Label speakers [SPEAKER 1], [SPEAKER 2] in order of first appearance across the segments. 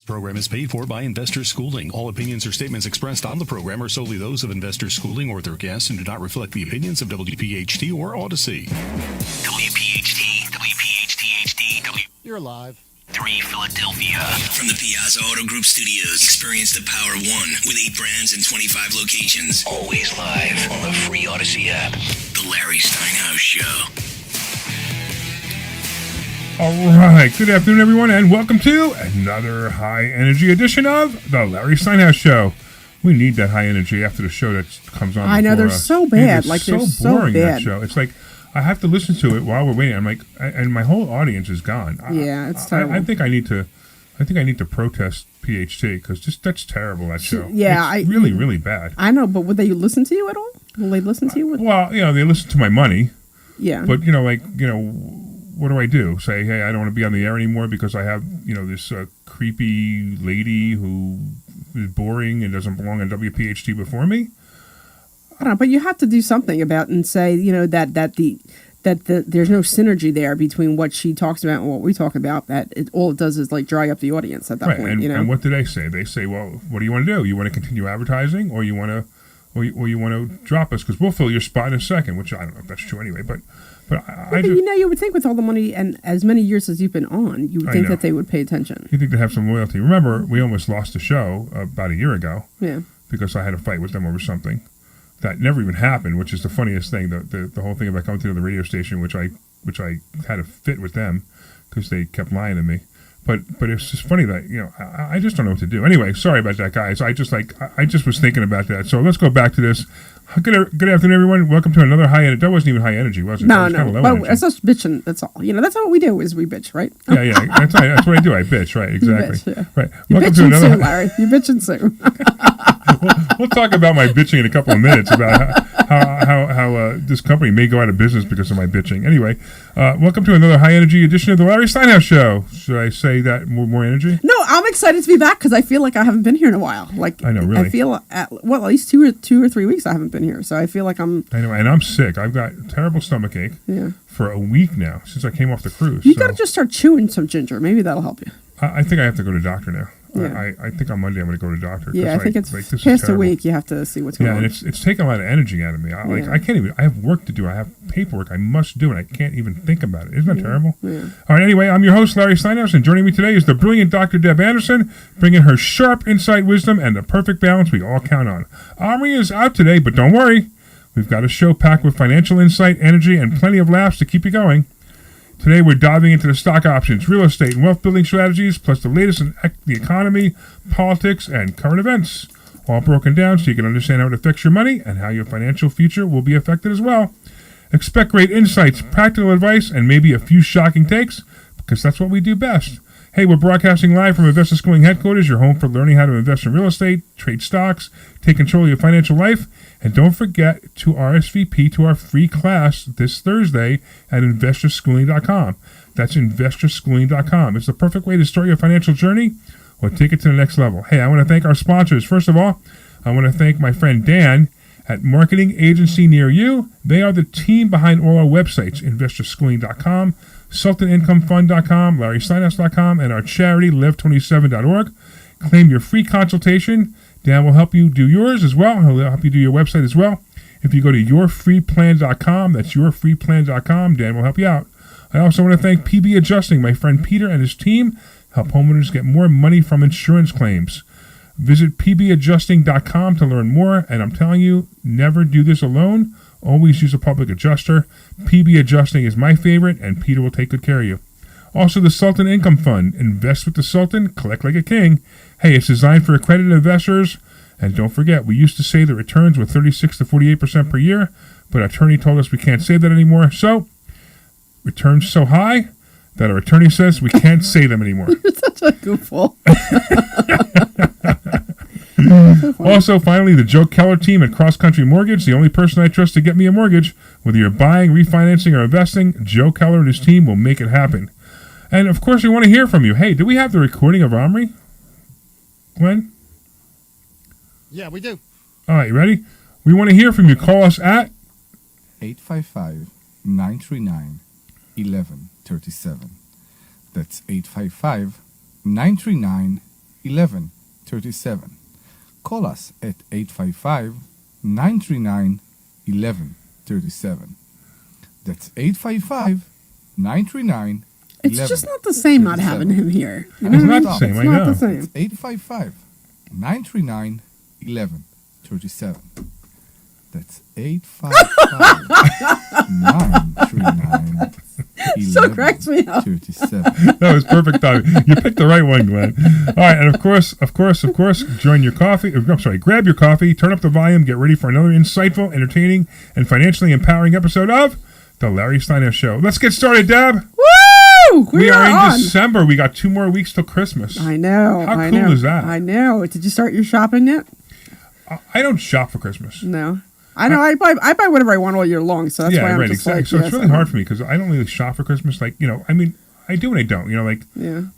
[SPEAKER 1] Program is paid for by Investor Schooling. All opinions or statements expressed on the program are solely those of Investor Schooling or their guests and do not reflect the opinions of WPHT or Odyssey.
[SPEAKER 2] WPHT, WPHT-HD,
[SPEAKER 3] You're live.
[SPEAKER 2] 3 Philadelphia. From the Piazza Auto Group Studios, experience the power of one with 8 brands and 25 locations. Always live on the free Odyssey app. The Larry Steinhouse Show.
[SPEAKER 4] All right, good afternoon, everyone, and welcome to another high-energy edition of the Larry Steinhouse Show. We need that high energy after the show that comes on.
[SPEAKER 5] I know, they're so bad. Like, they're so
[SPEAKER 4] boring,
[SPEAKER 5] bad.
[SPEAKER 4] that show. It's like, I have to listen to it while we're waiting. I'm like, and my whole audience is gone.
[SPEAKER 5] Yeah, it's terrible.
[SPEAKER 4] I think I need to protest PHT because that's terrible, that show.
[SPEAKER 5] Yeah,
[SPEAKER 4] it's really, really bad.
[SPEAKER 5] I know, but would they listen to you at all? Will they listen to you?
[SPEAKER 4] Well, they listen to my money.
[SPEAKER 5] Yeah.
[SPEAKER 4] But, what do I do? Say, hey, I don't want to be on the air anymore because I have, this creepy lady who is boring and doesn't belong on WPHT before me?
[SPEAKER 5] I don't know, but you have to do something about it and say, that there's no synergy there between what she talks about and what we talk about. That all it does is like dry up the audience at that point.
[SPEAKER 4] And what do they say? They say, well, what do you want to do? You want to continue advertising, or you want to, you want to drop us because we'll fill your spot in a second. Which I don't know if that's true anyway, but you would think with all the money and as many years as you've been on, you would think that they would pay attention. You think they have some loyalty? Remember, we almost lost the show about a year ago.
[SPEAKER 5] Yeah. Because
[SPEAKER 4] I had a fight with them over something that never even happened, which is the funniest thing. The whole thing about coming to the radio station, which I had a fit with them because they kept lying to me. But it's just funny that I just don't know what to do. Anyway, sorry about that, guys. I just was thinking about that. So let's go back to this. Good afternoon, everyone. Welcome to another high energy. That wasn't even high energy, was it?
[SPEAKER 5] No,
[SPEAKER 4] it was
[SPEAKER 5] no. It's just bitching. That's all. That's what we do is we bitch, right?
[SPEAKER 4] Yeah. That's what I do. I bitch, right? Exactly.
[SPEAKER 5] You bitch, yeah.
[SPEAKER 4] Right.
[SPEAKER 5] You're welcome to another. Larry. You're bitching soon.
[SPEAKER 4] We'll talk about my bitching in a couple of minutes about how this company may go out of business because of my bitching. Anyway, welcome to another high energy edition of the Larry Steinhouse Show. Should I say that more energy?
[SPEAKER 5] No, I'm excited to be back because I feel like I haven't been here in a while. Like
[SPEAKER 4] I know, really.
[SPEAKER 5] I feel at least two or 3 weeks I haven't been here, so I feel like I'm.
[SPEAKER 4] I know, and I'm sick. I've got terrible stomach ache for a week now since I came off the cruise.
[SPEAKER 5] You got to just start chewing some ginger. Maybe that'll help you.
[SPEAKER 4] I think I have to go to the doctor now.
[SPEAKER 5] Yeah.
[SPEAKER 4] I think on Monday I'm going to go to the doctor.
[SPEAKER 5] Yeah, I think it's past a week. You have to see what's going on.
[SPEAKER 4] Yeah, and it's taking a lot of energy out of me. I can't even. I have work to do. I have paperwork I must do, and I can't even think about it. Isn't that terrible?
[SPEAKER 5] Yeah.
[SPEAKER 4] All right. Anyway, I'm your host Larry Steinhouse, and joining me today is the brilliant Dr. Deb Anderson, bringing her sharp insight, wisdom, and the perfect balance we all count on. Omri is out today, but don't worry. We've got a show packed with financial insight, energy, and plenty of laughs to keep you going. Today, we're diving into the stock options, real estate, and wealth-building strategies, plus the latest in the economy, politics, and current events, all broken down so you can understand how it affects your money and how your financial future will be affected as well. Expect great insights, practical advice, and maybe a few shocking takes, because that's what we do best. Hey, we're broadcasting live from Investor Schooling headquarters, your home for learning how to invest in real estate, trade stocks, take control of your financial life, and don't forget to RSVP to our free class this Thursday at investorschooling.com. That's investorschooling.com. It's the perfect way to start your financial journey or take it to the next level. Hey, I want to thank our sponsors. First of all, I want to thank my friend Dan at Marketing Agency Near You. They are the team behind all our websites, investorschooling.com, SultanIncomeFund.com, LarrySteinhouse.com, and our charity, Live27.org. Claim your free consultation. Dan will help you do yours as well. He'll help you do your website as well. If you go to yourfreeplan.com, that's yourfreeplan.com, Dan will help you out. I also want to thank PB Adjusting. My friend Peter and his team help homeowners get more money from insurance claims. Visit pbadjusting.com to learn more, and I'm telling you, never do this alone. Always use a public adjuster. PB Adjusting is my favorite, and Peter will take good care of you. Also, the Sultan Income Fund. Invest with the Sultan, collect like a king. Hey, it's designed for accredited investors. And don't forget, we used to say the returns were 36 to 48% per year, but our attorney told us we can't say that anymore. So, returns so high that our attorney says we can't say them anymore.
[SPEAKER 5] You're such a goofball.
[SPEAKER 4] Also, finally, the Joe Keller team at Cross Country Mortgage, the only person I trust to get me a mortgage. Whether you're buying, refinancing, or investing, Joe Keller and his team will make it happen. And, of course, we want to hear from you. Hey, do we have the recording of Omri? Glenn?
[SPEAKER 3] Yeah, we do.
[SPEAKER 4] All right, you ready? We want to hear from you. Call us at
[SPEAKER 6] 855-939-1137. That's 855-939-1137. 1137. Call us at 855-939-1137. That's 855-939-1137.
[SPEAKER 5] It's just not the same not having him here. You know
[SPEAKER 4] It's
[SPEAKER 5] what I
[SPEAKER 4] not
[SPEAKER 5] mean?
[SPEAKER 4] the same,
[SPEAKER 5] It's
[SPEAKER 4] I
[SPEAKER 5] not
[SPEAKER 4] know.
[SPEAKER 5] the same.
[SPEAKER 6] It's 855-939-1137. That's 855-939-1137.
[SPEAKER 5] So cracks me up.
[SPEAKER 4] That was perfect timing. You picked the right one, Glenn. All right, and of course, join your coffee. I'm sorry, grab your coffee, turn up the volume, get ready for another insightful, entertaining, and financially empowering episode of The Larry Steinhouse Show. Let's get started, Deb.
[SPEAKER 5] Woo!
[SPEAKER 4] We are in
[SPEAKER 5] on.
[SPEAKER 4] December. We got 2 more weeks till Christmas.
[SPEAKER 5] I know.
[SPEAKER 4] How
[SPEAKER 5] I
[SPEAKER 4] cool
[SPEAKER 5] know,
[SPEAKER 4] is that?
[SPEAKER 5] I know. Did you start your shopping yet?
[SPEAKER 4] I don't shop for Christmas.
[SPEAKER 5] No. I know. I buy whatever I want all year long, so that's why I'm just
[SPEAKER 4] exactly.
[SPEAKER 5] like.
[SPEAKER 4] So it's really hard for me because I don't really shop for Christmas. Like, I mean, I do and I don't.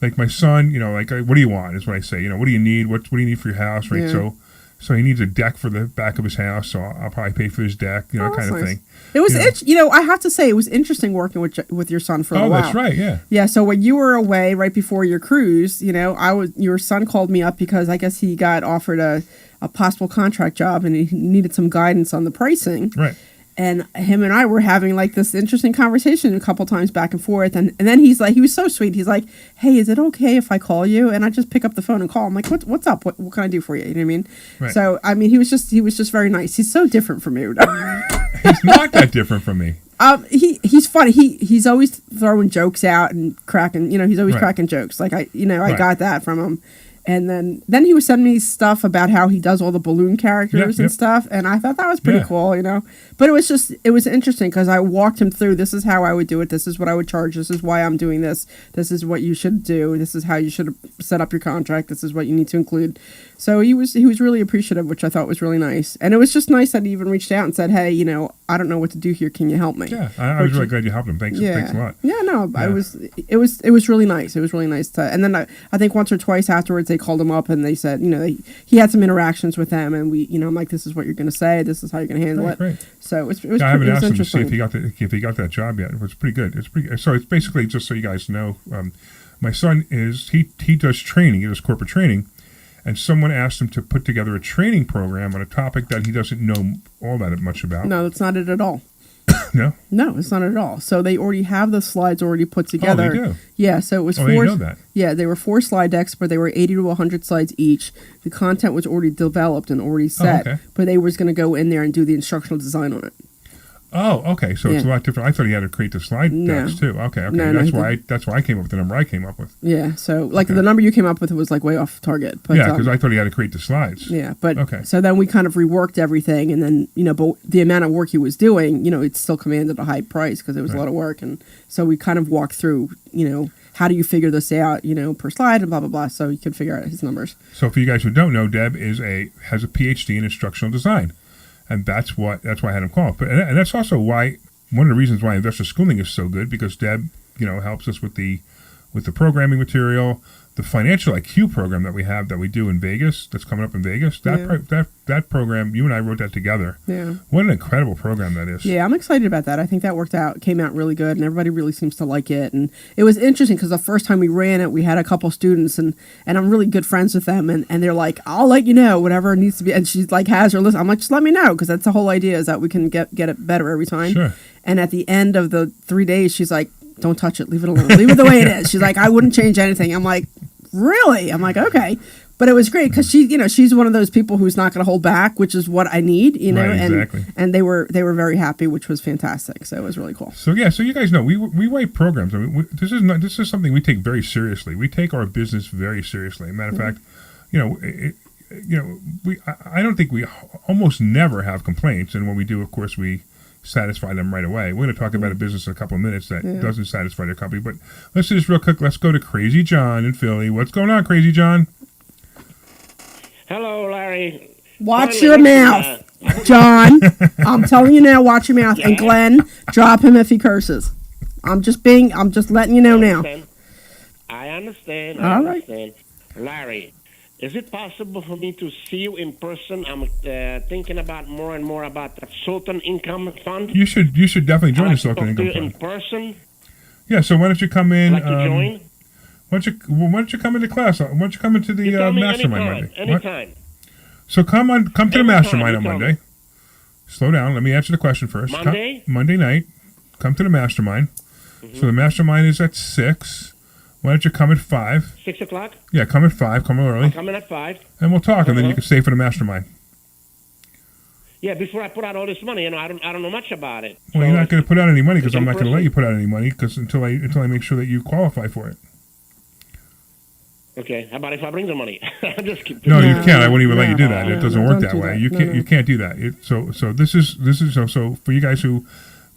[SPEAKER 4] Like my son. Like, what do you want? Is what I say. What do you need? What do you need for your house? Right.
[SPEAKER 5] Yeah.
[SPEAKER 4] So he needs a deck for the back of his house. So I'll probably pay for his deck. That kind of
[SPEAKER 5] nice.
[SPEAKER 4] thing.
[SPEAKER 5] It was, I have to say, it was interesting working with your son for a while.
[SPEAKER 4] Oh, that's right. Yeah.
[SPEAKER 5] Yeah. So when you were away right before your cruise, your son called me up because I guess he got offered a possible contract job and he needed some guidance on the pricing.
[SPEAKER 4] Right.
[SPEAKER 5] And him and I were having like this interesting conversation a couple times back and forth. And then he was so sweet. He's like, hey, is it okay if I call you? And I just pick up the phone and call. I'm like, what's up? What can I do for you? You know what I mean?
[SPEAKER 4] Right.
[SPEAKER 5] So, I mean, he was just very nice. He's so different from you.
[SPEAKER 4] He's not that different from me.
[SPEAKER 5] He's funny. He's always throwing jokes out and cracking, he's always cracking jokes. Like I got that from him. And then he was sending me stuff about how he does all the balloon characters and stuff. And I thought that was pretty cool, But it was interesting because I walked him through, this is how I would do it. This is what I would charge. This is why I'm doing this. This is what you should do. This is how you should set up your contract. This is what you need to include. So he was really appreciative, which I thought was really nice. And it was just nice that he even reached out and said, hey, I don't know what to do here. Can you help me?
[SPEAKER 4] Yeah, I was really glad you helped him. Thanks a lot.
[SPEAKER 5] Yeah, no, it was really nice. It was really nice and then I think once or twice afterwards they called him up and they said, he had some interactions with them and we, I'm like, this is what you're going to say. This is how you're going to handle it.
[SPEAKER 4] Great.
[SPEAKER 5] So it was
[SPEAKER 4] I haven't asked him to see
[SPEAKER 5] interesting.
[SPEAKER 4] if he got that job yet. It was pretty good. So it's basically, just so you guys know, my son he does training. He does corporate training. And someone asked him to put together a training program on a topic that he doesn't know all that much about.
[SPEAKER 5] No, that's not it at all.
[SPEAKER 4] No?
[SPEAKER 5] No, it's not at all. So they already have the slides already put together.
[SPEAKER 4] Oh, they do?
[SPEAKER 5] Yeah, so it was
[SPEAKER 4] I
[SPEAKER 5] four.
[SPEAKER 4] didn't know that.
[SPEAKER 5] Yeah, they were 4 slide decks, but they were 80 to 100 slides each. The content was already developed and already set,
[SPEAKER 4] okay.
[SPEAKER 5] but they was going to go in there and do the instructional design on it.
[SPEAKER 4] Oh, okay. So it's a lot different. I thought he had to create the slide decks too. Okay.
[SPEAKER 5] No,
[SPEAKER 4] that's why I came up with the number I came up with.
[SPEAKER 5] Yeah. So the number you came up with was like way off target. But,
[SPEAKER 4] because I thought he had to create the slides.
[SPEAKER 5] Yeah, but so then we kind of reworked everything, and then but the amount of work he was doing, it still commanded a high price because it was a lot of work, and so we kind of walked through, how do you figure this out, per slide and blah blah blah, so he could figure out his numbers.
[SPEAKER 4] So for you guys who don't know, Deb has a PhD in instructional design. And that's why I had him call. And that's also why one of the reasons why investor schooling is so good, because Deb, helps us with the programming material, the financial IQ program that we do in Vegas, that's coming up in Vegas. That program, you and I wrote that together. Yeah. What an incredible program that is.
[SPEAKER 5] Yeah, I'm excited about that. I think that came out really good, and everybody really seems to like it. And it was interesting because the first time we ran it, we had a couple students, and I'm really good friends with them, and they're like, I'll let you know, whatever needs to be. And she's like, has her list. I'm like, just let me know, because that's the whole idea, is that we can get it better every time.
[SPEAKER 4] Sure.
[SPEAKER 5] And at the end of the 3 days, she's like, don't touch it, leave it alone, leave it the way it is. She's like, I wouldn't change anything. I'm like, really? I'm like, okay. But it was great because she's one of those people who's not going to hold back, which is what I need,
[SPEAKER 4] Right, exactly.
[SPEAKER 5] And they were very happy, which was fantastic. So it was really cool.
[SPEAKER 4] So you guys know we write programs. I mean, this is something we take very seriously. We take our business very seriously. Matter of fact, I don't think we almost never have complaints, and when we do, of course, we satisfy them right away. We're going to talk about a business in a couple of minutes that doesn't satisfy their company, but let's do this real quick. Let's go to Crazy John in Philly. What's going on, Crazy John?
[SPEAKER 7] Hello, Larry.
[SPEAKER 5] Watch your mouth, John. I'm telling you now, watch your mouth. Yeah. And Glenn, drop him if he curses. I'm just letting you know now.
[SPEAKER 7] I understand.
[SPEAKER 5] All right.
[SPEAKER 7] Larry, is it possible for me to see you in person? I'm thinking about more and more about the Sultan Income Fund.
[SPEAKER 4] You should definitely join the Sultan Income Fund.
[SPEAKER 7] In person?
[SPEAKER 4] Yeah, so why don't you come in?
[SPEAKER 7] I'd like to join.
[SPEAKER 4] Why Why don't you come into class? Why don't you come into the
[SPEAKER 7] You tell me
[SPEAKER 4] mastermind
[SPEAKER 7] anytime,
[SPEAKER 4] Monday? What?
[SPEAKER 7] anytime.
[SPEAKER 4] So come to the
[SPEAKER 7] Anytime,
[SPEAKER 4] mastermind
[SPEAKER 7] you
[SPEAKER 4] on
[SPEAKER 7] tell
[SPEAKER 4] Monday.
[SPEAKER 7] me.
[SPEAKER 4] Slow down. Let me answer the question first.
[SPEAKER 7] Monday?
[SPEAKER 4] Monday night. Come to the mastermind.
[SPEAKER 7] Mm-hmm.
[SPEAKER 4] So the mastermind is at 6. Why don't you come at 5?
[SPEAKER 7] 6 o'clock?
[SPEAKER 4] Yeah, come at 5. Come early.
[SPEAKER 7] I'm coming at 5.
[SPEAKER 4] And we'll talk, and then you
[SPEAKER 7] Uh-huh.
[SPEAKER 4] can stay for the mastermind.
[SPEAKER 7] Yeah, before I put out all this money, I don't know much about it.
[SPEAKER 4] Well,
[SPEAKER 7] So
[SPEAKER 4] you're not going to put out any money because
[SPEAKER 7] it's
[SPEAKER 4] I'm not going to let
[SPEAKER 7] in-person?
[SPEAKER 4] you put out any money until I make sure that you qualify for it.
[SPEAKER 7] Okay, how about if I bring the money? I'm just kidding.
[SPEAKER 4] No, you
[SPEAKER 5] No,
[SPEAKER 4] can't. I won't even let you do
[SPEAKER 5] no,
[SPEAKER 4] that.
[SPEAKER 5] no,
[SPEAKER 4] It doesn't
[SPEAKER 5] no,
[SPEAKER 4] work
[SPEAKER 5] don't
[SPEAKER 4] that
[SPEAKER 5] do
[SPEAKER 4] way.
[SPEAKER 5] that.
[SPEAKER 4] You
[SPEAKER 5] No,
[SPEAKER 4] can't.
[SPEAKER 5] no.
[SPEAKER 4] You can't do that. So this is so for you guys who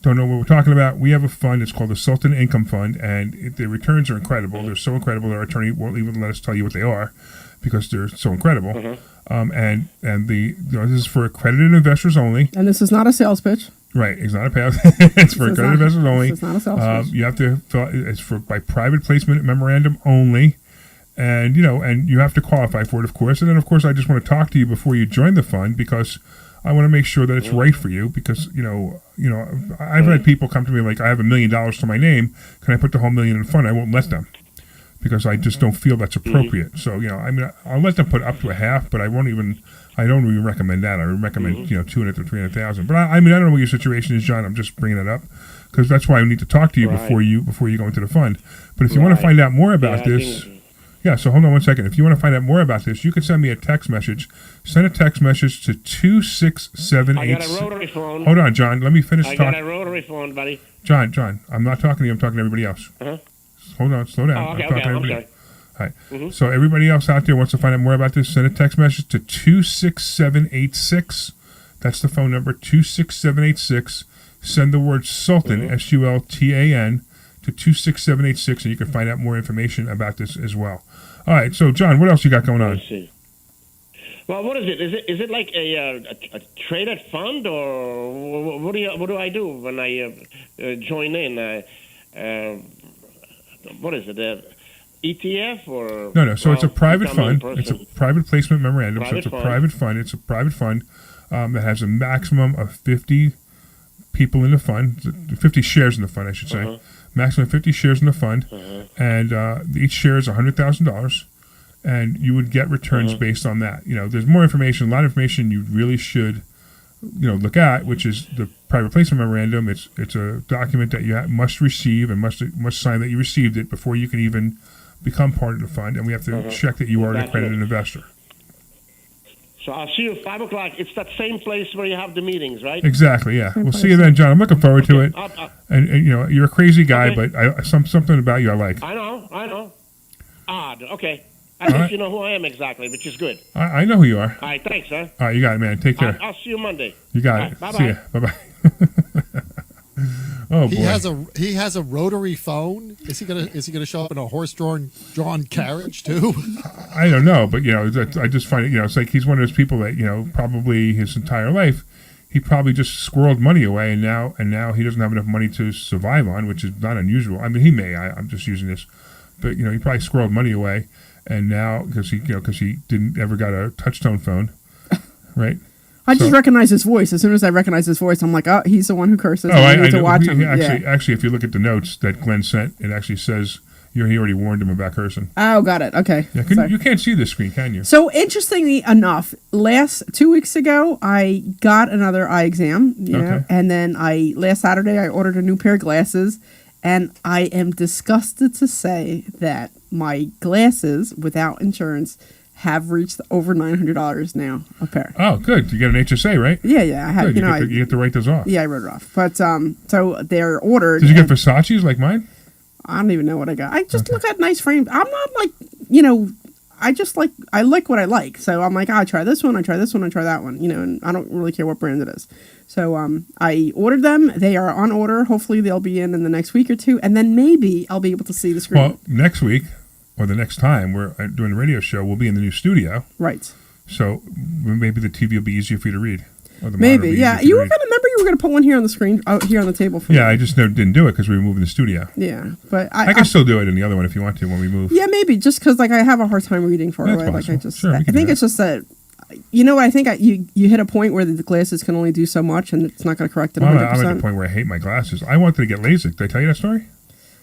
[SPEAKER 4] don't know what we're talking about. We have a fund. It's called the Sultan Income Fund, and the returns are incredible. They're so incredible. Our attorney won't even let us tell you what they are because they're so incredible. And this is for accredited investors only.
[SPEAKER 5] And this is not a sales pitch.
[SPEAKER 4] Right, it's not a pass. It's for
[SPEAKER 5] This is
[SPEAKER 4] accredited
[SPEAKER 5] not-
[SPEAKER 4] investors only.
[SPEAKER 5] this is not a sales pitch.
[SPEAKER 4] You have to fill. It's for by private placement memorandum only. And and you have to qualify for it, of course. And then, of course, I just want to talk to you before you join the fund because I want to make sure that it's right for you. Because I've had people come to me like, I have $1 million to my name. Can I put the whole million in the fund? I won't let them because I just don't feel that's appropriate. So I'll let them put up to a half, but I don't even recommend that. I would recommend 200 to 300,000. But I don't know what your situation is, John. I'm just bringing it up because that's why I need to talk to you
[SPEAKER 7] Right.
[SPEAKER 4] before you go into the fund. But if you want to find out more about
[SPEAKER 7] Yeah, I
[SPEAKER 4] this.
[SPEAKER 7] think-
[SPEAKER 4] Yeah, so hold on one second. If you want to find out more about this, you can send me a text message. Send a text message to
[SPEAKER 7] I
[SPEAKER 4] 26786.
[SPEAKER 7] got a rotary phone.
[SPEAKER 4] Hold on, John. Let me finish
[SPEAKER 7] I got a
[SPEAKER 4] talking.
[SPEAKER 7] rotary phone, buddy.
[SPEAKER 4] John, I'm not talking to you. I'm talking to everybody else.
[SPEAKER 7] Uh-huh.
[SPEAKER 4] Hold on. Slow down.
[SPEAKER 7] Oh, okay,
[SPEAKER 4] I'm talking
[SPEAKER 7] okay,
[SPEAKER 4] to
[SPEAKER 7] I'm
[SPEAKER 4] everybody.
[SPEAKER 7] sorry.
[SPEAKER 4] All right. So everybody else out there wants to find out more about this, send a text message to 26786. That's the phone number, 26786. Send the word Sultan, SULTAN, to 26786, and you can find out more information about this as well. All right, so John, what else you got going on?
[SPEAKER 7] Let's see. Well, what is it? Is it like a traded fund, or what do I do when I join in? What is it? ETF or
[SPEAKER 4] No. So it's a private
[SPEAKER 7] become in
[SPEAKER 4] fund. It's a
[SPEAKER 7] person.
[SPEAKER 4] private placement memorandum.
[SPEAKER 7] Private
[SPEAKER 4] so it's a
[SPEAKER 7] fund.
[SPEAKER 4] private fund. It's a private fund that has a maximum of 50 people in the fund, 50 shares in the fund, I should say. Maximum 50 shares in the fund, and each share is $100,000, and you would get returns based on that. There's more information, a lot of information you really should, look at, which is the private placement memorandum. It's a document that you must receive and must sign that you received it before you can even become part of the fund, and we have to check that you are an
[SPEAKER 7] That's
[SPEAKER 4] accredited
[SPEAKER 7] it.
[SPEAKER 4] investor.
[SPEAKER 7] So I'll see you at 5 o'clock. It's that same place where you have the meetings, right?
[SPEAKER 4] Exactly, yeah. We'll see you then, John. I'm looking forward to it. And you're a crazy guy,
[SPEAKER 7] Okay.
[SPEAKER 4] but something about you I like.
[SPEAKER 7] I know. Odd. Okay. I
[SPEAKER 4] All
[SPEAKER 7] think
[SPEAKER 4] right.
[SPEAKER 7] you know who I am exactly, which is good.
[SPEAKER 4] I know who you are.
[SPEAKER 7] All right, thanks, huh?
[SPEAKER 4] All right, you got it, man. Take care.
[SPEAKER 7] I'll see you Monday.
[SPEAKER 4] You got
[SPEAKER 7] All
[SPEAKER 4] it.
[SPEAKER 7] right, bye-bye.
[SPEAKER 4] See ya. Bye-bye. Oh, boy.
[SPEAKER 3] He has a rotary phone. Is he gonna show up in a horse-drawn carriage too?
[SPEAKER 4] I don't know, but I just find it. It's like he's one of those people that probably his entire life he probably just squirreled money away, and now he doesn't have enough money to survive on, which is not unusual. I mean, he may. I'm just using this, but he probably squirreled money away, and now because he didn't ever got a touchtone phone, right?
[SPEAKER 5] I just recognize his voice. As soon as I recognize his voice, I'm like, oh, he's the one who curses.
[SPEAKER 4] Oh,
[SPEAKER 5] I
[SPEAKER 4] I
[SPEAKER 5] need to
[SPEAKER 4] know.
[SPEAKER 5] watch him.
[SPEAKER 4] Actually, if you look at the notes that Glenn sent, it actually says he already warned him about cursing.
[SPEAKER 5] Oh, got it. Okay.
[SPEAKER 4] Yeah,
[SPEAKER 5] Sorry.
[SPEAKER 4] you can't see this screen, can you?
[SPEAKER 5] So interestingly enough, 2 weeks ago, I got another eye exam,
[SPEAKER 4] Okay.
[SPEAKER 5] and then last Saturday I ordered a new pair of glasses, and I am disgusted to say that my glasses without insurance have reached over $900 now a pair.
[SPEAKER 4] Oh, good. You get an HSA, right?
[SPEAKER 5] Yeah, I have.
[SPEAKER 4] Good. You get to write those off.
[SPEAKER 5] Yeah, I wrote it off. But so they're ordered.
[SPEAKER 4] Did you get
[SPEAKER 5] and
[SPEAKER 4] Versace's like mine?
[SPEAKER 5] I don't even know what I got. I just look at nice frames. I'm not like I like what I like. So I'm like, I try this one, I try this one, I try that one. And I don't really care what brand it is. So I ordered them. They are on order. Hopefully they'll be in the next week or two, and then maybe I'll be able to see the screen.
[SPEAKER 4] Well, next week or the next time we're doing the radio show, we'll be in the new studio.
[SPEAKER 5] Right.
[SPEAKER 4] So maybe the TV will be easier for you to read. Or the monitor will
[SPEAKER 5] Maybe.
[SPEAKER 4] be
[SPEAKER 5] Yeah.
[SPEAKER 4] easier for
[SPEAKER 5] You
[SPEAKER 4] to
[SPEAKER 5] were
[SPEAKER 4] read.
[SPEAKER 5] gonna remember you were gonna put one here on the screen, out here on the table for me.
[SPEAKER 4] Yeah, I just didn't do it because we were moving the studio.
[SPEAKER 5] Yeah, but
[SPEAKER 4] I can still do it in the other one if you want to when we move.
[SPEAKER 5] Yeah, maybe just because I have a hard time reading far
[SPEAKER 4] That's
[SPEAKER 5] away. Like I
[SPEAKER 4] possible.
[SPEAKER 5] just,
[SPEAKER 4] Sure, we
[SPEAKER 5] I
[SPEAKER 4] can
[SPEAKER 5] think
[SPEAKER 4] do
[SPEAKER 5] it's just that. I think you hit a point where the glasses can only do so much, and it's not going to correct it
[SPEAKER 4] Well,
[SPEAKER 5] 100%.
[SPEAKER 4] I'm at the point where I hate my glasses. I wanted to get LASIK. Did I tell you that story?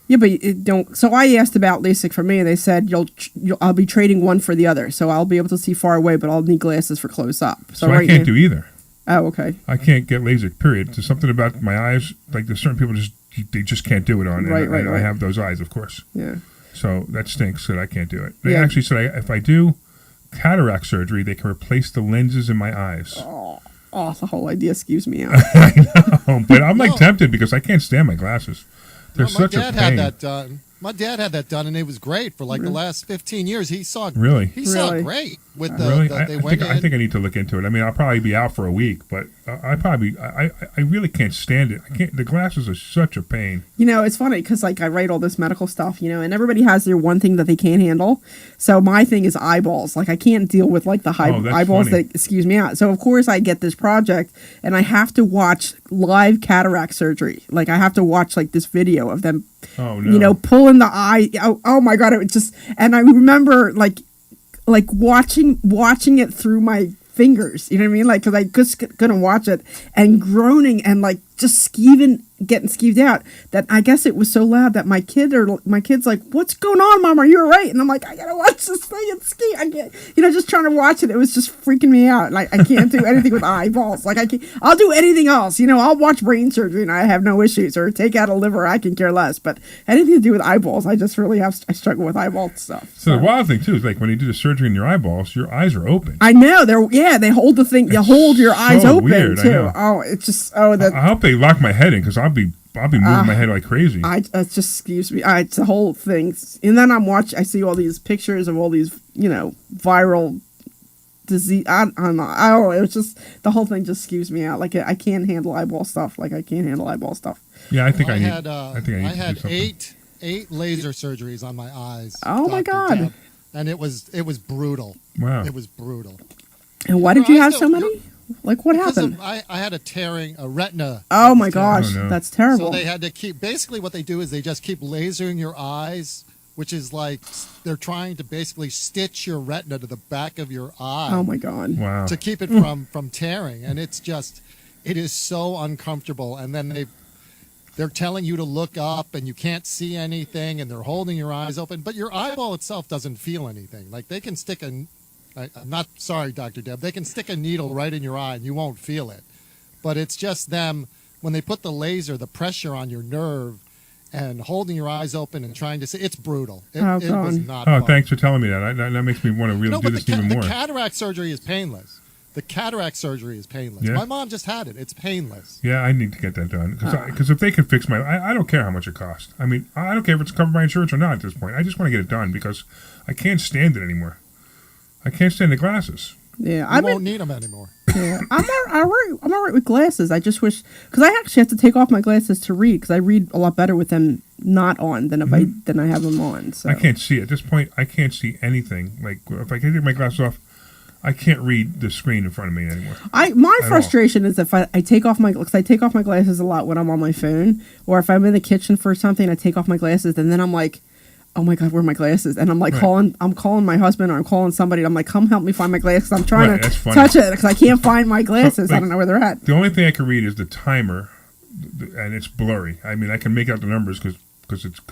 [SPEAKER 5] Yeah, but it don't. So I asked about LASIK for me, and they said I'll be trading one for the other. So I'll be able to see far away, but I'll need glasses for close up.
[SPEAKER 4] So I can't do either.
[SPEAKER 5] Oh, okay.
[SPEAKER 4] I can't get LASIK. Period. There's something about my eyes. Like there's certain people they just can't do it on.
[SPEAKER 5] Right.
[SPEAKER 4] I have those eyes, of course.
[SPEAKER 5] Yeah.
[SPEAKER 4] So that stinks that I can't do it. They actually said if I do cataract surgery, they can replace the lenses in my eyes.
[SPEAKER 5] Oh, the whole idea skews me out.
[SPEAKER 4] I know, but I'm like tempted because I can't stand my glasses. They're such a pain.
[SPEAKER 3] My dad had that done. My dad had that done, and it was great for like the last 15 years. He saw saw great with the.
[SPEAKER 4] Really,
[SPEAKER 3] I
[SPEAKER 4] think I need to look into it. I mean, I'll probably be out for a week, but I really can't stand it. I can't. The glasses are such a pain.
[SPEAKER 5] You know, it's funny because like I write all this medical stuff, you know, and everybody has their one thing that they can't handle. So my thing is eyeballs. Like I can't deal with like the eyeballs that excuse me out. So of course I get this project, and I have to watch live cataract surgery. Like I have to watch like this video of them.
[SPEAKER 4] Oh no!
[SPEAKER 5] You know, pulling the eye. Oh my God! It was just, and I remember like watching it through my fingers. You know what I mean? Like, because I just couldn't watch it and groaning and like just getting skeeved out. That I guess it was so loud that my kid's like, "What's going on, Mom? Are you all right?" And I'm like, "I gotta watch this thing and ski." I can't, just trying to watch it. It was just freaking me out. Like I can't do anything with eyeballs. Like I'll do anything else. I'll watch brain surgery and I have no issues, or take out a liver. I can care less. But anything to do with eyeballs, I just really I struggle with eyeball stuff.
[SPEAKER 4] So the wild thing too is like when you do the surgery in your eyeballs, your eyes are open.
[SPEAKER 5] I know they hold the thing. You hold your eyes open
[SPEAKER 4] weird,
[SPEAKER 5] too. Oh, it's just
[SPEAKER 4] I hope they lock my head in because I'll be moving my head like crazy.
[SPEAKER 5] It just excuse me. It's the whole thing. And then I see all these pictures of all these, viral disease. I don't know. It was just, the whole thing just skews me out. Like I can't handle eyeball stuff.
[SPEAKER 4] Yeah, I think I
[SPEAKER 3] had
[SPEAKER 4] to do
[SPEAKER 3] eight laser surgeries on my eyes.
[SPEAKER 5] Oh my God.
[SPEAKER 3] Deb, and it was brutal.
[SPEAKER 4] Wow.
[SPEAKER 3] It was brutal.
[SPEAKER 5] And why did you have so many? Like what happened?
[SPEAKER 3] I had a retina.
[SPEAKER 5] Oh my gosh, that's terrible.
[SPEAKER 3] So they had to basically what they do is they just keep lasering your eyes, which is like they're trying to basically stitch your retina to the back of your eye.
[SPEAKER 5] Oh my God.
[SPEAKER 4] Wow.
[SPEAKER 3] To keep it from tearing. And it is so uncomfortable. And then they're telling you to look up and you can't see anything and they're holding your eyes open, but your eyeball itself doesn't feel anything. Like they can stick I'm not sorry, Dr. Deb. They can stick a needle right in your eye and you won't feel it. But it's just them, when they put the laser, the pressure on your nerve and holding your eyes open and trying to see, it's brutal. It was not fun.
[SPEAKER 4] Thanks for telling me that. That makes me want to really do this even more.
[SPEAKER 3] The cataract surgery is painless.
[SPEAKER 4] Yeah.
[SPEAKER 3] My mom just had it. It's painless.
[SPEAKER 4] Yeah, I need to get that done. Because if they can fix I don't care how much it costs. I mean, I don't care if it's covered by insurance or not at this point. I just want to get it done because I can't stand it anymore. I can't stand the glasses.
[SPEAKER 5] Yeah,
[SPEAKER 3] I won't need them anymore.
[SPEAKER 5] Yeah, I'm all right with glasses. I just wish, because I actually have to take off my glasses to read, because I read a lot better with them not on than if I have them on. So
[SPEAKER 4] I can't see at this point. I can't see anything. Like if I can take my glasses off, I can't read the screen in front of me anymore.
[SPEAKER 5] My frustration is if I take off my glasses a lot when I'm on my phone, or if I'm in the kitchen for something, I take off my glasses, and then I'm like, oh my God, where are my glasses? And I'm like calling my husband, or I'm calling somebody. I'm like, come help me find my glasses. I'm trying to touch it because I can't find my glasses. I don't know where they're at.
[SPEAKER 4] The only thing I can read is the timer, and it's blurry. I mean, I can make out the numbers because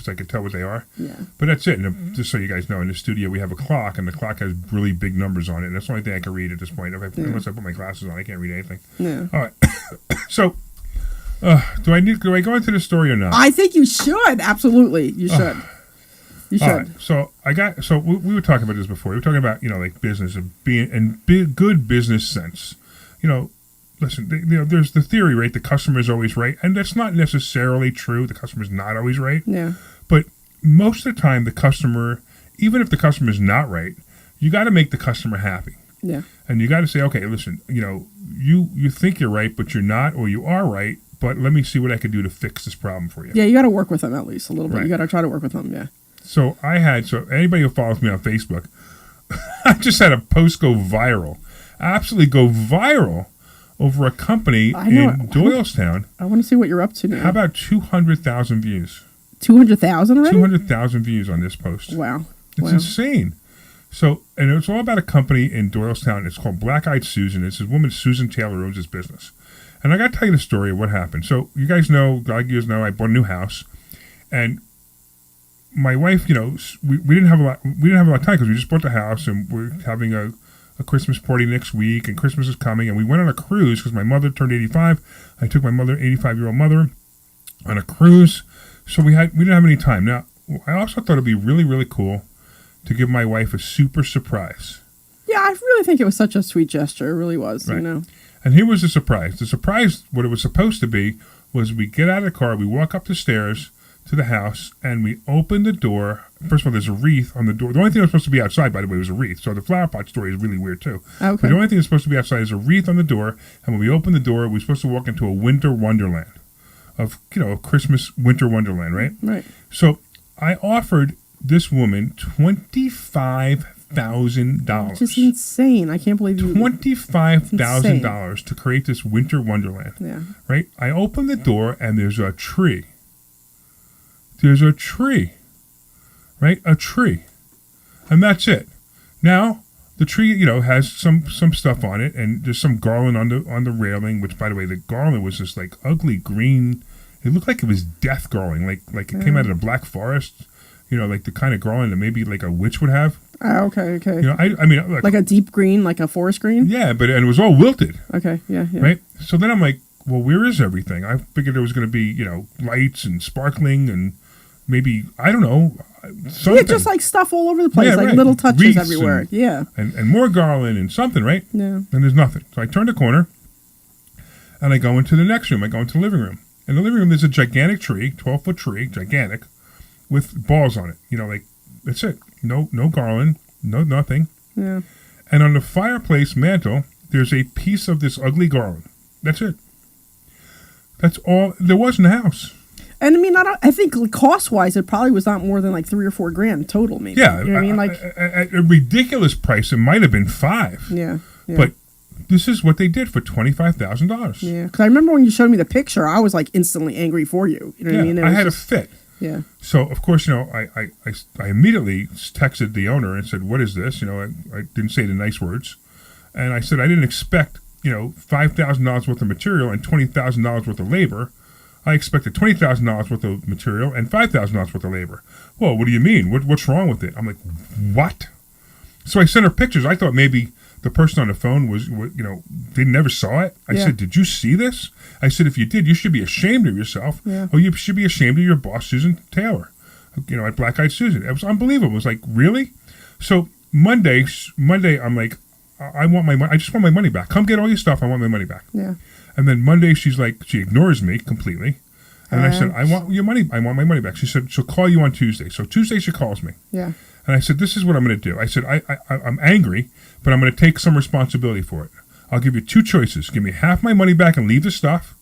[SPEAKER 4] I can tell what they are.
[SPEAKER 5] Yeah.
[SPEAKER 4] But that's it. And just so you guys know, in the studio we have a clock, and the clock has really big numbers on it. And that's the only thing I can read at this point. Unless I put my glasses on, I can't read anything.
[SPEAKER 5] Yeah.
[SPEAKER 4] All right. So, do I go into the story or not?
[SPEAKER 5] I think you should. Absolutely, you should. You should.
[SPEAKER 4] All right. So we were talking about this before. We were talking about like business and being in good business sense. Listen. There's the theory, right? The customer is always right, and that's not necessarily true. The customer is not always right.
[SPEAKER 5] Yeah.
[SPEAKER 4] But most of the time, the customer, even if the customer is not right, you got to make the customer happy.
[SPEAKER 5] Yeah.
[SPEAKER 4] And you got to say, okay, listen. You think you're right, but you're not, or you are right. But let me see what I can do to fix this problem for you.
[SPEAKER 5] Yeah, you got to work with them at least a little bit.
[SPEAKER 4] Right.
[SPEAKER 5] You got to try to work with them. Yeah.
[SPEAKER 4] So anybody who follows me on Facebook, I just had a post go viral, absolutely go viral over a company in Doylestown.
[SPEAKER 5] I want to see what you're up to now.
[SPEAKER 4] How about 200,000 views?
[SPEAKER 5] 200,000 already?
[SPEAKER 4] 200,000 views on this post.
[SPEAKER 5] Wow.
[SPEAKER 4] It's insane. So, and it's all about a company in Doylestown. It's called Black Eyed Susan. It's this woman, Susan Taylor, owns this business. And I got to tell you the story of what happened. So you guys know, I bought a new house, and my wife, we didn't have a lot. We didn't have a lot of time because we just bought the house and we're having a Christmas party next week, and Christmas is coming, and we went on a cruise because my mother turned 85. I took my 85-year-old mother on a cruise, so we didn't have any time. Now, I also thought it'd be really, really cool to give my wife a super surprise.
[SPEAKER 5] Yeah, I really think it was such a sweet gesture. It really was,
[SPEAKER 4] right.
[SPEAKER 5] And
[SPEAKER 4] here was the surprise. The surprise, what it was supposed to be, was we get out of the car, we walk up the stairs to the house, and we open the door. First of all, there's a wreath on the door. The only thing that was supposed to be outside, by the way, was a wreath. So the flower pot story is really weird, too.
[SPEAKER 5] Okay.
[SPEAKER 4] But the only thing that's supposed to be outside is a wreath on the door, and when we open the door, we're supposed to walk into a winter wonderland of, a Christmas winter wonderland, right?
[SPEAKER 5] Right.
[SPEAKER 4] So I offered this woman $25,000.
[SPEAKER 5] Which is insane. I can't believe you...
[SPEAKER 4] $25,000 to create this winter wonderland.
[SPEAKER 5] Yeah.
[SPEAKER 4] Right? I open the door, and there's a tree. There's a tree. Right? A tree. And that's it. Now, the tree, has some stuff on it, and there's some garland on the railing, which, by the way, the garland was this, like, ugly green. It looked like it was death garland, like it came out of the Black Forest, like the kind of garland that maybe, like, a witch would have.
[SPEAKER 5] Oh, okay.
[SPEAKER 4] I mean...
[SPEAKER 5] Like a deep green, like a forest green?
[SPEAKER 4] Yeah, and it was all wilted.
[SPEAKER 5] Okay, yeah.
[SPEAKER 4] Right? So then I'm like, well, where is everything? I figured there was going to be, lights and sparkling and maybe, I don't know, something.
[SPEAKER 5] Yeah, just like stuff all over the place, like little touches
[SPEAKER 4] Wreaths
[SPEAKER 5] everywhere.
[SPEAKER 4] And more garland and something, right?
[SPEAKER 5] Yeah.
[SPEAKER 4] And there's nothing. So I turn the corner and I go into the next room. I go into the living room. In the living room, there's a gigantic tree, 12-foot tree, gigantic, with balls on it. Like, that's it. No garland, no nothing.
[SPEAKER 5] Yeah.
[SPEAKER 4] And on the fireplace mantle, there's a piece of this ugly garland. That's it. That's all there was in the house.
[SPEAKER 5] And I mean, I think cost-wise, it probably was not more than like $3 or $4 grand total, maybe.
[SPEAKER 4] Yeah,
[SPEAKER 5] you know what I mean, like
[SPEAKER 4] at a ridiculous price, it might have been $5.
[SPEAKER 5] Yeah.
[SPEAKER 4] But this is what they did for $25,000.
[SPEAKER 5] Yeah, because I remember when you showed me the picture, I was like instantly angry for you. You know what I mean?
[SPEAKER 4] I had a fit.
[SPEAKER 5] Yeah.
[SPEAKER 4] So of course, I immediately texted the owner and said, "What is this?" I didn't say the nice words, and I said I didn't expect $5,000 worth of material and $20,000 worth of labor. I expected $20,000 worth of material and $5,000 worth of labor. Well, what do you mean? What's wrong with it? I'm like, what? So I sent her pictures. I thought maybe the person on the phone they never saw it. I said, did you see this? I said, if you did, you should be ashamed of yourself.
[SPEAKER 5] Yeah.
[SPEAKER 4] Oh, you should be ashamed of your boss, Susan Taylor, at Black Eyed Susan. It was unbelievable. It was like, really? So Monday, I'm like, I want my money. I just want my money back. Come get all your stuff. I want my money back.
[SPEAKER 5] Yeah.
[SPEAKER 4] And then Monday, she's like, she ignores me completely. And I said, I want your money. I want my money back. She said, she'll call you on Tuesday. So Tuesday, she calls me.
[SPEAKER 5] Yeah.
[SPEAKER 4] And I said, this is what I'm going to do. I said, I'm angry, but I'm going to take some responsibility for it. I'll give you two choices. Give me half my money back and leave the stuff,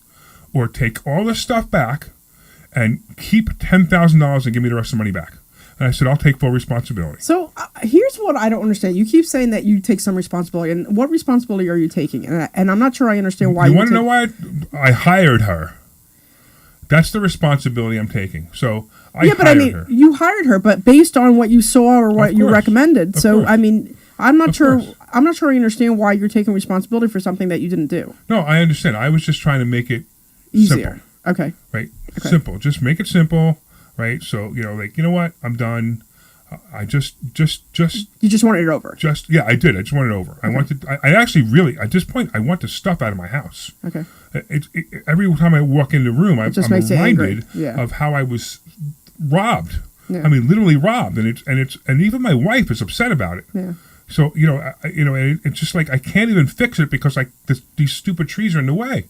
[SPEAKER 4] or take all the stuff back and keep $10,000 and give me the rest of the money back. And I said, I'll take full responsibility.
[SPEAKER 5] So here's what I don't understand. You keep saying that you take some responsibility. And what responsibility are you taking? And I'm not sure I understand why
[SPEAKER 4] you want to know why? I hired her. That's the responsibility I'm taking. So I hired her.
[SPEAKER 5] You hired her, but based on what you saw or what you recommended. So, I mean, I'm not sure I understand why you're taking responsibility for something that you didn't do.
[SPEAKER 4] No, I understand. I was just trying to make it
[SPEAKER 5] easier.
[SPEAKER 4] Simple.
[SPEAKER 5] Okay.
[SPEAKER 4] Right. Okay. Simple. Just make it simple. Right. So, you know what? I'm done. I just. You
[SPEAKER 5] just wanted it over.
[SPEAKER 4] I did. I just wanted it over. Okay. I actually really, at this point, I want the stuff out of my house.
[SPEAKER 5] Okay.
[SPEAKER 4] Every time I walk in the room, I'm reminded of how I was robbed.
[SPEAKER 5] Yeah.
[SPEAKER 4] I mean, literally robbed. And even my wife is upset about it.
[SPEAKER 5] Yeah.
[SPEAKER 4] So, it's just like, I can't even fix it because these stupid trees are in the way.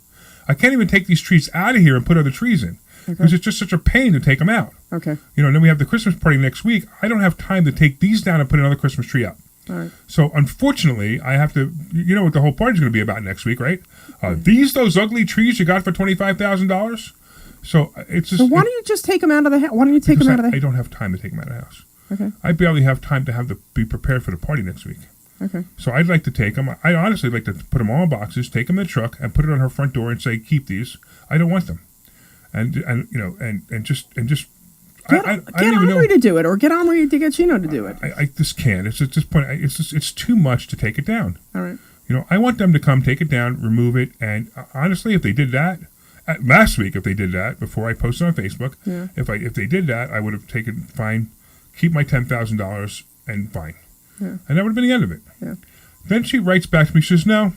[SPEAKER 4] I can't even take these trees out of here and put other trees in. Because it's just such a pain to take them out.
[SPEAKER 5] Okay.
[SPEAKER 4] And then we have the Christmas party next week. I don't have time to take these down and put another Christmas tree up.
[SPEAKER 5] All right.
[SPEAKER 4] So, unfortunately, I have to, what the whole party's going to be about next week, right? Those ugly trees you got for $25,000? So, it's just...
[SPEAKER 5] So, why don't you just take them out of the house? Why don't you take them out of the house?
[SPEAKER 4] I don't have time to take them out of the house.
[SPEAKER 5] Okay.
[SPEAKER 4] I barely have time to be prepared for the party next week.
[SPEAKER 5] Okay.
[SPEAKER 4] So, I'd like to take them. I honestly like to put them all in boxes, take them in the truck, and put it on her front door and say, keep these. I don't want them. And just
[SPEAKER 5] get Omri to do it, or get Omri to get Chino to do it.
[SPEAKER 4] I just can't. It's at this point. It's too much to take it down.
[SPEAKER 5] All right.
[SPEAKER 4] I want them to come take it down, remove it, and honestly, if they did that, last week, if they did that before I posted on Facebook,
[SPEAKER 5] Yeah.
[SPEAKER 4] if they did that, I would have taken fine, keep my $10,000 and fine,
[SPEAKER 5] Yeah.
[SPEAKER 4] and that would have been the end of it.
[SPEAKER 5] Yeah.
[SPEAKER 4] Then she writes back to me. She says, "No,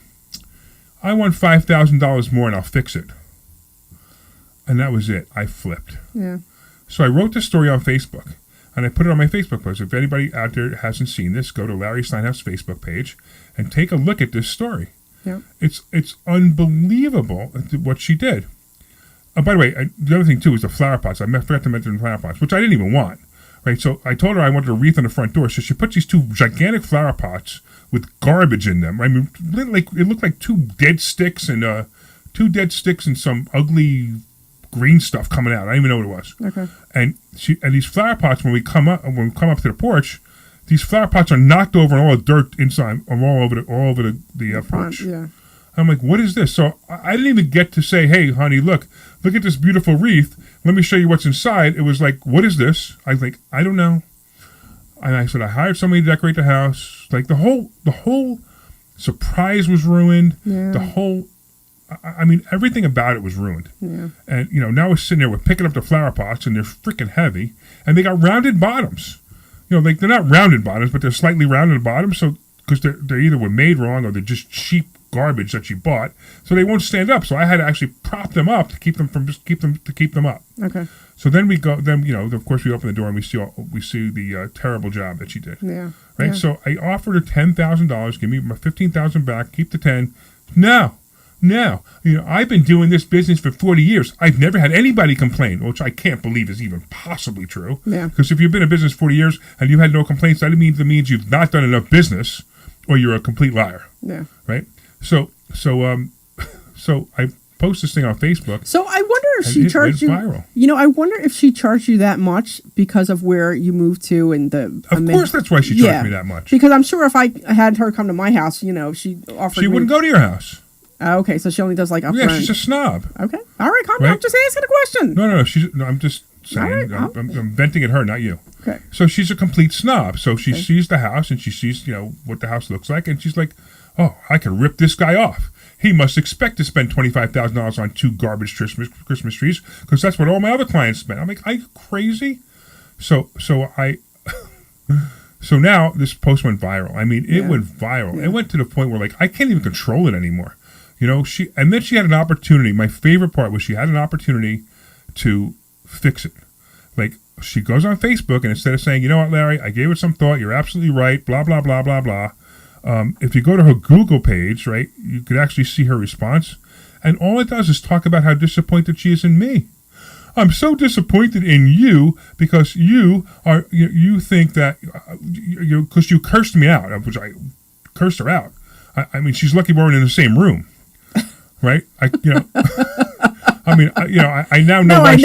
[SPEAKER 4] I want $5,000 more, and I'll fix it." And that was it. I flipped.
[SPEAKER 5] Yeah.
[SPEAKER 4] So I wrote this story on Facebook, and I put it on my Facebook post. If anybody out there hasn't seen this, go to Larry Steinhouse Facebook page and take a look at this story.
[SPEAKER 5] Yeah.
[SPEAKER 4] It's unbelievable what she did. By the way, the other thing too is the flower pots. I forgot to mention the flower pots, which I didn't even want. Right, so I told her I wanted a wreath on the front door. So she puts these 2 gigantic flower pots with garbage in them. I mean, it looked like 2 dead sticks and some ugly green stuff coming out. I don't even know what it was.
[SPEAKER 5] Okay.
[SPEAKER 4] And these flower pots, when we come up to the porch, these flower pots are knocked over and all the dirt inside, all over the porch.
[SPEAKER 5] Yeah.
[SPEAKER 4] I'm like, what is this? So I didn't even get to say, hey, honey, look at this beautiful wreath. Let me show you what's inside. It was like, what is this? I was like, I don't know. And I said, I hired somebody to decorate the house. Like the whole surprise was ruined.
[SPEAKER 5] Yeah.
[SPEAKER 4] I mean, everything about it was ruined.
[SPEAKER 5] Yeah.
[SPEAKER 4] And, now we're sitting there, we're picking up the flower pots, and they're freaking heavy. And they got rounded bottoms. Like they're not rounded bottoms, but they're slightly rounded bottoms. So, because they either were made wrong or they're just cheap garbage that she bought. So they won't stand up. So I had to actually prop them up to keep them up.
[SPEAKER 5] Okay.
[SPEAKER 4] So then we go, of course we open the door and we see the terrible job that she did.
[SPEAKER 5] Yeah.
[SPEAKER 4] Right.
[SPEAKER 5] Yeah.
[SPEAKER 4] So I offered her $10,000, give me my $15,000 back, keep the 10. No. I've been doing this business for 40 years. I've never had anybody complain, which I can't believe is even possibly true.
[SPEAKER 5] Yeah.
[SPEAKER 4] Because if you've been in business 40 years and you had no complaints, that means you've not done enough business, or you're a complete liar.
[SPEAKER 5] Yeah.
[SPEAKER 4] Right. So I post this thing on Facebook.
[SPEAKER 5] So I wonder if she
[SPEAKER 4] it
[SPEAKER 5] charged you.
[SPEAKER 4] went viral.
[SPEAKER 5] I wonder if she charged you that much because of where you moved to and the.
[SPEAKER 4] Of course, that's why she charged me that much.
[SPEAKER 5] Because I'm sure if I had her come to my house, she offered.
[SPEAKER 4] She wouldn't go to your house.
[SPEAKER 5] Okay, so she only does like upfront.
[SPEAKER 4] Yeah, she's a snob.
[SPEAKER 5] Okay, all right, calm down. I'm just asking a question.
[SPEAKER 4] No. I'm just saying.
[SPEAKER 5] Right,
[SPEAKER 4] I'm venting at her, not you.
[SPEAKER 5] Okay.
[SPEAKER 4] So she's a complete snob. So she sees the house and she sees what the house looks like, and she's like, "Oh, I could rip this guy off. He must expect to spend $25,000 on 2 garbage Christmas trees because that's what all my other clients spend." I'm like, "Are you crazy?" So now this post went viral. I mean, it went viral.
[SPEAKER 5] Yeah.
[SPEAKER 4] It went to the point where I can't even control it anymore. And then she had an opportunity. My favorite part was she had an opportunity to fix it. Like, she goes on Facebook and instead of saying, "You know what, Larry, I gave it some thought. You're absolutely right. Blah blah blah blah blah." If you go to her Google page, right, you could actually see her response, and all it does is talk about how disappointed she is in me. "I'm so disappointed in you because you think that because you cursed me out," which I cursed her out. I mean, she's lucky we're in the same room. Right? I now know why. I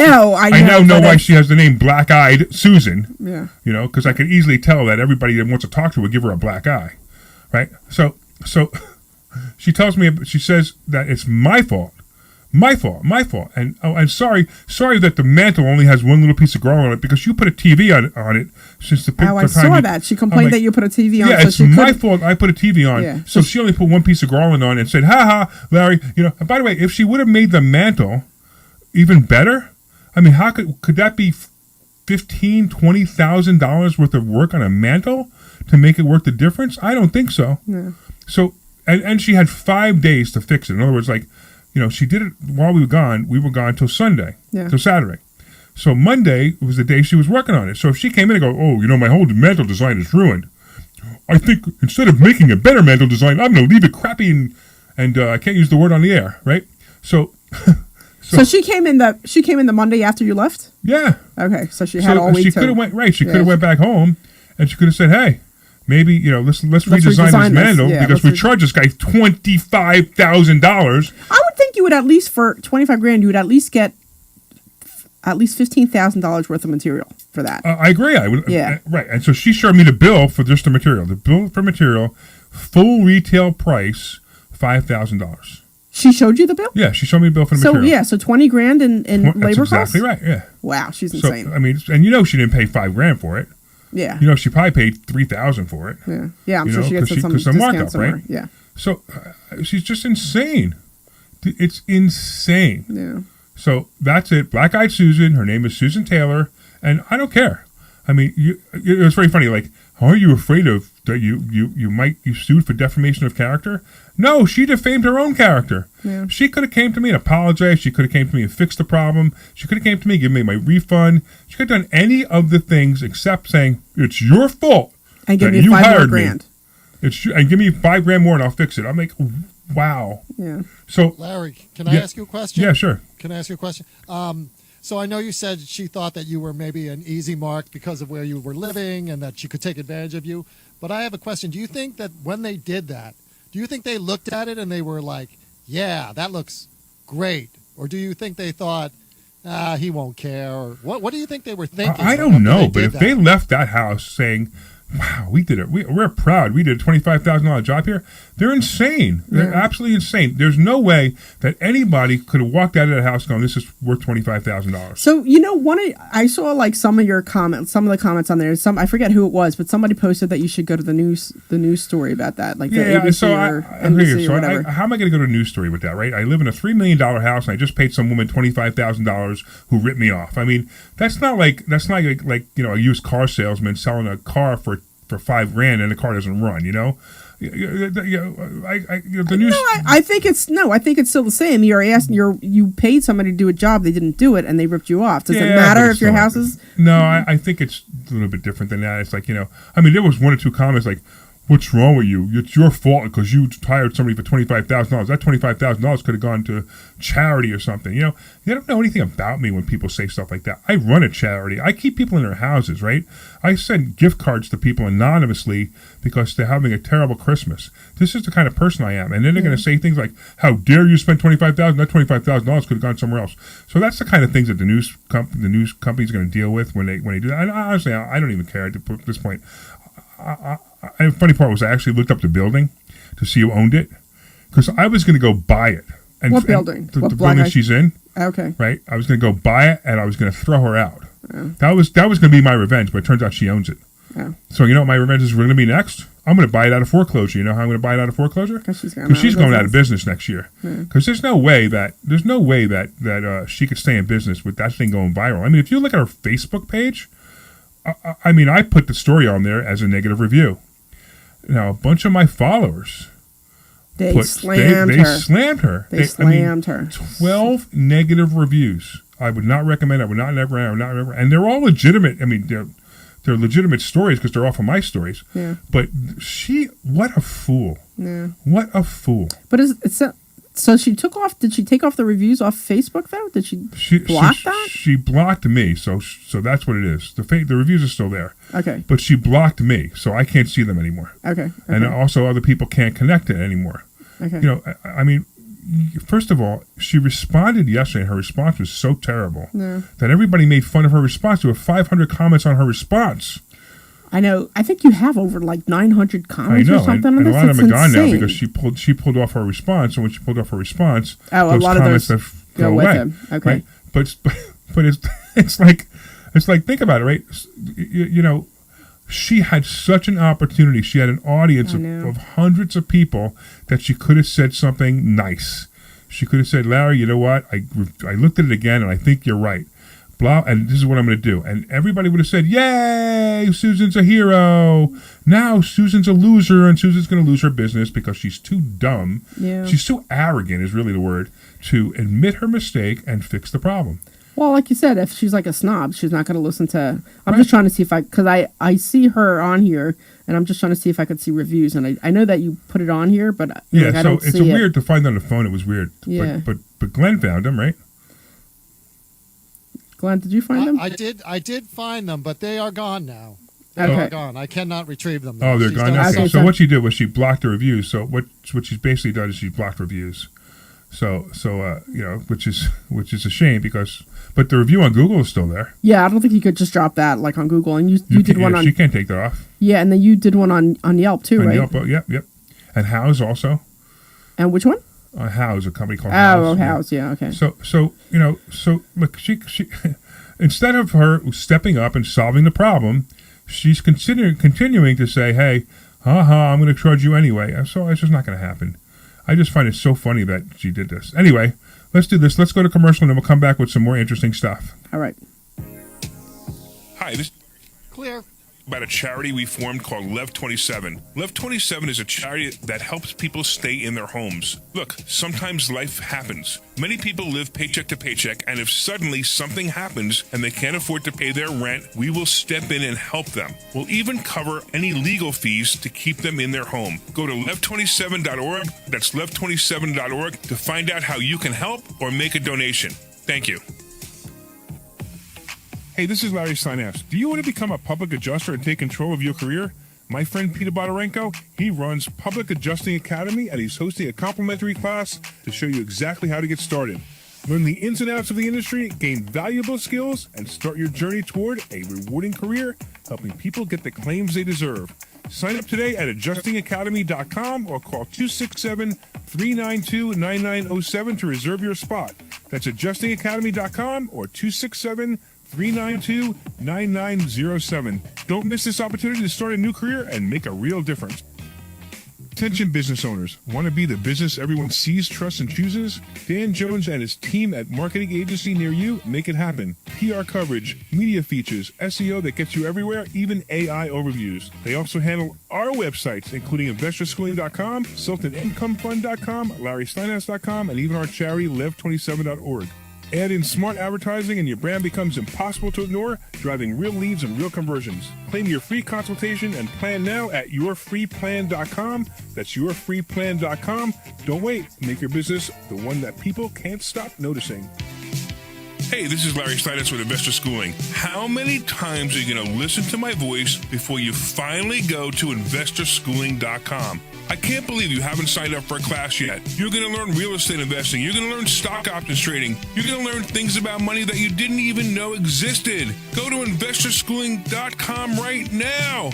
[SPEAKER 4] now know why she has the name Black Eyed Susan.
[SPEAKER 5] Yeah.
[SPEAKER 4] Because I could easily tell that everybody that wants to talk to her would give her a black eye. Right? So she tells me, she says that it's my fault. My fault. And sorry that the mantle only has one little piece of garland on it because you put a TV on it since the
[SPEAKER 5] I saw that. She complained that you put a TV on.
[SPEAKER 4] Yeah, it's my fault. I put a TV on. Yeah. So she only put one piece of garland on and said, "Ha ha, Larry." And by the way, if she would have made the mantle even better, I mean, how could that be $15,000-$20,000 worth of work on a mantle to make it worth the difference? I don't think so.
[SPEAKER 5] Yeah.
[SPEAKER 4] So and she had 5 days to fix it. In other words, she did it while we were gone. We were gone till Sunday, till Saturday. So Monday was the day she was working on it. So if she came in and go, "Oh, my whole mantle design is ruined. I think instead of making a better mantle design, I'm going to leave it crappy and I can't use the word on the air," right? So
[SPEAKER 5] she came in the Monday after you left?
[SPEAKER 4] Yeah.
[SPEAKER 5] Okay, so she had all week.
[SPEAKER 4] She could have went right. She could have went back home and she could have said, "Hey, maybe let's redesign this mantle because we charge this guy $25,000."
[SPEAKER 5] I would think you would at least for $25,000 you would at least get at least $15,000 worth of material for that.
[SPEAKER 4] I agree. I would.
[SPEAKER 5] Yeah.
[SPEAKER 4] Right. And so she showed me the bill for just the material. The bill for material, full retail price, $5,000.
[SPEAKER 5] She showed you the bill?
[SPEAKER 4] Yeah, she showed me the bill for the material.
[SPEAKER 5] So yeah, so $20,000 in labor costs.
[SPEAKER 4] That's exactly right. Yeah.
[SPEAKER 5] Wow, she's insane.
[SPEAKER 4] So I mean, and she didn't pay $5,000 for it.
[SPEAKER 5] Yeah.
[SPEAKER 4] She probably paid $3,000 for it.
[SPEAKER 5] Yeah. Yeah, I'm sure she gets some discount
[SPEAKER 4] markup,
[SPEAKER 5] somewhere.
[SPEAKER 4] right?
[SPEAKER 5] Yeah.
[SPEAKER 4] So she's just insane. It's insane.
[SPEAKER 5] Yeah.
[SPEAKER 4] So that's it. Black Eyed Susan. Her name is Susan Taylor, and I don't care. I mean, it was very funny. Like, aren't you afraid of that you might be sued for defamation of character? No, she defamed her own character.
[SPEAKER 5] Yeah.
[SPEAKER 4] She could have came to me and apologized. She could have came to me and fixed the problem. She could have came to me, given me my refund. She could have done any of the things except saying it's your fault
[SPEAKER 5] And give
[SPEAKER 4] that
[SPEAKER 5] me
[SPEAKER 4] you
[SPEAKER 5] $5 more
[SPEAKER 4] hired
[SPEAKER 5] grand.
[SPEAKER 4] me. And give me $5,000 more and I'll fix it. I'm like, wow.
[SPEAKER 5] Yeah.
[SPEAKER 4] So
[SPEAKER 3] Larry, can I ask you a question?
[SPEAKER 4] yeah, sure.
[SPEAKER 3] Can I ask you a question? So I know you said she thought that you were maybe an easy mark because of where you were living and that she could take advantage of you. But I have a question. Do you think that when they did that, do you think they looked at it and they were like, yeah, that looks great? Or do you think they thought, he won't care? Or what do you think they were thinking?
[SPEAKER 4] I don't know, but if they left that house saying, wow, we did it. We're proud. We did a $25,000 job here. They're insane. They're absolutely insane. There's no way that anybody could have walked out of that house going, this is worth $25,000.
[SPEAKER 5] So, I saw like some of your comments, some of the comments on there. I forget who it was, but somebody posted that you should go to the news story about that, like the ABC or NBC or whatever.
[SPEAKER 4] How am I going to go to a news story with that, right? I live in a $3 million house and I just paid some woman $25,000 who ripped me off. I mean, that's not like a used car salesman selling a car for $5,000 and the car doesn't run, the news.
[SPEAKER 5] I think it's still the same. You paid somebody to do a job, they didn't do it, and they ripped you off. Does it matter if your house is?
[SPEAKER 4] No, I think it's a little bit different than that. It's like there was one or two comments like, "What's wrong with you? It's your fault because you hired somebody for $25,000. That $25,000 could have gone to charity or something." They don't know anything about me when people say stuff like that. I run a charity. I keep people in their houses, right? I send gift cards to people anonymously because they're having a terrible Christmas. This is the kind of person I am. And then they're going to say things like, "How dare you spend $25,000? That $25,000 could have gone somewhere else." So that's the kind of things that the news company is going to deal with when they do that. And honestly, I don't even care at this point. The funny part was I actually looked up the building to see who owned it because I was going to go buy it. And,
[SPEAKER 5] what building?
[SPEAKER 4] The building she's in.
[SPEAKER 5] Okay.
[SPEAKER 4] Right? I was going to go buy it and I was going to throw her out. Oh. That was going to be my revenge, but it turns out she owns it. Oh. So you know what my revenge is going to be next? I'm going to buy it out of foreclosure. You know how I'm going to buy it out of foreclosure? Because she's going out of business next year. Because there's no way that she could stay in business with that thing going viral. I mean, if you look at her Facebook page, I put the story on there as a negative review. Now, a bunch of my followers,
[SPEAKER 5] they slammed her. They slammed her.
[SPEAKER 4] 12 negative reviews. I would not recommend. I would not never. And they're all legitimate. I mean, they're legitimate stories because they're off of my stories. Yeah. But what a fool. Yeah. What a fool.
[SPEAKER 5] But so she took off. Did she take off the reviews off Facebook though? Did she block that?
[SPEAKER 4] She blocked me. So that's what it is. The reviews are still there.
[SPEAKER 5] Okay.
[SPEAKER 4] But she blocked me, so I can't see them anymore.
[SPEAKER 5] Okay.
[SPEAKER 4] And also other people can't connect it anymore. Okay. I mean, first of all, she responded yesterday, and her response was so terrible that everybody made fun of her response. There were 500 comments on her response.
[SPEAKER 5] I know. I think you have over like 900 comments or something on this.
[SPEAKER 4] And a lot of them are gone now because she pulled off her response. And when she pulled off her response,
[SPEAKER 5] a lot of those go away. With him. Okay.
[SPEAKER 4] Right? But it's like think about it, right? She had such an opportunity. She had an audience of hundreds of people that she could have said something nice. She could have said, "Larry, you know what? I looked at it again, and I think you're right. Blah, and this is what I'm going to do." And everybody would have said, "Yay, Susan's a hero. Now Susan's a loser, and Susan's going to lose her business because she's too dumb." Yeah. She's too arrogant is really the word, to admit her mistake and fix the problem.
[SPEAKER 5] Well, like you said, if she's like a snob, she's not going to listen to... I'm just trying to see because I see her on here, and I'm just trying to see if I could see reviews. And I know that you put it on here, but I don't see it.
[SPEAKER 4] It's weird to find on the phone. It was weird. Yeah. But Glenn found them, right?
[SPEAKER 5] Glenn, did you find them?
[SPEAKER 3] I did find them, but they are gone now.
[SPEAKER 5] They
[SPEAKER 3] are gone. I cannot retrieve them.
[SPEAKER 4] Oh, they're gone. Okay. So what she did was she blocked the reviews. So what she's basically done is she blocked reviews. So which is a shame but the review on Google is still there.
[SPEAKER 5] Yeah, I don't think you could just drop that like on Google. And you did one on.
[SPEAKER 4] She can't take that off.
[SPEAKER 5] Yeah, and then you did one on Yelp too, right?
[SPEAKER 4] Yelp, yep. And House also.
[SPEAKER 5] And which one?
[SPEAKER 4] House, a company called House.
[SPEAKER 5] Oh, House, yeah, okay.
[SPEAKER 4] So look, she instead of her stepping up and solving the problem, she's continuing to say, "Hey, I'm going to charge you anyway." So it's just not going to happen. I just find it so funny that she did this. Anyway, Let's do this. Let's go to commercial, and then we'll come back with some more interesting stuff.
[SPEAKER 5] All right.
[SPEAKER 8] Hi, this
[SPEAKER 3] Clear.
[SPEAKER 8] about a charity we formed called Lev 27. Lev 27 is a charity that helps people stay in their homes. Look, sometimes life happens. Many people live paycheck to paycheck, and if suddenly something happens and they can't afford to pay their rent, we will step in and help them. We'll even cover any legal fees to keep them in their home. Go to lev27.org, that's lev27.org, to find out how you can help or make a donation. Thank you. Hey, this is Larry Steinhouse. Do you want to become a public adjuster and take control of your career? My friend Peter Bodorenko, he runs Public Adjusting Academy, and he's hosting a complimentary class to show you exactly how to get started. Learn the ins and outs of the industry, gain valuable skills, and start your journey toward a rewarding career, helping people get the claims they deserve. Sign up today at adjustingacademy.com or call 267-392-9907 to reserve your spot. That's adjustingacademy.com or 267-392-9907. Don't miss this opportunity to start a new career and make a real difference. Attention business owners. Want to be the business everyone sees, trusts, and chooses? Dan Jones and his team at Marketing Agency near you make it happen. PR coverage, media features, SEO that gets you everywhere, even AI overviews. They also handle our websites, including investorschooling.com, SiltonIncomeFund.com, LarrySteinhouse.com, and even our charity, Lev27.org. Add in smart advertising and your brand becomes impossible to ignore, driving real leads and real conversions. Claim your free consultation and plan now at yourfreeplan.com. That's yourfreeplan.com. Don't wait. Make your business the one that people can't stop noticing. Hey, this is Larry Steinhouse with Investor Schooling. How many times are you going to listen to my voice before you finally go to investorschooling.com? I can't believe you haven't signed up for a class yet. You're going to learn real estate investing. You're going to learn stock options trading. You're going to learn things about money that you didn't even know existed. Go to investorschooling.com right now.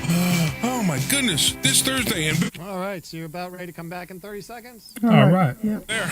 [SPEAKER 8] Oh, my goodness. This Thursday.
[SPEAKER 3] All right, so you're about ready to come back in 30 seconds?
[SPEAKER 4] All right.
[SPEAKER 5] Yeah.
[SPEAKER 8] There.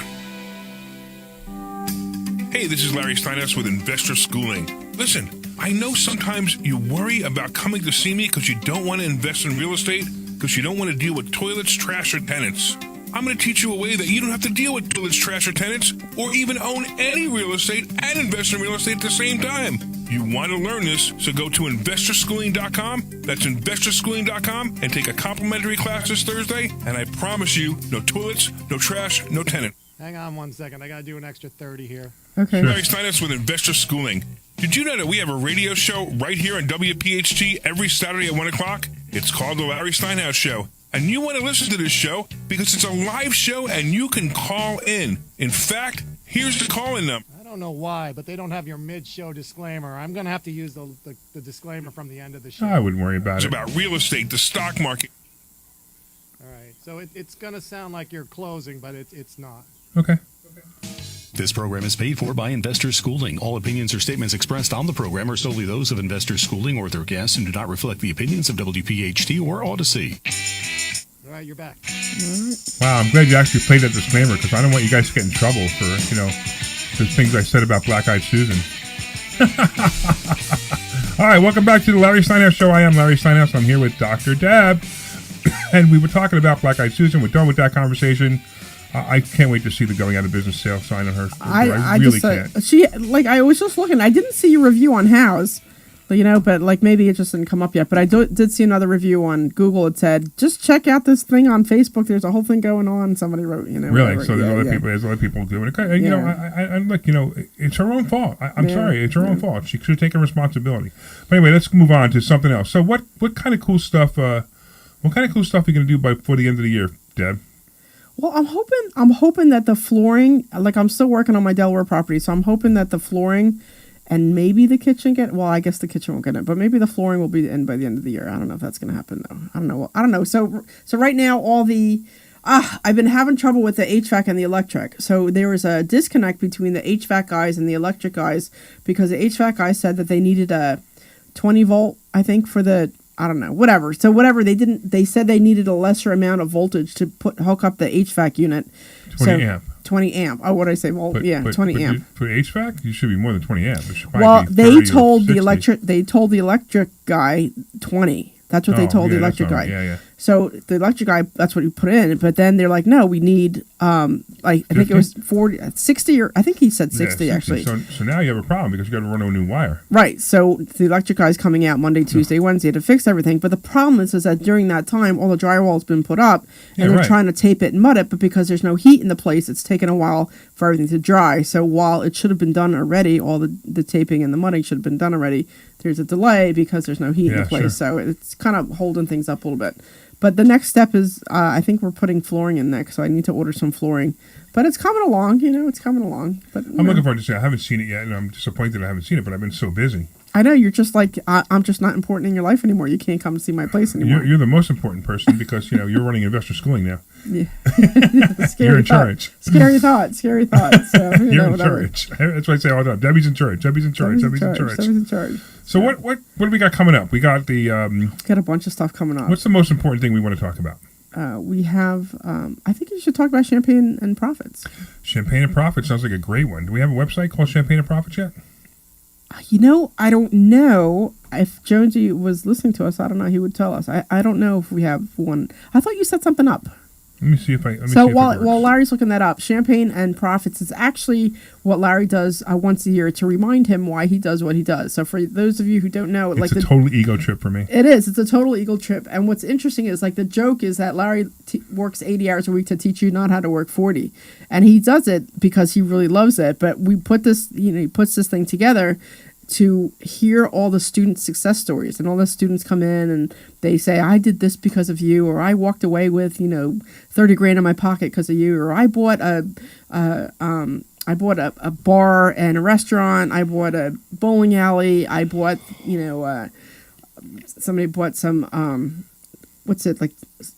[SPEAKER 8] Hey, this is Larry Steinhouse with Investor Schooling. Listen, I know sometimes you worry about coming to see me because you don't want to invest in real estate, because you don't want to deal with toilets, trash, or tenants. I'm going to teach you a way that you don't have to deal with toilets, trash, or tenants, or even own any real estate and invest in real estate at the same time. You want to learn this, so go to investorschooling.com. That's investorschooling.com and take a complimentary class this Thursday, and I promise you, no toilets, no trash, no tenant.
[SPEAKER 3] Hang on one second. I got to do an extra 30 here.
[SPEAKER 5] Okay.
[SPEAKER 8] Larry Steinhouse with Investor Schooling. Did you know that we have a radio show right here on WPHT every Saturday at 1 o'clock? It's called The Larry Steinhouse Show. And you want to listen to this show because it's a live show and you can call in. In fact, here's the call-in number.
[SPEAKER 3] I don't know why, but they don't have your mid-show disclaimer. I'm going to have to use the disclaimer from the end of the show.
[SPEAKER 4] I wouldn't worry about
[SPEAKER 8] It's
[SPEAKER 4] it.
[SPEAKER 8] about real estate, the stock market.
[SPEAKER 3] All right, so it's going to sound like you're closing, but it's not.
[SPEAKER 4] Okay.
[SPEAKER 1] This program is paid for by Investor Schooling. All opinions or statements expressed on the program are solely those of Investor Schooling or their guests and do not reflect the opinions of WPHT or Odyssey.
[SPEAKER 3] All right, you're back.
[SPEAKER 4] Wow, I'm glad you actually played that disclaimer because I don't want you guys to get in trouble for, the things I said about Black-Eyed Susan. All right, welcome back to the Larry Steinhouse Show. I am Larry Steinhouse. I'm here with Dr. Deb. And we were talking about Black-Eyed Susan. We're done with that conversation. I can't wait to see the going out of business sale sign on her. I really can't.
[SPEAKER 5] I was just looking. I didn't see your review on House, but maybe it just didn't come up yet. But I did see another review on Google. It said, just check out this thing on Facebook. There's a whole thing going on. Somebody wrote,
[SPEAKER 4] Really?
[SPEAKER 5] Whatever.
[SPEAKER 4] So there's other people doing it. It's her own fault. I'm sorry. It's her own fault. She should take responsibility. But anyway, let's move on to something else. So what kind of cool stuff, are you going to do before the end of the year, Deb?
[SPEAKER 5] Well, I'm hoping that the flooring, I'm still working on my Delaware property, so I'm hoping that the flooring and maybe the kitchen I guess the kitchen won't get it, but maybe the flooring will be in by the end of the year. I don't know if that's going to happen though. I don't know. So right now I've been having trouble with the HVAC and the electric. So there was a disconnect between the HVAC guys and the electric guys because the HVAC guys said that they needed a 20 volt, I think, for the I don't know, whatever. So whatever, they said they needed a lesser amount of voltage to hook up the HVAC unit.
[SPEAKER 4] 20 amp.
[SPEAKER 5] 20 amp. Oh, what did I say? 20 amp.
[SPEAKER 4] For HVAC, you should be more than 20 amp.
[SPEAKER 5] Well, they told the electric guy 20. That's what they told the electric guy.
[SPEAKER 4] Yeah.
[SPEAKER 5] So the electric guy, that's what he put in. But then they're like, no, we need, I think it was 60, or I think he said 60 actually.
[SPEAKER 8] So now you have a problem because you got to run a new wire.
[SPEAKER 5] Right. So the electric guy's coming out Monday, Tuesday, Wednesday to fix everything. But the problem is that during that time, all the drywall's been put up and they're trying to tape it and mud it. But because there's no heat in the place, it's taken a while for everything to dry. So while it should have been done already, all the taping and the mudding should have been done already, there's a delay because there's no heat in the place. Sure. So it's kind of holding things up a little bit. But the next step is, I think we're putting flooring in next, so I need to order some flooring. But it's coming along, it's coming along. But
[SPEAKER 8] I'm looking forward to see it. I haven't seen it yet, and I'm disappointed I haven't seen it, but I've been so busy.
[SPEAKER 5] I know, you're just like, I'm just not important in your life anymore. You can't come and see my place anymore.
[SPEAKER 8] You're the most important person because, you're running investor schooling now.
[SPEAKER 5] Yeah.
[SPEAKER 8] You're in charge.
[SPEAKER 5] Scary thought. So,
[SPEAKER 8] you're in charge. That's why I say all the time, Debbie's in charge. Debbie's in charge. So what do we got coming up? We got
[SPEAKER 5] got a bunch of stuff coming up.
[SPEAKER 8] What's the most important thing we want to talk about?
[SPEAKER 5] We have, I think you should talk about Champagne and Profits.
[SPEAKER 8] Champagne and Profits sounds like a great one. Do we have a website called Champagne and Profits yet?
[SPEAKER 5] I don't know if Jonesy was listening to us. I don't know. He would tell us. I don't know if we have one. I thought you set something up.
[SPEAKER 8] Let me see if I.
[SPEAKER 5] While Larry's looking that up, Champagne and Profits is actually what Larry does once a year to remind him why he does what he does. So for those of you who don't know,
[SPEAKER 8] it's a total ego trip for me.
[SPEAKER 5] It is. It's a total ego trip. And what's interesting is the joke is that Larry works 80 hours a week to teach you not how to work 40, and he does it because he really loves it. But we put this, he puts this thing together to hear all the student success stories, and all the students come in and they say, I did this because of you, or I walked away with, 30 grand in my pocket because of you, or I bought a bar and a restaurant, I bought a bowling alley, I bought, somebody bought some,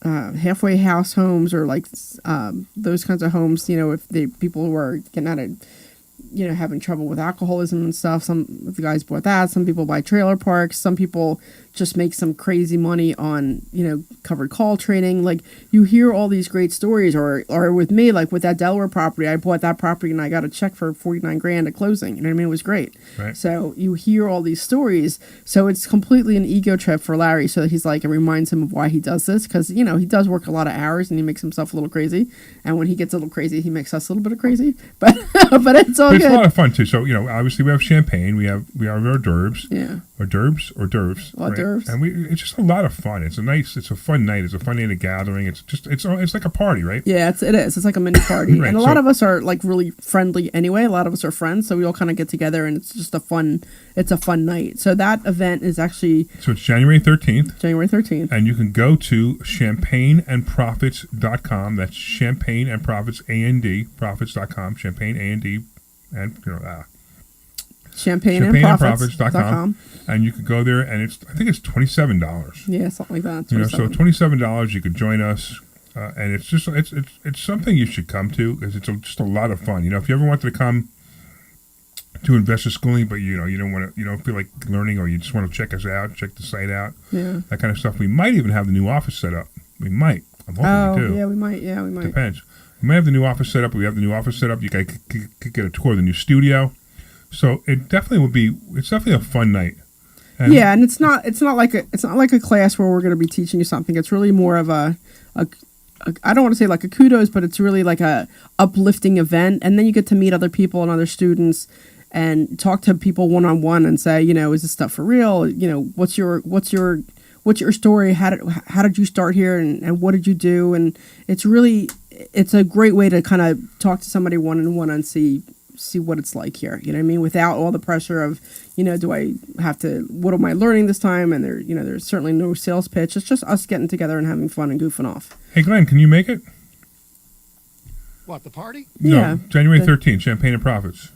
[SPEAKER 5] halfway house homes, or those kinds of homes, if the people who are getting out of, having trouble with alcoholism and stuff. Some of the guys bought that. Some people buy trailer parks. Some people just make some crazy money on, covered call trading. You hear all these great stories, or with me, with that Delaware property, I bought that property and I got a check for 49 grand at closing. You know what I mean? It was great.
[SPEAKER 8] Right.
[SPEAKER 5] So you hear all these stories. So it's completely an ego trip for Larry. So he's it reminds him of why he does this. Cause he does work a lot of hours and he makes himself a little crazy. And when he gets a little crazy, he makes us a little bit of crazy, but it's all good.
[SPEAKER 8] It's a lot of fun too. So, obviously we have champagne, we have our hors d'oeuvres.
[SPEAKER 5] Yeah.
[SPEAKER 8] Hors d'oeuvres. Right? And it's just a lot of fun. It's a fun night. It's a fun night of gathering. It's like a party, right?
[SPEAKER 5] Yeah, it is. It's like a mini party.
[SPEAKER 8] Right,
[SPEAKER 5] and a lot of us are really friendly anyway. A lot of us are friends, so we all kind of get together and it's just a fun night. So that event is actually...
[SPEAKER 8] So it's January 13th.
[SPEAKER 5] January 13th.
[SPEAKER 8] And you can go to champagneandprofits.com. That's Champagne and Profits, A-N-D, profits.com. Champagne, A-N-D, and,
[SPEAKER 5] champagneandprofits.com.
[SPEAKER 8] And you could go there, and I think it's $27.
[SPEAKER 5] Yeah, something like that.
[SPEAKER 8] So $27, you could join us, and it's just it's something you should come to because it's just a lot of fun. If you ever wanted to come to investor schooling, but you don't feel like learning, or you just want to check us out, check the site out, that kind of stuff. We might even have the new office set up. We might. I'm hoping we do.
[SPEAKER 5] Yeah, we might.
[SPEAKER 8] Depends. We might have the new office set up. We have the new office set up. You guys could get a tour of the new studio. So it definitely will be. It's definitely a fun night.
[SPEAKER 5] And it's not like a class where we're going to be teaching you something. It's really more of a I don't want to say like a kudos, but it's really like a uplifting event. And then you get to meet other people and other students and talk to people one-on-one and say, is this stuff for real? What's your story? How did you start here, and what did you do? And it's a great way to kind of talk to somebody one-on-one and see what it's like here, you know what I mean? Without all the pressure of, what am I learning this time? And there's certainly no sales pitch. It's just us getting together and having fun and goofing off.
[SPEAKER 8] Hey, Glenn, can you make it?
[SPEAKER 3] What, the party?
[SPEAKER 8] No, January 13th, Champagne and Profits.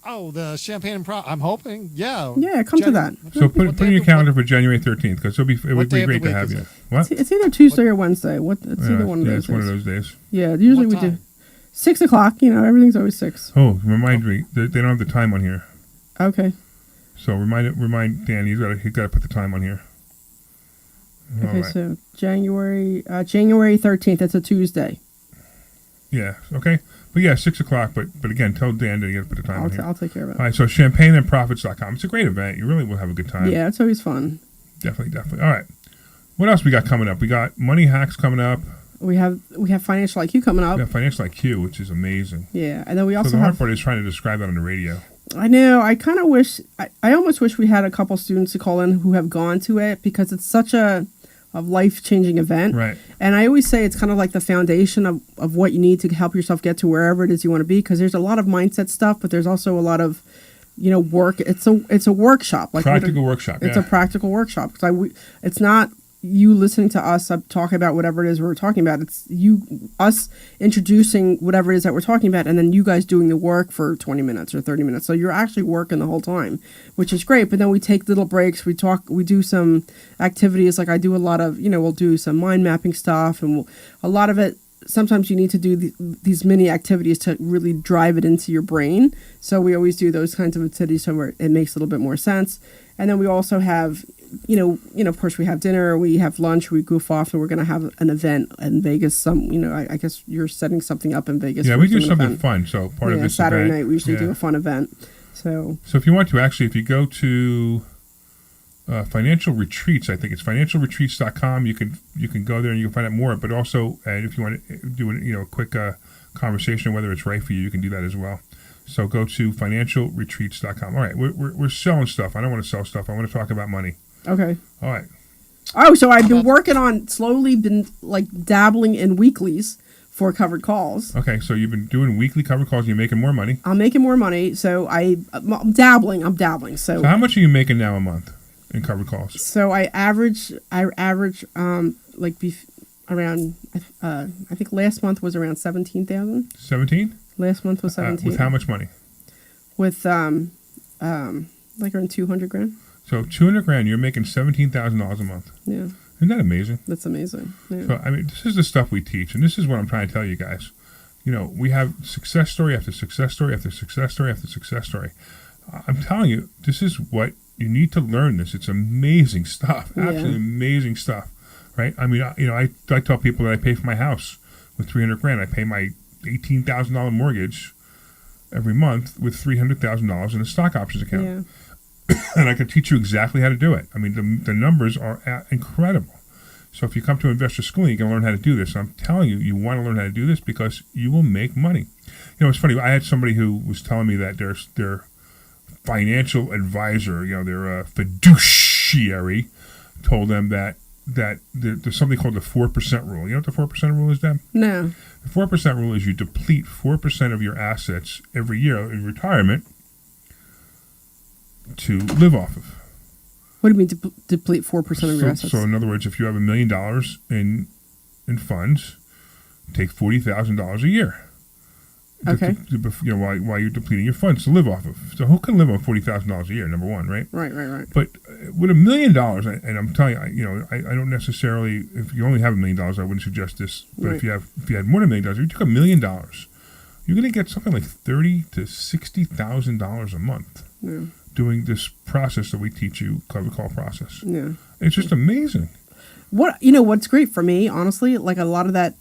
[SPEAKER 3] Oh, the Champagne and I'm hoping, yeah.
[SPEAKER 5] Yeah, come to that.
[SPEAKER 8] So put in your calendar for January 13th, because it would be great to have you. What?
[SPEAKER 5] It's either Tuesday or Wednesday. It's either one of those days.
[SPEAKER 8] It's one of those days.
[SPEAKER 5] Yeah, usually we do 6 o'clock. Everything's always 6.
[SPEAKER 8] Oh, remind me. They don't have the time on here.
[SPEAKER 5] Okay.
[SPEAKER 8] So remind Dan. He's got to put the time on here.
[SPEAKER 5] Okay, right. So January 13th. It's a Tuesday.
[SPEAKER 8] Yeah. Okay. But yeah, 6 o'clock. But again, tell Dan that you got to put the time on here.
[SPEAKER 5] I'll take care of it.
[SPEAKER 8] All right. So champagneandprofits.com. It's a great event. You really will have a good time.
[SPEAKER 5] Yeah, it's always fun.
[SPEAKER 8] Definitely. All right.
[SPEAKER 4] What else we got coming up? We got money hacks coming up.
[SPEAKER 5] We have financial IQ coming up.
[SPEAKER 4] We got financial IQ, which is amazing.
[SPEAKER 5] Yeah, and then we
[SPEAKER 4] So
[SPEAKER 5] also
[SPEAKER 4] the hard
[SPEAKER 5] have.
[SPEAKER 4] part is trying to describe that on the radio.
[SPEAKER 5] I know. I kind of wish. I almost wish we had a couple students to call in who have gone to it because it's such a life-changing event.
[SPEAKER 4] Right.
[SPEAKER 5] And I always say it's kind of like the foundation of what you need to help yourself get to wherever it is you want to be, because there's a lot of mindset stuff, but there's also a lot of, work. It's a workshop. Like
[SPEAKER 4] Practical workshop.
[SPEAKER 5] It's a practical workshop. It's not you listening to us talking about whatever it is we're talking about. It's us introducing whatever it is that we're talking about, and then you guys doing the work for 20 minutes or 30 minutes. So you're actually working the whole time, which is great. But then we take little breaks. We do some activities. Like I do a lot of, we'll do some mind mapping stuff, and a lot of it, sometimes you need to do these mini activities to really drive it into your brain. So we always do those kinds of activities so where it makes a little bit more sense. And then we also have, of course, we have dinner, we have lunch, we goof off, and we're going to have an event in Vegas. I guess you're setting something up in Vegas.
[SPEAKER 4] Yeah, we do something fun. So part of this
[SPEAKER 5] Saturday
[SPEAKER 4] event,
[SPEAKER 5] night, we usually do a fun event. So
[SPEAKER 4] if you want to, actually, if you go to financial retreats, I think it's financialretreats.com. You can go there and you can find out more. But also, if you want to do a quick conversation, whether it's right for you, you can do that as well. So go to financialretreats.com. All right, we're selling stuff. I don't want to sell stuff. I want to talk about money.
[SPEAKER 5] Okay.
[SPEAKER 4] All right.
[SPEAKER 5] Oh, so I've been working on been like dabbling in weeklies for covered calls.
[SPEAKER 4] Okay, so you've been doing weekly covered calls and you're making more money.
[SPEAKER 5] I'm making more money, so I'm dabbling. So
[SPEAKER 4] how much are you making now a month in covered calls?
[SPEAKER 5] So I average around I think last month was around 17,000.
[SPEAKER 4] 17?
[SPEAKER 5] Last month was 17.
[SPEAKER 4] With how much money?
[SPEAKER 5] With like around 200 grand.
[SPEAKER 4] So 200 grand, you're making $17,000 a month.
[SPEAKER 5] Yeah.
[SPEAKER 4] Isn't that amazing?
[SPEAKER 5] That's amazing. Yeah.
[SPEAKER 4] So, this is the stuff we teach, and this is what I'm trying to tell you guys. We have success story after success story after success story after success story. I'm telling you, this is what you need to learn this. It's amazing stuff. Absolutely amazing stuff. Right? I tell people that I pay for my house with 300 grand. I pay my $18,000 mortgage every month with $300,000 in a stock options account.
[SPEAKER 5] Yeah.
[SPEAKER 4] And I can teach you exactly how to do it. The numbers are incredible. So if you come to investor school, you can learn how to do this. And I'm telling you, you want to learn how to do this because you will make money. It's funny. I had somebody who was telling me that their financial advisor, their fiduciary, told them that there's something called the 4% rule. You know what the 4% rule is, Deb?
[SPEAKER 5] No.
[SPEAKER 4] The 4% rule is you deplete 4% of your assets every year in retirement to live off of.
[SPEAKER 5] What do you mean deplete 4% of your assets?
[SPEAKER 4] So in other words, if you have $1 million in funds, take $40,000 a year.
[SPEAKER 5] Okay.
[SPEAKER 4] While you're depleting your funds to live off of. So who can live on $40,000 a year? Number one, right?
[SPEAKER 5] Right.
[SPEAKER 4] But with $1 million, and I'm telling you, I don't necessarily. If you only have $1 million, I wouldn't suggest this. But
[SPEAKER 5] Right.
[SPEAKER 4] if you had more than $1 million, if you took $1 million, you're going to get something like $30,000 to $60,000 a month.
[SPEAKER 5] Yeah.
[SPEAKER 4] Doing this process that we teach you, covered call process.
[SPEAKER 5] Yeah.
[SPEAKER 4] It's just amazing.
[SPEAKER 5] What's great for me, honestly, like a lot of that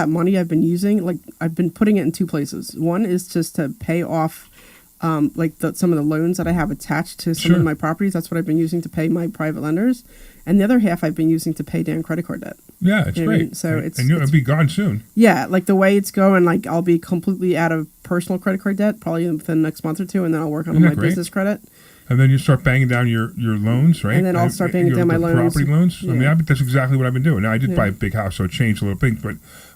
[SPEAKER 5] money I've been using, like I've been putting it in two places. One is just to pay off some of the loans that I have attached to some of my properties. That's what I've been using to pay my private lenders. And the other half I've been using to pay down credit card debt.
[SPEAKER 4] Yeah, it's great.
[SPEAKER 5] I mean? So
[SPEAKER 4] it'll be gone soon.
[SPEAKER 5] Yeah, like the way it's going, like I'll be completely out of personal credit card debt probably within the next month or two, and then I'll work on my business credit.
[SPEAKER 4] And then you start banging down your loans, right?
[SPEAKER 5] And then I'll start banging down my loans.
[SPEAKER 4] Property loans.
[SPEAKER 5] Yeah.
[SPEAKER 4] That's exactly what I've been doing. Now I did buy a big house, so it changed a little bit,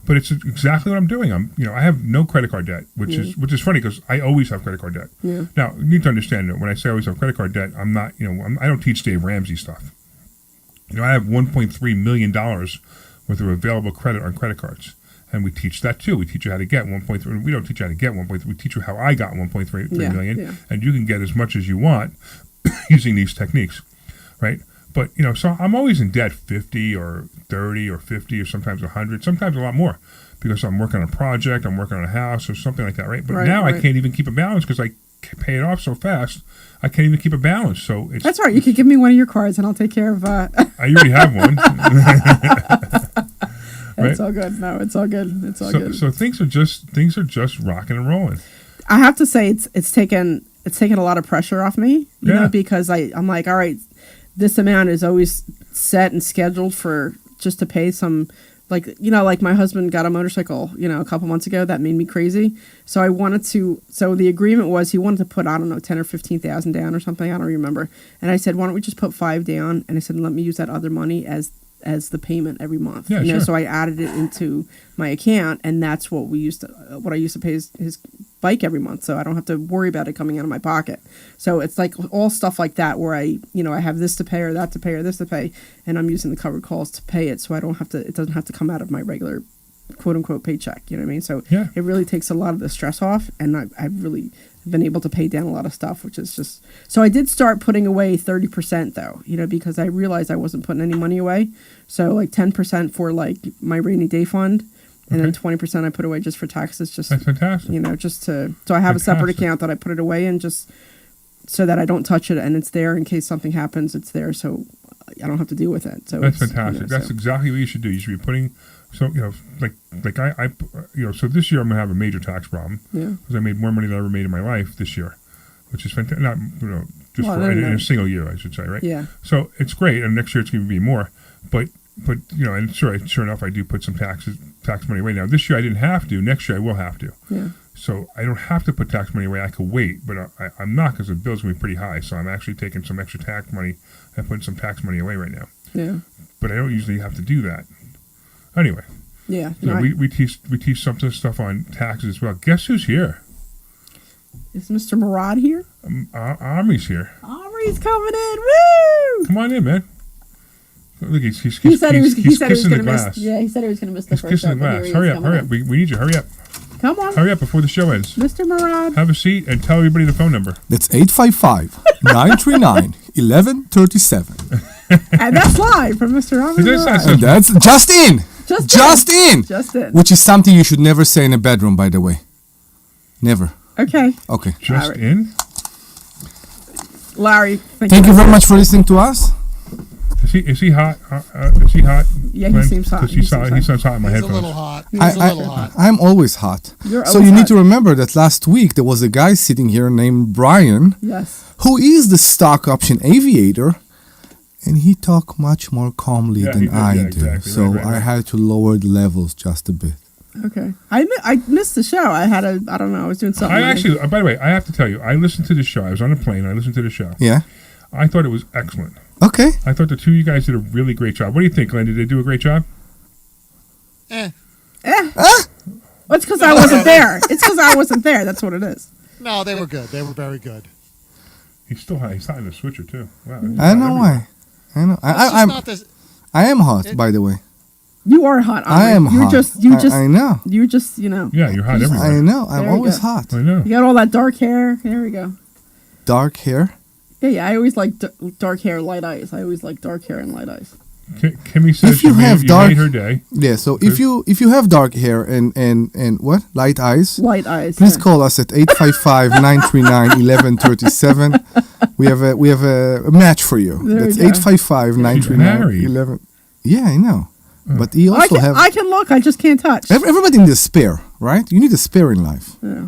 [SPEAKER 4] but it's exactly what I'm doing. I have no credit card debt, which is funny because I always have credit card debt.
[SPEAKER 5] Yeah.
[SPEAKER 4] Now you need to understand that when I say I always have credit card debt, I'm not. I don't teach Dave Ramsey stuff. I have $1.3 million worth of available credit on credit cards. And we teach that too. We teach you how to get 1.3. We don't teach you how to get 1.3. We teach you how I got 1.3 million. Yeah. And you can get as much as you want using these techniques, right? But, so I'm always in debt 50 or 30 or 50 or sometimes 100, sometimes a lot more because I'm working on a project, I'm working on a house or something like that, right? But now I can't even keep a balance because I pay it off so fast. I can't even keep a balance. So
[SPEAKER 5] that's right. You could give me one of your cards and I'll take care of.
[SPEAKER 4] I already have one.
[SPEAKER 5] Right? It's all good. No, it's all good. It's all good.
[SPEAKER 4] So things are just rocking and rolling.
[SPEAKER 5] I have to say it's taken a lot of pressure off me, you know, because I'm like, all right, this amount is always set and scheduled for just to pay some, like my husband got a motorcycle, a couple months ago that made me crazy. So so the agreement was he wanted to put, I don't know, 10 or 15,000 down or something. I don't remember. And I said, why don't we just put 5 down? And I said, let me use that other money as the payment every month.
[SPEAKER 4] Yeah, sure.
[SPEAKER 5] So I added it into my account, and that's what I used to pay his bike every month, so I don't have to worry about it coming out of my pocket. So it's like all stuff like that where I have this to pay or that to pay or this to pay, and I'm using the covered calls to pay it, so it doesn't have to come out of my regular quote unquote paycheck. You know what I mean? So
[SPEAKER 4] yeah.
[SPEAKER 5] It really takes a lot of the stress off, and I've really been able to pay down a lot of stuff, which is just, so I did start putting away 30% though, because I realized I wasn't putting any money away. So like 10% for like my rainy day fund, and then 20% I put away just for taxes. Just
[SPEAKER 4] that's fantastic.
[SPEAKER 5] So I have a separate account that I put it away in, just so that I don't touch it, and it's there in case something happens. It's there, so I don't have to deal with it. So
[SPEAKER 4] that's fantastic. That's exactly what you should do. You should be putting. So like I so this year I'm gonna have a major tax problem.
[SPEAKER 5] Yeah.
[SPEAKER 4] Because I made more money than I ever made in my life this year, which is fantastic. Not just in a single year, I should say, right?
[SPEAKER 5] Yeah.
[SPEAKER 4] So it's great, and next year it's going to be more. But and sure enough, I do put some tax money away. Now this year I didn't have to. Next year I will have to.
[SPEAKER 5] Yeah.
[SPEAKER 4] So I don't have to put tax money away. I could wait, but I'm not, because the bill's going to be pretty high. So I'm actually taking some extra tax money and putting some tax money away right now.
[SPEAKER 5] Yeah.
[SPEAKER 4] But I don't usually have to do that. Anyway.
[SPEAKER 5] Yeah.
[SPEAKER 4] So we teach some stuff on taxes as well. Guess who's here?
[SPEAKER 5] Is Mr. Morad here?
[SPEAKER 4] Omri's here.
[SPEAKER 5] Omri's coming in. Woo!
[SPEAKER 4] Come on in, man. Look, he's
[SPEAKER 5] he said he was
[SPEAKER 4] kissing
[SPEAKER 5] going
[SPEAKER 4] the
[SPEAKER 5] to
[SPEAKER 4] glass.
[SPEAKER 5] miss. Yeah, he said he was going to miss the
[SPEAKER 4] He's
[SPEAKER 5] first
[SPEAKER 4] kissing the
[SPEAKER 5] show,
[SPEAKER 4] glass. Hurry up. We need you. Hurry up.
[SPEAKER 5] Come on.
[SPEAKER 4] Hurry up before the show ends.
[SPEAKER 5] Mr. Morad.
[SPEAKER 4] Have a seat and tell everybody the phone number.
[SPEAKER 6] That's 855-939-1137.
[SPEAKER 5] And that's live from Mr. Omri Morad.
[SPEAKER 6] And that's just in. Just in. Which is something you should never say in a bedroom, by the way. Never.
[SPEAKER 5] Okay.
[SPEAKER 4] Just in?
[SPEAKER 5] Larry,
[SPEAKER 6] thank you very much for listening to us.
[SPEAKER 4] Is he hot? Is he hot?
[SPEAKER 5] Yeah, he seems hot.
[SPEAKER 4] He sounds hot in my headphones.
[SPEAKER 3] He's a little hot. He's a little hot.
[SPEAKER 6] I'm always hot. So you need to remember that last week there was a guy sitting here named Brian,
[SPEAKER 5] yes,
[SPEAKER 6] who is the stock option aviator, and he talked much more calmly than I do.
[SPEAKER 4] Exactly.
[SPEAKER 6] So
[SPEAKER 4] right.
[SPEAKER 6] I had to lower the levels just a bit.
[SPEAKER 5] Okay. I missed the show. I don't know, I was doing something.
[SPEAKER 4] I actually, by the way, I have to tell you, I listened to the show. I was on a plane. I listened to the show.
[SPEAKER 6] Yeah.
[SPEAKER 4] I thought it was excellent.
[SPEAKER 6] Okay.
[SPEAKER 4] I thought the two of you guys did a really great job. What do you think, Glenn? Did they do a great job?
[SPEAKER 5] Well, it's because I wasn't there. That's what it is.
[SPEAKER 3] No, they were good. They were very good.
[SPEAKER 4] He's still hot. He's hot in the switcher, too. Wow.
[SPEAKER 6] I know why. I know. I am hot, by the way.
[SPEAKER 5] You are hot. Omri.
[SPEAKER 6] I am hot. I know.
[SPEAKER 5] You're just,
[SPEAKER 4] Yeah, you're hot everywhere.
[SPEAKER 6] I know. I'm always hot.
[SPEAKER 4] I know.
[SPEAKER 5] You got all that dark hair. There we go.
[SPEAKER 6] Dark hair?
[SPEAKER 5] Yeah. I always like dark hair, light eyes. I always like dark hair and light eyes.
[SPEAKER 4] Kimmy says you made her day.
[SPEAKER 6] Yeah, so if you have dark hair and what? Light eyes?
[SPEAKER 5] Light eyes.
[SPEAKER 6] Please call us at 855-939-1137. We have a match for you. That's 855-939-11. Yeah, I know. But you also
[SPEAKER 5] I can look, I just can't touch.
[SPEAKER 6] Everybody needs a spare, right? You need a spare in life.
[SPEAKER 5] Yeah.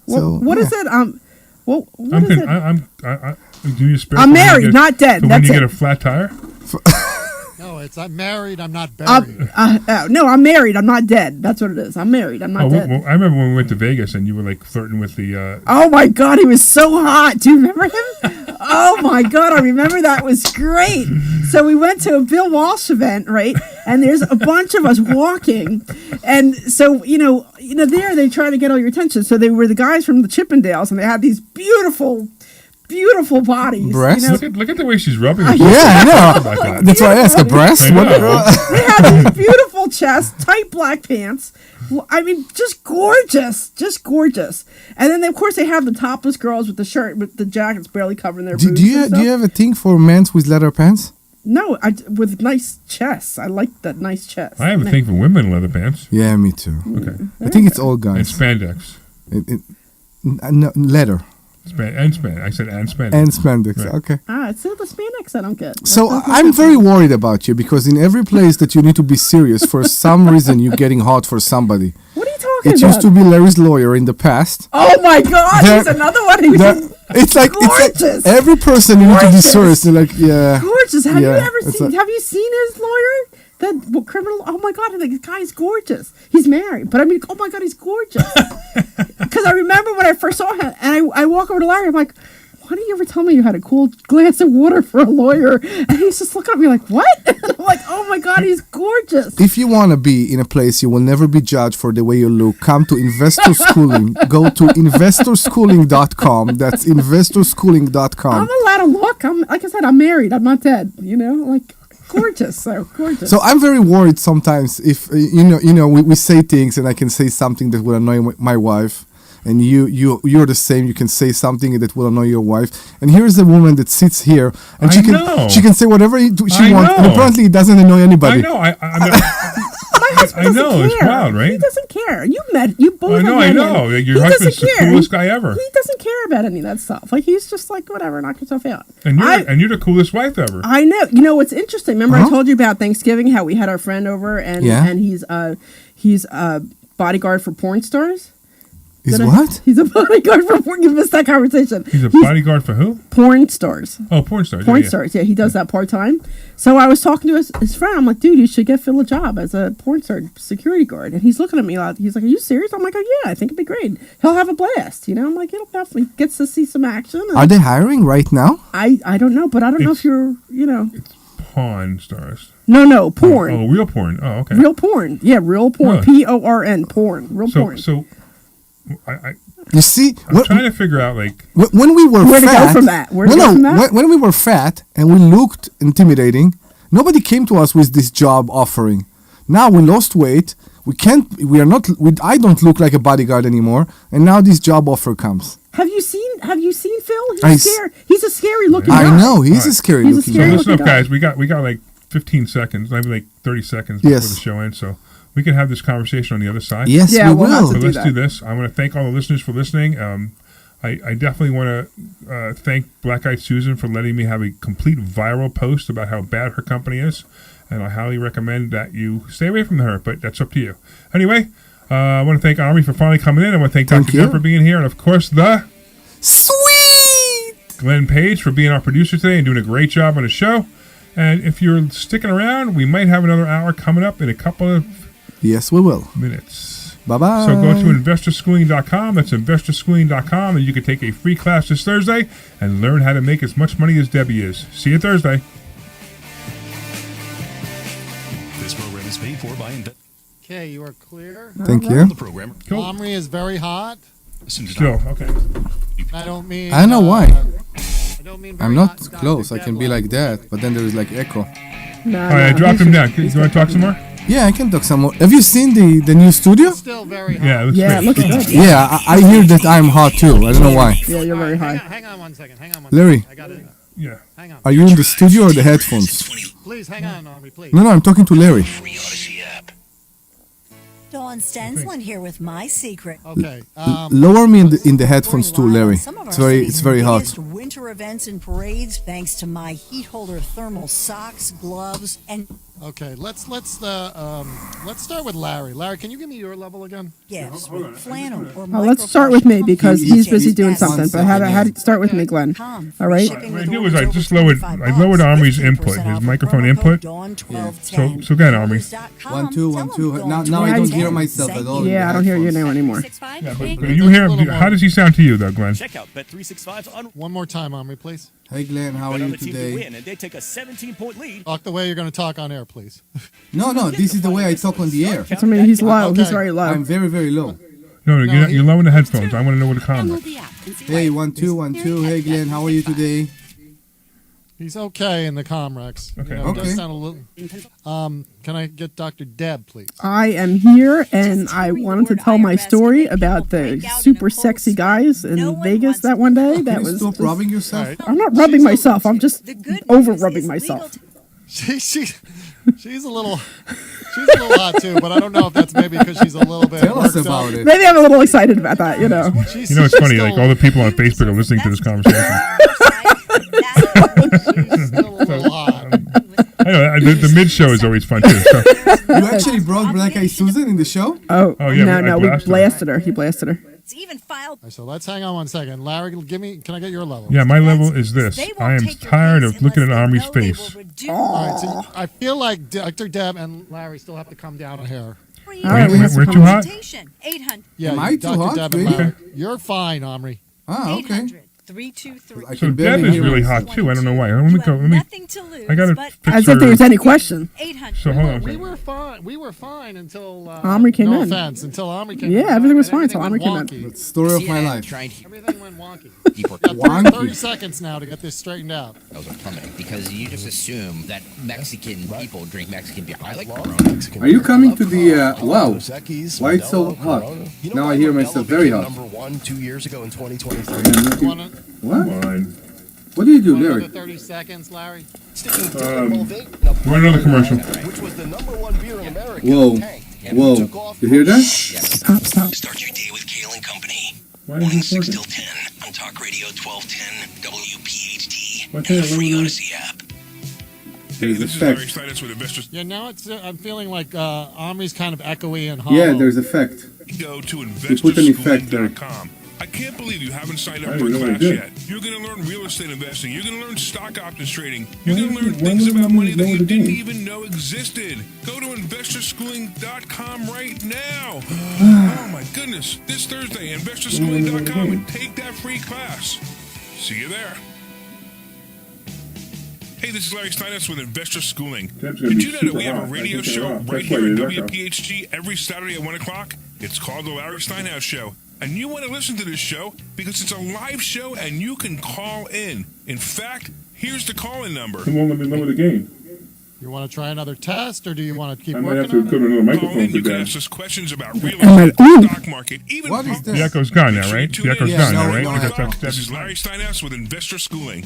[SPEAKER 6] So,
[SPEAKER 5] what is it? What is it?
[SPEAKER 4] Do you spare
[SPEAKER 5] I'm married, not dead.
[SPEAKER 4] So
[SPEAKER 5] That's
[SPEAKER 4] when you
[SPEAKER 5] it.
[SPEAKER 4] get a flat tire?
[SPEAKER 3] No, it's I'm married, I'm not buried.
[SPEAKER 5] No, I'm married, I'm not dead. That's what it is. I'm married, I'm not dead.
[SPEAKER 4] Well, I remember when we went to Vegas and you were like flirting with the...
[SPEAKER 5] Oh my God, he was so hot. Do you remember him? Oh my God, I remember that. It was great. So we went to a Bill Walsh event, right? And there's a bunch of us walking. And so, there they try to get all your attention. So they were the guys from the Chippendales, and they had these beautiful bodies.
[SPEAKER 6] Breasts?
[SPEAKER 4] Look at the way she's rubbing her.
[SPEAKER 6] Yeah, I know.
[SPEAKER 4] That.
[SPEAKER 6] That's why I asked, a breast?
[SPEAKER 4] They
[SPEAKER 5] had these beautiful chests, tight black pants. I mean, just gorgeous. And then, of course, they have the topless girls with the shirt, with the jackets barely covering their boobs.
[SPEAKER 6] Do you have a thing for men with leather pants?
[SPEAKER 5] No, with nice chests. I like that nice chest.
[SPEAKER 4] I have a thing for women in leather pants.
[SPEAKER 6] Yeah, me too.
[SPEAKER 4] Okay.
[SPEAKER 6] I think it's all guys.
[SPEAKER 4] And spandex.
[SPEAKER 6] No, leather.
[SPEAKER 4] I said and spandex.
[SPEAKER 6] And spandex,
[SPEAKER 4] right.
[SPEAKER 6] Okay.
[SPEAKER 5] It's the spandex I don't get.
[SPEAKER 6] So I'm very worried about you because in every place that you need to be serious, for some reason you're getting hot for somebody.
[SPEAKER 5] What are you talking talking
[SPEAKER 6] It
[SPEAKER 5] about?
[SPEAKER 6] used to be Larry's lawyer in the past.
[SPEAKER 5] Oh my God,
[SPEAKER 6] There-
[SPEAKER 5] he's another one. He was
[SPEAKER 6] It's like
[SPEAKER 5] gorgeous.
[SPEAKER 6] every person you introduce
[SPEAKER 5] Gorgeous.
[SPEAKER 6] first, they're like, yeah.
[SPEAKER 5] gorgeous. Have you
[SPEAKER 6] Yeah,
[SPEAKER 5] ever
[SPEAKER 6] it's
[SPEAKER 5] seen?
[SPEAKER 6] like-
[SPEAKER 5] Have you seen his lawyer? That criminal. Oh my God, the guy's gorgeous. He's married, but I mean, oh my God, he's gorgeous. Because I remember when I first saw him, and I walk over to Larry. I'm like, why didn't you ever tell me you had a cool glass of water for a lawyer? And he's just looking at me like, what? And I'm like, oh my God, he's gorgeous.
[SPEAKER 6] If you want to be in a place you will never be judged for the way you look, come to Investor Schooling. Go to investorschooling.com. That's investorschooling.com.
[SPEAKER 5] I'm allowed to look. Like I said, I'm married. I'm not dead. You know, like gorgeous. So gorgeous.
[SPEAKER 6] So I'm very worried sometimes if we say things and I can say something that will annoy my wife, and you're the same. You can say something that will annoy your wife. And here's a woman that sits here and she can say whatever she wants, and apparently it doesn't annoy anybody.
[SPEAKER 4] I know.
[SPEAKER 5] My husband
[SPEAKER 4] I
[SPEAKER 5] doesn't
[SPEAKER 4] know, it's
[SPEAKER 5] care.
[SPEAKER 4] wild, right?
[SPEAKER 5] He doesn't care. You both
[SPEAKER 4] I know.
[SPEAKER 5] have met
[SPEAKER 4] I know.
[SPEAKER 5] him.
[SPEAKER 4] Your
[SPEAKER 5] He
[SPEAKER 4] husband's
[SPEAKER 5] doesn't
[SPEAKER 4] the
[SPEAKER 5] care.
[SPEAKER 4] coolest guy ever.
[SPEAKER 5] He doesn't care about any of that stuff. Like he's just like whatever, knock yourself out.
[SPEAKER 4] And you're the coolest wife ever.
[SPEAKER 5] I know. You know what's interesting? Remember I told you about Thanksgiving, how we had our friend over and he's a bodyguard for porn stars.
[SPEAKER 6] Is what?
[SPEAKER 5] He's a bodyguard for porn. You missed that conversation.
[SPEAKER 4] He's a bodyguard for who?
[SPEAKER 5] Porn stars.
[SPEAKER 4] Oh, porn stars.
[SPEAKER 5] Porn stars. Yeah, he does that part time. So I was talking to his friend. I'm like, dude, you should get Phil a job as a porn star security guard. And he's looking at me like, he's like, are you serious? I'm like, oh yeah, I think it'd be great. He'll have a blast. You know, I'm like, he'll definitely gets to see some action.
[SPEAKER 6] Are they hiring right now?
[SPEAKER 5] I don't know, but I don't know if you're,
[SPEAKER 4] It's Pawn stars.
[SPEAKER 5] No, porn.
[SPEAKER 4] Oh, real porn. Oh, okay.
[SPEAKER 5] Real porn. Yeah, real porn.
[SPEAKER 4] Really?
[SPEAKER 5] PORN. Porn. Real porn.
[SPEAKER 4] So, I
[SPEAKER 6] You see,
[SPEAKER 4] I'm trying to figure out like
[SPEAKER 6] when we were
[SPEAKER 5] Where to
[SPEAKER 6] fat.
[SPEAKER 5] go from that? Where to go from that?
[SPEAKER 6] When we were fat and we looked intimidating, nobody came to us with this job offering. Now we lost weight. I don't look like a bodyguard anymore, and now this job offer comes.
[SPEAKER 5] Have you seen Phil? He's a scary looking guy.
[SPEAKER 6] I know he's a scary
[SPEAKER 5] He's a
[SPEAKER 6] looking
[SPEAKER 4] So
[SPEAKER 5] scary
[SPEAKER 6] guy.
[SPEAKER 4] listen up,
[SPEAKER 5] looking guy.
[SPEAKER 4] guys. We got like 15 seconds, maybe like 30 seconds before
[SPEAKER 6] Yes.
[SPEAKER 4] the show ends. So we can have this conversation on the other side.
[SPEAKER 6] Yes,
[SPEAKER 5] Yeah,
[SPEAKER 6] we
[SPEAKER 5] we'll have
[SPEAKER 6] will.
[SPEAKER 5] to
[SPEAKER 4] So let's
[SPEAKER 5] that.
[SPEAKER 4] do this. I want to thank all the listeners for listening. I definitely want to thank Black Eyed Susan for letting me have a complete viral post about how bad her company is. And I highly recommend that you stay away from her, but that's up to you. Anyway, I want to thank Omri for finally coming in. I want to thank Dr. Deb for being here. And, of course, the
[SPEAKER 6] Sweet
[SPEAKER 4] Glenn Page for being our producer today and doing a great job on the show. And if you're sticking around, we might have another hour coming up in a couple of
[SPEAKER 6] Yes, we will.
[SPEAKER 4] minutes.
[SPEAKER 6] Bye-bye.
[SPEAKER 4] So go to investorschooling.com. That's investorschooling.com, and you can take a free class this Thursday and learn how to make as much money as Debbie is. See you Thursday.
[SPEAKER 1] This program is paid for by
[SPEAKER 3] Okay, you are clear.
[SPEAKER 6] Thank you.
[SPEAKER 1] the program.
[SPEAKER 4] Cool.
[SPEAKER 3] Omri is very hot.
[SPEAKER 4] Still, okay.
[SPEAKER 3] I don't mean.
[SPEAKER 6] I don't know why.
[SPEAKER 3] I don't mean.
[SPEAKER 6] I'm
[SPEAKER 3] very
[SPEAKER 6] not
[SPEAKER 3] hot, Dr.
[SPEAKER 6] close. I can be
[SPEAKER 3] Deadline.
[SPEAKER 6] like that, but then there is like echo.
[SPEAKER 5] No,
[SPEAKER 4] All right, I dropped him down. You want to talk some more?
[SPEAKER 6] Yeah, I can talk some more. Have you seen the new studio?
[SPEAKER 3] It's still very hot.
[SPEAKER 4] Yeah, it looks
[SPEAKER 5] Yeah, it
[SPEAKER 4] great.
[SPEAKER 5] looks good.
[SPEAKER 6] Yeah, I hear that I'm hot too. I don't know why.
[SPEAKER 5] Yeah, you're very
[SPEAKER 3] Hang
[SPEAKER 5] high.
[SPEAKER 3] on, hang on one second. Hang on one
[SPEAKER 6] Larry.
[SPEAKER 3] second. I got it.
[SPEAKER 4] Yeah.
[SPEAKER 3] Hang on.
[SPEAKER 6] Are you in the studio or the headphones?
[SPEAKER 3] Please hang on, Omri, please.
[SPEAKER 6] No, I'm talking to Larry.
[SPEAKER 2] Free Odyssey app.
[SPEAKER 9] Dawn Stensland here with my secret.
[SPEAKER 3] Okay.
[SPEAKER 6] Lower me in the headphones too, Larry. It's very hot.
[SPEAKER 9] Biggest winter events and parades thanks to my heat holder thermal socks, gloves, and
[SPEAKER 3] Okay. Let's start with Larry. Larry, can you give me your level again?
[SPEAKER 9] gifts. Flannel or
[SPEAKER 5] Oh, let's start with me because he's busy doing something. But how to start with me, Glenn? All right.
[SPEAKER 4] What I did was I just lowered Omri's input, his microphone input. So again, Omri.
[SPEAKER 6] 1 2 1 2. Now I don't hear myself at all.
[SPEAKER 5] Yeah, I don't hear you now anymore.
[SPEAKER 4] Yeah, but you hear him. How does he sound to you, though, Glenn?
[SPEAKER 10] Check out Bet365's on
[SPEAKER 3] One more time, Omri, please.
[SPEAKER 6] Hey Glenn, how are
[SPEAKER 10] bet on
[SPEAKER 6] you
[SPEAKER 10] the team to
[SPEAKER 6] today?
[SPEAKER 10] win, and they take a 17-point lead.
[SPEAKER 3] Talk the way you're going to talk on air, please.
[SPEAKER 6] No, this is the way I talk on the air.
[SPEAKER 5] I mean, he's low.
[SPEAKER 3] Okay.
[SPEAKER 5] He's very low.
[SPEAKER 6] I'm very, very low.
[SPEAKER 4] No, you're low in the headphones. I want to know what the comment.
[SPEAKER 6] Hey, 1 2 1 2. Hey Glenn, how are you today?
[SPEAKER 3] He's okay in the Comrex.
[SPEAKER 4] Okay.
[SPEAKER 3] It does
[SPEAKER 6] Okay.
[SPEAKER 3] sound a little. Can I get Dr. Deb, please?
[SPEAKER 5] I am here, and I wanted to tell my story about the super sexy guys in Vegas that one day.
[SPEAKER 6] Can
[SPEAKER 5] That
[SPEAKER 6] you
[SPEAKER 5] was.
[SPEAKER 6] stop rubbing yourself?
[SPEAKER 3] All right.
[SPEAKER 5] I'm not rubbing myself. I'm just over rubbing myself.
[SPEAKER 3] She's a little hot too, but I don't know if that's maybe because she's a little bit.
[SPEAKER 6] Tell us
[SPEAKER 3] worked
[SPEAKER 6] about
[SPEAKER 3] up.
[SPEAKER 6] it.
[SPEAKER 5] Maybe I'm a little excited about that. You know.
[SPEAKER 3] She's
[SPEAKER 4] You know, it's funny.
[SPEAKER 3] still-
[SPEAKER 4] Like all the people on Facebook are listening to this conversation.
[SPEAKER 3] she's still a little hot.
[SPEAKER 4] Hey, know the mid show is always fun too. So.
[SPEAKER 6] You actually brought Black Eyed Susan in the show?
[SPEAKER 5] Oh
[SPEAKER 4] yeah,
[SPEAKER 5] no, we blasted her. He blasted her.
[SPEAKER 9] It's even filed.
[SPEAKER 3] Right, so let's hang on one second. Larry, can I get your level?
[SPEAKER 4] Yeah, my level is this. I am tired of looking at Omri's face.
[SPEAKER 3] All right, so I feel like Dr. Deb and Larry still have to come down a hair.
[SPEAKER 5] All right,
[SPEAKER 4] we're too hot?
[SPEAKER 9] 800.
[SPEAKER 3] Yeah,
[SPEAKER 6] Am I
[SPEAKER 3] Dr.
[SPEAKER 6] too hot?
[SPEAKER 3] Deb and
[SPEAKER 6] Really?
[SPEAKER 3] Larry. You're fine, Omri.
[SPEAKER 6] Ah, okay.
[SPEAKER 9] 800 323.
[SPEAKER 6] I
[SPEAKER 4] So
[SPEAKER 6] can
[SPEAKER 4] Deb
[SPEAKER 6] barely
[SPEAKER 4] is
[SPEAKER 6] hear
[SPEAKER 4] really
[SPEAKER 6] myself.
[SPEAKER 4] hot too. I don't know why. Let me go.
[SPEAKER 9] Nothing to lose.
[SPEAKER 4] I gotta
[SPEAKER 9] but
[SPEAKER 4] fix
[SPEAKER 5] As if there was
[SPEAKER 4] her.
[SPEAKER 5] any question.
[SPEAKER 9] 800.
[SPEAKER 4] So hold on.
[SPEAKER 3] We were fine. We were fine until
[SPEAKER 5] Omri came
[SPEAKER 3] no
[SPEAKER 5] in.
[SPEAKER 3] offense, until Omri came in.
[SPEAKER 5] Yeah, everything was
[SPEAKER 3] And
[SPEAKER 5] fine until
[SPEAKER 3] everything
[SPEAKER 5] Omri
[SPEAKER 3] went
[SPEAKER 5] came in.
[SPEAKER 3] wonky.
[SPEAKER 6] It's the story of my life.
[SPEAKER 3] Everything went wonky.
[SPEAKER 6] Wonky.
[SPEAKER 3] 30 seconds now to get this straightened out.
[SPEAKER 11] Those are plummeting because you just assume that Mexican people drink Mexican beer. I like
[SPEAKER 12] Are you coming to the, wow, why it's so hot? Now I hear myself very hot.
[SPEAKER 13] Number 1 2 years ago in 2023.
[SPEAKER 3] You wanna,
[SPEAKER 12] What?
[SPEAKER 4] Fine.
[SPEAKER 12] What do you do,
[SPEAKER 3] another
[SPEAKER 12] Larry?
[SPEAKER 3] 30 seconds, Larry?
[SPEAKER 13] Sticking Dylan Mulvaney,
[SPEAKER 4] We're another commercial.
[SPEAKER 13] which was the number 1 beer in America.
[SPEAKER 12] Whoa,
[SPEAKER 13] tanked and
[SPEAKER 12] whoa.
[SPEAKER 13] took off
[SPEAKER 12] You hear that?
[SPEAKER 5] Stop.
[SPEAKER 2] Start your day with Kale and Company.
[SPEAKER 4] Why is
[SPEAKER 2] Morning
[SPEAKER 4] this
[SPEAKER 2] 6
[SPEAKER 4] working?
[SPEAKER 2] till 10 on Talk Radio 1210 WPHT
[SPEAKER 4] What's
[SPEAKER 2] and
[SPEAKER 4] that?
[SPEAKER 2] the free
[SPEAKER 4] What is
[SPEAKER 2] Odyssey app.
[SPEAKER 12] There's
[SPEAKER 8] This is Larry
[SPEAKER 12] effect.
[SPEAKER 8] Steinhouse with Investors.
[SPEAKER 3] Yeah, now I'm feeling like Omri's kind of echoey and hollow.
[SPEAKER 12] Yeah, there's effect.
[SPEAKER 8] Go to
[SPEAKER 12] You put an effect there.
[SPEAKER 8] investorschooling.com. I can't believe you haven't signed up
[SPEAKER 4] I
[SPEAKER 8] for a
[SPEAKER 4] didn't know
[SPEAKER 8] class
[SPEAKER 4] they did.
[SPEAKER 8] yet. You're going to learn real estate investing. You're going to learn stock options trading.
[SPEAKER 4] Why
[SPEAKER 8] You're going to
[SPEAKER 4] would-
[SPEAKER 8] learn
[SPEAKER 4] why
[SPEAKER 8] things
[SPEAKER 4] would
[SPEAKER 8] about
[SPEAKER 4] I
[SPEAKER 8] money that
[SPEAKER 4] know
[SPEAKER 8] you
[SPEAKER 4] the
[SPEAKER 8] didn't
[SPEAKER 4] game?
[SPEAKER 8] even know existed. Go to investorschooling.com right now. Oh my goodness. This Thursday, investorschooling.com and take that free class. See you there. Hey, this is Larry Steinhouse with Investor Schooling.
[SPEAKER 4] Deb's gonna
[SPEAKER 8] Did
[SPEAKER 4] be
[SPEAKER 8] you know that
[SPEAKER 4] super
[SPEAKER 8] we have a
[SPEAKER 4] hot. I
[SPEAKER 8] radio
[SPEAKER 4] think they're
[SPEAKER 8] show
[SPEAKER 4] off.
[SPEAKER 8] right
[SPEAKER 4] That's why
[SPEAKER 8] here at
[SPEAKER 4] they echo.
[SPEAKER 8] WPHT every Saturday at 1 o'clock? It's called The Larry Steinhouse Show. And you want to listen to this show because it's a live show and you can call in. In fact, here's the call-in number.
[SPEAKER 4] It won't let me lower the gain.
[SPEAKER 3] You want to try another test, or do you want to keep
[SPEAKER 4] I might have
[SPEAKER 3] working
[SPEAKER 4] to
[SPEAKER 3] on
[SPEAKER 4] go
[SPEAKER 3] it?
[SPEAKER 4] to another
[SPEAKER 8] Call
[SPEAKER 4] microphone
[SPEAKER 8] in.
[SPEAKER 4] for
[SPEAKER 8] You can
[SPEAKER 4] that.
[SPEAKER 8] ask us questions about real
[SPEAKER 5] I'm
[SPEAKER 8] estate,
[SPEAKER 5] like, ooh.
[SPEAKER 8] stock market, even
[SPEAKER 6] What is
[SPEAKER 8] politics.
[SPEAKER 6] this?
[SPEAKER 4] The echo's gone now, right?
[SPEAKER 8] Tune
[SPEAKER 4] The echo's
[SPEAKER 8] in.
[SPEAKER 4] gone now,
[SPEAKER 6] no,
[SPEAKER 4] right?
[SPEAKER 6] no,
[SPEAKER 4] Because
[SPEAKER 6] no.
[SPEAKER 4] that's
[SPEAKER 8] This is
[SPEAKER 4] Deb's.
[SPEAKER 8] Larry Steinhouse with Investor Schooling.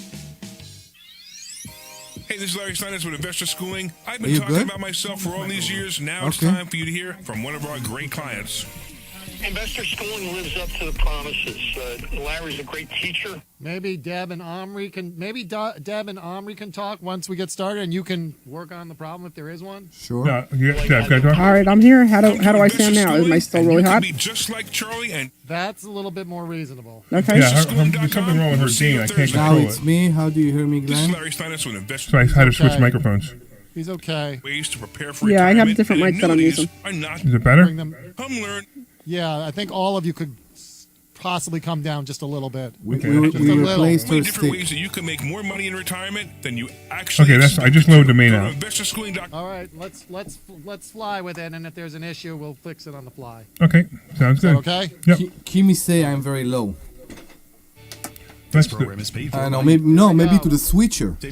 [SPEAKER 8] Hey, this is Larry Steinhouse with Investor Schooling. I've
[SPEAKER 6] Are
[SPEAKER 8] been
[SPEAKER 6] you
[SPEAKER 8] talking
[SPEAKER 6] good?
[SPEAKER 8] about myself for all these years. Now it's
[SPEAKER 6] Okay.
[SPEAKER 8] time for you to hear from one of our great clients.
[SPEAKER 14] Investor Schooling lives up to the promises. Larry's a great teacher.
[SPEAKER 3] Maybe Deb and Omri can talk once we get started, and you can work on the problem if there is one.
[SPEAKER 6] Sure.
[SPEAKER 4] No, Deb, can I talk?
[SPEAKER 5] All right, I'm here. How do I sound now? Am I still really hot?
[SPEAKER 8] Be just like Charlie and
[SPEAKER 3] That's a little bit more reasonable.
[SPEAKER 5] Okay.
[SPEAKER 4] Yeah, there's something wrong with her gain. I can't
[SPEAKER 6] Now
[SPEAKER 4] control
[SPEAKER 6] it's
[SPEAKER 4] it.
[SPEAKER 6] me. How do you hear me,
[SPEAKER 8] this is
[SPEAKER 6] Glenn?
[SPEAKER 8] Larry Steinhouse with Investor
[SPEAKER 4] So I had to switch
[SPEAKER 3] Okay.
[SPEAKER 4] microphones.
[SPEAKER 3] He's okay.
[SPEAKER 8] ways to prepare for
[SPEAKER 5] Yeah, I have
[SPEAKER 8] retirement,
[SPEAKER 5] different
[SPEAKER 8] and
[SPEAKER 5] mics that I'm
[SPEAKER 8] annuities
[SPEAKER 5] using.
[SPEAKER 8] Are not
[SPEAKER 4] Is it better?
[SPEAKER 3] Bring them.
[SPEAKER 8] come learn.
[SPEAKER 3] Yeah, I think all of you could possibly come down just a little bit.
[SPEAKER 6] We,
[SPEAKER 4] Okay,
[SPEAKER 6] we,
[SPEAKER 4] that's
[SPEAKER 6] we
[SPEAKER 3] just a
[SPEAKER 6] replaced
[SPEAKER 8] Many
[SPEAKER 6] her
[SPEAKER 8] different
[SPEAKER 6] stick.
[SPEAKER 8] ways that you can make more money in retirement than you actually.
[SPEAKER 4] Okay, I just loaded the main
[SPEAKER 8] Go to
[SPEAKER 4] out.
[SPEAKER 8] investorschooling.com.
[SPEAKER 3] All right, let's fly with it, and if there's an issue, we'll fix it on the fly.
[SPEAKER 4] Okay, sounds
[SPEAKER 3] Is that
[SPEAKER 4] good.
[SPEAKER 3] okay?
[SPEAKER 4] Yep.
[SPEAKER 6] Kimi say I'm very low.
[SPEAKER 4] That's
[SPEAKER 1] This program is paid for.
[SPEAKER 6] I know.
[SPEAKER 1] by
[SPEAKER 6] Maybe to the switcher.
[SPEAKER 4] No,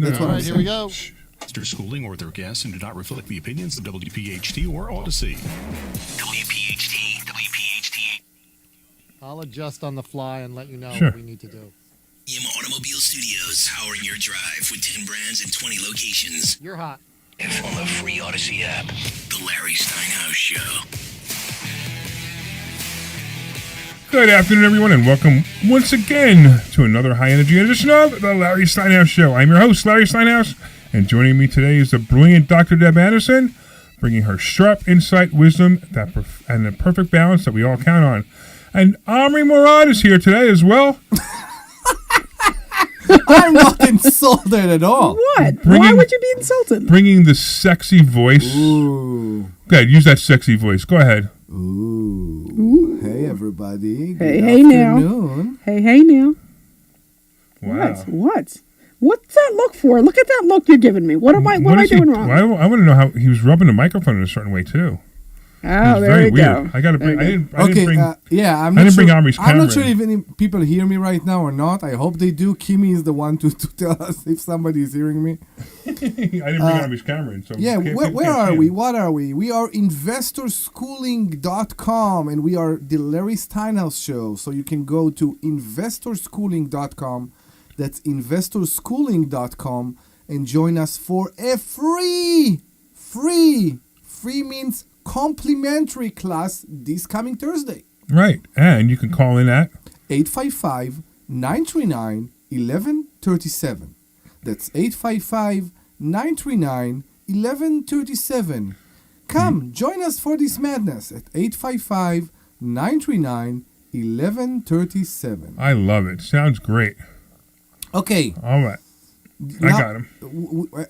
[SPEAKER 6] That's what
[SPEAKER 3] All
[SPEAKER 6] I'm
[SPEAKER 3] right, here we
[SPEAKER 6] saying.
[SPEAKER 3] go.
[SPEAKER 1] Investor Schooling or their guests and do not reflect the opinions of WPHT or Odyssey.
[SPEAKER 2] WPHT, WPHT.
[SPEAKER 3] I'll adjust on the fly and let you know
[SPEAKER 4] Sure.
[SPEAKER 3] what we need to do.
[SPEAKER 2] EM Automobile Studios, powering your drive with 10 brands and 20 locations.
[SPEAKER 3] You're hot.
[SPEAKER 2] On the free Odyssey app. The Larry Steinhouse Show.
[SPEAKER 4] Good afternoon, everyone, and welcome once again to another high-energy edition of the Larry Steinhouse Show. I'm your host, Larry Steinhouse, and joining me today is the brilliant Dr. Deb Anderson, bringing her sharp insight, wisdom, and the perfect balance that we all count on. And Omri Morad is here today as well.
[SPEAKER 6] I'm not insulted at all.
[SPEAKER 5] What? Why
[SPEAKER 4] Bringing-
[SPEAKER 5] would you be insulted?
[SPEAKER 4] Bringing the sexy voice.
[SPEAKER 6] Ooh.
[SPEAKER 4] Go ahead, use that sexy voice. Go ahead.
[SPEAKER 6] Ooh. Hey, everybody. Good
[SPEAKER 5] Hey now.
[SPEAKER 6] afternoon.
[SPEAKER 5] Hey now.
[SPEAKER 4] Wow.
[SPEAKER 5] What? What's that look for? Look at that look you're giving me. What am I
[SPEAKER 4] is he-
[SPEAKER 5] doing wrong?
[SPEAKER 4] I want to know how he was rubbing the microphone in a certain way, too.
[SPEAKER 5] Oh,
[SPEAKER 4] It was
[SPEAKER 5] there
[SPEAKER 4] very
[SPEAKER 5] you
[SPEAKER 4] weird.
[SPEAKER 5] go.
[SPEAKER 4] I got to bring.
[SPEAKER 5] There
[SPEAKER 4] I
[SPEAKER 5] you
[SPEAKER 4] didn't. I didn't
[SPEAKER 6] Okay,
[SPEAKER 4] bring.
[SPEAKER 6] yeah, I'm
[SPEAKER 4] I
[SPEAKER 6] not
[SPEAKER 4] didn't
[SPEAKER 6] sure.
[SPEAKER 4] bring Omri's
[SPEAKER 6] I'm not
[SPEAKER 4] camera
[SPEAKER 6] sure
[SPEAKER 4] in.
[SPEAKER 6] if any people hear me right now or not. I hope they do. Kimi is the one to tell us if somebody is hearing me.
[SPEAKER 4] I didn't bring Omri's camera in. So
[SPEAKER 6] Yeah,
[SPEAKER 4] can't-
[SPEAKER 6] where
[SPEAKER 4] can't
[SPEAKER 6] are
[SPEAKER 4] see
[SPEAKER 6] we?
[SPEAKER 4] him.
[SPEAKER 6] What are we? We are investorschooling.com, and we are the Larry Steinhouse Show. So you can go to investorschooling.com. That's investorschooling.com and join us for a free means complimentary class this coming Thursday.
[SPEAKER 4] Right, and you can call in at
[SPEAKER 6] 855-939-1137. That's 855-939-1137. Come, join us for this madness at 855-939-1137.
[SPEAKER 4] I love it. Sounds great.
[SPEAKER 6] Okay.
[SPEAKER 4] All right. I got him.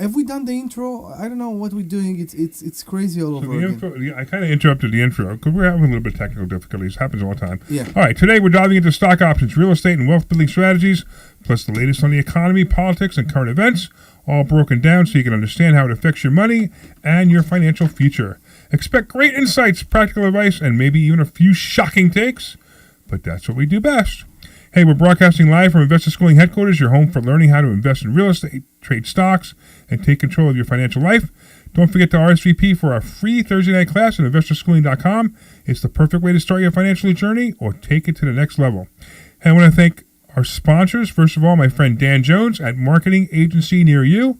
[SPEAKER 6] Have we done the intro? I don't know what we're doing. It's crazy all over again.
[SPEAKER 4] I kind of interrupted the intro because we're having a little bit of technical difficulties. It happens all the time.
[SPEAKER 6] Yeah.
[SPEAKER 4] All right. Today we're diving into stock options, real estate, and wealth building strategies, plus the latest on the economy, politics, and current events, all broken down so you can understand how it affects your money and your financial future. Expect great insights, practical advice, and maybe even a few shocking takes, but that's what we do best. Hey, we're broadcasting live from Investor Schooling headquarters, your home for learning how to invest in real estate, trade stocks, and take control of your financial life. Don't forget to RSVP for our free Thursday night class at investorschooling.com. It's the perfect way to start your financial journey or take it to the next level. And I want to thank our sponsors. First of all, my friend Dan Jones at Marketing Agency Near You.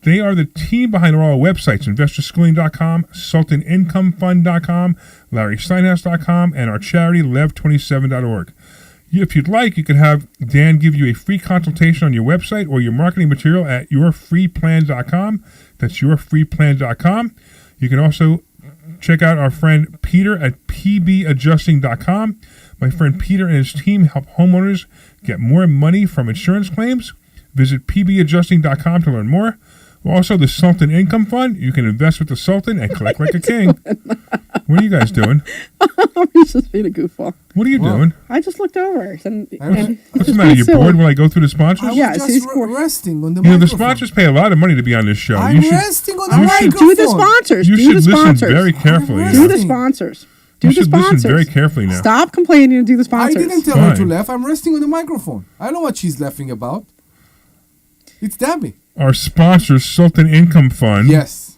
[SPEAKER 4] They are the team behind all our websites, investorschooling.com, sultanincomefund.com, larrysteinhouse.com, and our charity, lev27.org. If you'd like, you could have Dan give you a free consultation on your website or your marketing material at yourfreeplan.com. That's yourfreeplan.com. You can also check out our friend Peter at pbadjusting.com. My friend Peter and his team help homeowners get more money from insurance claims. Visit pbadjusting.com to learn more. Also, the Sultan Income Fund. You can invest with the Sultan and collect like a king. What are you guys doing?
[SPEAKER 5] I'm just being a goofball.
[SPEAKER 4] What are you doing?
[SPEAKER 5] I just looked over. And
[SPEAKER 4] What's the matter? You're bored when I go through the sponsors?
[SPEAKER 6] I was just resting on the
[SPEAKER 4] You know,
[SPEAKER 6] microphone.
[SPEAKER 4] the sponsors pay a lot of money to be on this show.
[SPEAKER 6] I'm resting on the
[SPEAKER 5] All right,
[SPEAKER 6] microphone.
[SPEAKER 5] do the sponsors.
[SPEAKER 4] You
[SPEAKER 5] do
[SPEAKER 4] should
[SPEAKER 5] the
[SPEAKER 4] listen
[SPEAKER 5] sponsors.
[SPEAKER 4] very carefully.
[SPEAKER 5] Do the sponsors. Do
[SPEAKER 4] You
[SPEAKER 5] the
[SPEAKER 4] should
[SPEAKER 5] sponsors.
[SPEAKER 4] listen very carefully now.
[SPEAKER 5] Stop complaining and do the
[SPEAKER 6] I
[SPEAKER 5] sponsors.
[SPEAKER 6] didn't tell her to laugh. I'm resting on the microphone. I know what she's laughing about. It's Debbie.
[SPEAKER 4] Our sponsor, Sultan Income Fund.
[SPEAKER 6] Yes.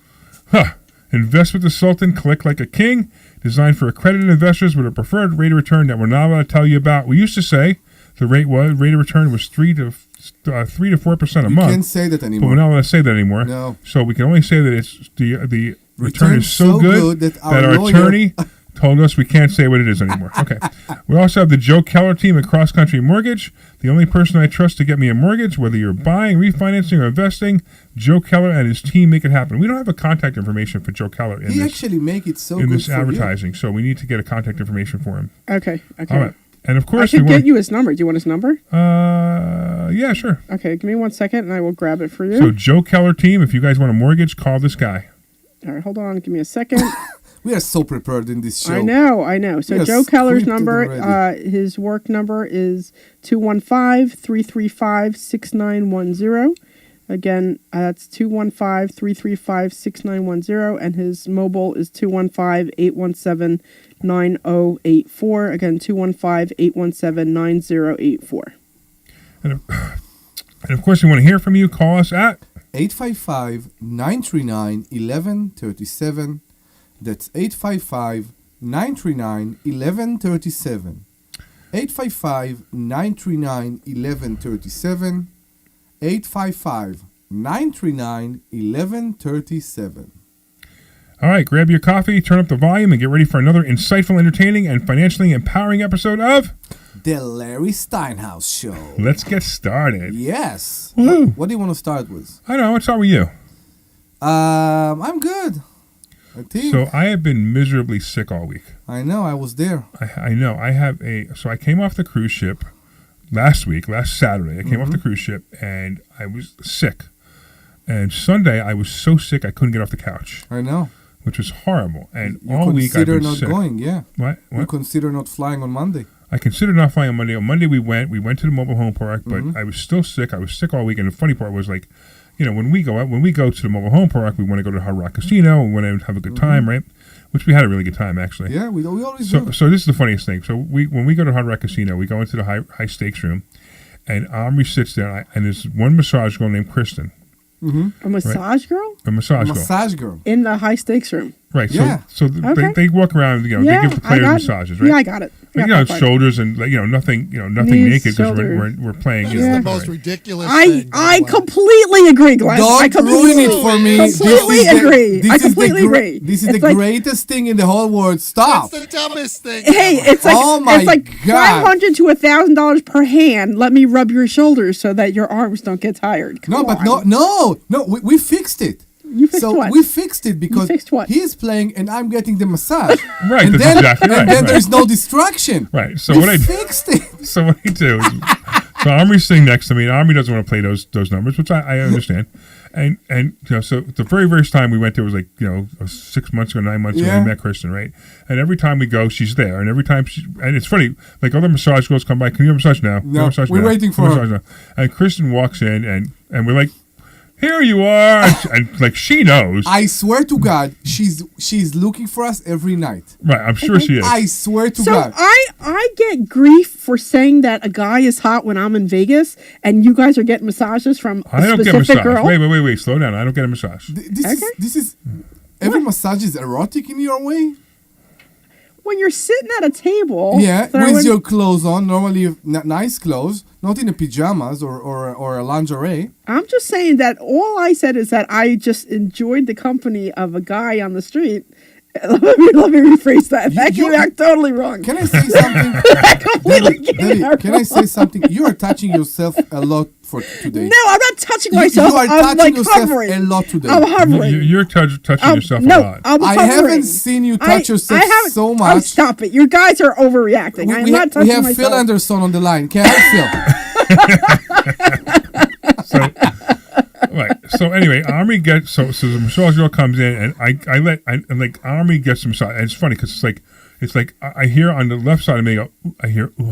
[SPEAKER 4] Invest with the Sultan, collect like a king. Designed for accredited investors with a preferred rate of return that we're not allowed to tell you about. We used to say the rate of return was 3 to 4% a month.
[SPEAKER 6] You can't say that anymore.
[SPEAKER 4] But we're not allowed to say that anymore.
[SPEAKER 6] No.
[SPEAKER 4] So we can only say that it's the return
[SPEAKER 6] Return's
[SPEAKER 4] is so good
[SPEAKER 6] that
[SPEAKER 4] our
[SPEAKER 6] lawyer-
[SPEAKER 4] attorney told us we can't say what it is anymore. Okay. We also have the Joe Keller team at Cross Country Mortgage. The only person I trust to get me a mortgage, whether you're buying, refinancing, or investing, Joe Keller and his team make it happen. We don't have a contact information for Joe Keller in
[SPEAKER 6] He
[SPEAKER 4] this,
[SPEAKER 6] actually make it so
[SPEAKER 4] in
[SPEAKER 6] good
[SPEAKER 4] this
[SPEAKER 6] for
[SPEAKER 4] advertising, so we need to get a contact information for him.
[SPEAKER 5] Okay.
[SPEAKER 4] All right. And of course,
[SPEAKER 5] I could
[SPEAKER 4] we
[SPEAKER 5] get you his number. Do you want his number?
[SPEAKER 4] yeah, sure.
[SPEAKER 5] Okay, give me 1 second and I will grab it for you.
[SPEAKER 4] So Joe Keller team, if you guys want a mortgage, call this guy.
[SPEAKER 5] All right, hold on. Give me a second.
[SPEAKER 6] We are so prepared in this show.
[SPEAKER 5] I know. So
[SPEAKER 6] Yes,
[SPEAKER 5] Joe Keller's
[SPEAKER 6] scripted
[SPEAKER 5] number,
[SPEAKER 6] already.
[SPEAKER 5] his work number is 215-335-6910. Again, that's 215-335-6910, and his mobile is 215-817-9084. Again, 215-817-9084.
[SPEAKER 4] And of course, we want to hear from you. Call us at
[SPEAKER 6] 855-939-1137. That's 855-939-1137. 855-939-1137. 855-939-1137.
[SPEAKER 4] All right, grab your coffee, turn up the volume, and get ready for another insightful, entertaining, and financially empowering episode of
[SPEAKER 6] The Larry Steinhouse Show.
[SPEAKER 4] Let's Get Started.
[SPEAKER 6] Yes.
[SPEAKER 4] Woo.
[SPEAKER 6] What do you want to start with?
[SPEAKER 4] I know. What's up with you?
[SPEAKER 6] I'm good. I think.
[SPEAKER 4] So I have been miserably sick all week.
[SPEAKER 6] I know. I was there.
[SPEAKER 4] I know. So I came off the cruise ship last Saturday. I came off the cruise ship, and I was sick. And Sunday, I was so sick I couldn't get off the couch.
[SPEAKER 6] I know.
[SPEAKER 4] Which was horrible. And
[SPEAKER 6] You
[SPEAKER 4] all week I've
[SPEAKER 6] consider
[SPEAKER 4] been
[SPEAKER 6] not
[SPEAKER 4] sick.
[SPEAKER 6] going, yeah.
[SPEAKER 4] What?
[SPEAKER 6] You consider not flying on Monday.
[SPEAKER 4] I considered not flying on Monday. On Monday we went to the mobile home park, but I was still sick. I was sick all week, and the funny part was like, you know, when we go to the mobile home park, we want to go to Hard Rock Casino, we want to have a good time, right? Which we had a really good time actually.
[SPEAKER 6] Yeah, we always
[SPEAKER 4] do.
[SPEAKER 6] do.
[SPEAKER 4] So this is the funniest thing. So when we go to Hard Rock Casino, we go into the high stakes room, and Omri sits there, and there's one massage girl named Kristen.
[SPEAKER 5] A massage girl?
[SPEAKER 4] A massage girl.
[SPEAKER 6] Massage girl.
[SPEAKER 5] In the high stakes room.
[SPEAKER 4] Right.
[SPEAKER 6] Yeah.
[SPEAKER 4] So they walk around. You know, they give the players massages, right?
[SPEAKER 5] Yeah, I got it.
[SPEAKER 4] But, you know, shoulders and nothing. You know, nothing
[SPEAKER 5] Knees,
[SPEAKER 4] naked because we're playing.
[SPEAKER 3] It's
[SPEAKER 4] You know,
[SPEAKER 3] the most
[SPEAKER 4] right.
[SPEAKER 3] ridiculous thing.
[SPEAKER 5] I completely agree, Glenn. I
[SPEAKER 6] Don't ruin it for me.
[SPEAKER 5] Completely agree. I completely agree.
[SPEAKER 6] This is the greatest thing in the whole world. Stop.
[SPEAKER 3] It's the dumbest thing.
[SPEAKER 5] Hey, it's like
[SPEAKER 6] Oh my
[SPEAKER 5] it's like
[SPEAKER 6] God.
[SPEAKER 5] $500 to $1,000 per hand. Let me rub your shoulders so that your arms don't get tired. Come on.
[SPEAKER 6] We fixed it.
[SPEAKER 5] You fixed what?
[SPEAKER 6] We fixed it because
[SPEAKER 5] fixed what?
[SPEAKER 6] he's playing and I'm getting the massage.
[SPEAKER 4] Right,
[SPEAKER 6] And
[SPEAKER 4] that's
[SPEAKER 6] then,
[SPEAKER 4] exactly right,
[SPEAKER 6] and then
[SPEAKER 4] right.
[SPEAKER 6] there's no distraction.
[SPEAKER 4] Right. So
[SPEAKER 6] We
[SPEAKER 4] what I
[SPEAKER 6] fixed it.
[SPEAKER 4] So what I do is, so Omri's sitting next to me, and Omri doesn't want to play those numbers, which I understand. And you know, so the very first time we went there was like 6 months ago, 9 months ago.
[SPEAKER 6] Yeah.
[SPEAKER 4] We met Kristen, right? And every time we go, she's there, and every time and it's funny, like other massage girls come by, can you have a massage now? Can you have a massage
[SPEAKER 6] we're
[SPEAKER 4] now?
[SPEAKER 6] waiting
[SPEAKER 4] Can you have a
[SPEAKER 6] for
[SPEAKER 4] massage now? And Kristen walks in, and we're like, here you are, and like she knows.
[SPEAKER 6] I swear to God, she's looking for us every night.
[SPEAKER 4] Right, I'm sure she is.
[SPEAKER 6] I swear to
[SPEAKER 5] So
[SPEAKER 6] God.
[SPEAKER 5] I get grief for saying that a guy is hot when I'm in Vegas, and you guys are getting massages from a
[SPEAKER 4] I don't get
[SPEAKER 5] specific
[SPEAKER 4] massage.
[SPEAKER 5] girl.
[SPEAKER 4] Wait, slow down. I don't get a massage.
[SPEAKER 6] This is every massage is erotic in your way.
[SPEAKER 5] When you're sitting at a table,
[SPEAKER 6] Yeah,
[SPEAKER 5] throwing-
[SPEAKER 6] with your clothes on, normally nice clothes, not in a pajamas or a lingerie.
[SPEAKER 5] I'm just saying that all I said is that I just enjoyed the company of a guy on the street. Let me rephrase that. That came out totally wrong.
[SPEAKER 6] Can I say something? Debbie, can I say something? You are touching yourself a lot for today.
[SPEAKER 5] No, I'm not touching myself.
[SPEAKER 6] You are
[SPEAKER 5] I'm
[SPEAKER 6] touching
[SPEAKER 5] like
[SPEAKER 6] yourself
[SPEAKER 5] hovering.
[SPEAKER 6] a lot today.
[SPEAKER 5] I'm hovering.
[SPEAKER 4] You're touching yourself a
[SPEAKER 5] no,
[SPEAKER 4] lot.
[SPEAKER 5] I'm
[SPEAKER 6] I
[SPEAKER 5] hovering.
[SPEAKER 6] haven't seen you touch yourself so much.
[SPEAKER 5] Stop it. You guys are overreacting. I'm not touching
[SPEAKER 6] we have
[SPEAKER 5] myself.
[SPEAKER 6] Phil Anderson on the line. Can I Phil?
[SPEAKER 4] Right. So anyway, Omri gets so the massage girl comes in, and I like Omri gets some massage, and it's funny because it's like I hear on the left side of me, I hear ooh,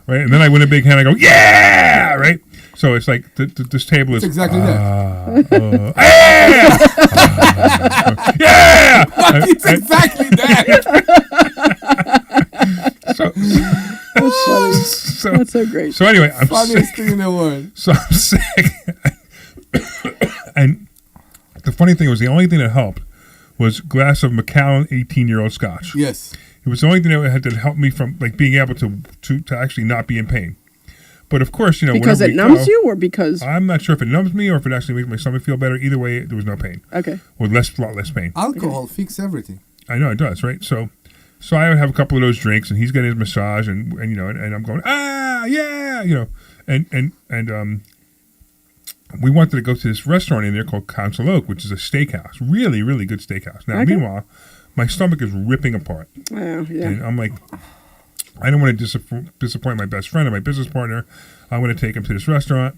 [SPEAKER 4] right, and then I win a big hand. I go yeah, right. So it's like this table is
[SPEAKER 6] It's exactly that.
[SPEAKER 4] yeah,
[SPEAKER 6] But it's exactly that.
[SPEAKER 5] That's so great.
[SPEAKER 4] So anyway, I'm
[SPEAKER 6] Funniest
[SPEAKER 4] sick.
[SPEAKER 6] thing in the world.
[SPEAKER 4] So I'm sick. And the funny thing was the only thing that helped was a glass of Macallan 18-year-old scotch.
[SPEAKER 6] Yes.
[SPEAKER 4] It was the only thing that helped me from like being able to actually not be in pain. But of course,
[SPEAKER 5] because it numbs you, or because
[SPEAKER 4] I'm not sure if it numbs me or if it actually makes my stomach feel better. Either way, there was no pain.
[SPEAKER 5] Okay.
[SPEAKER 4] Or lot less pain.
[SPEAKER 6] Alcohol fix everything.
[SPEAKER 4] I know it does, right? So I would have a couple of those drinks, and he's getting his massage, and I'm going yeah, and we wanted to go to this restaurant in there called Council Oak, which is a steakhouse, really, really good steakhouse. Now, meanwhile, my stomach is ripping apart, and I'm like, I don't want to disappoint my best friend and my business partner. I'm going to take him to this restaurant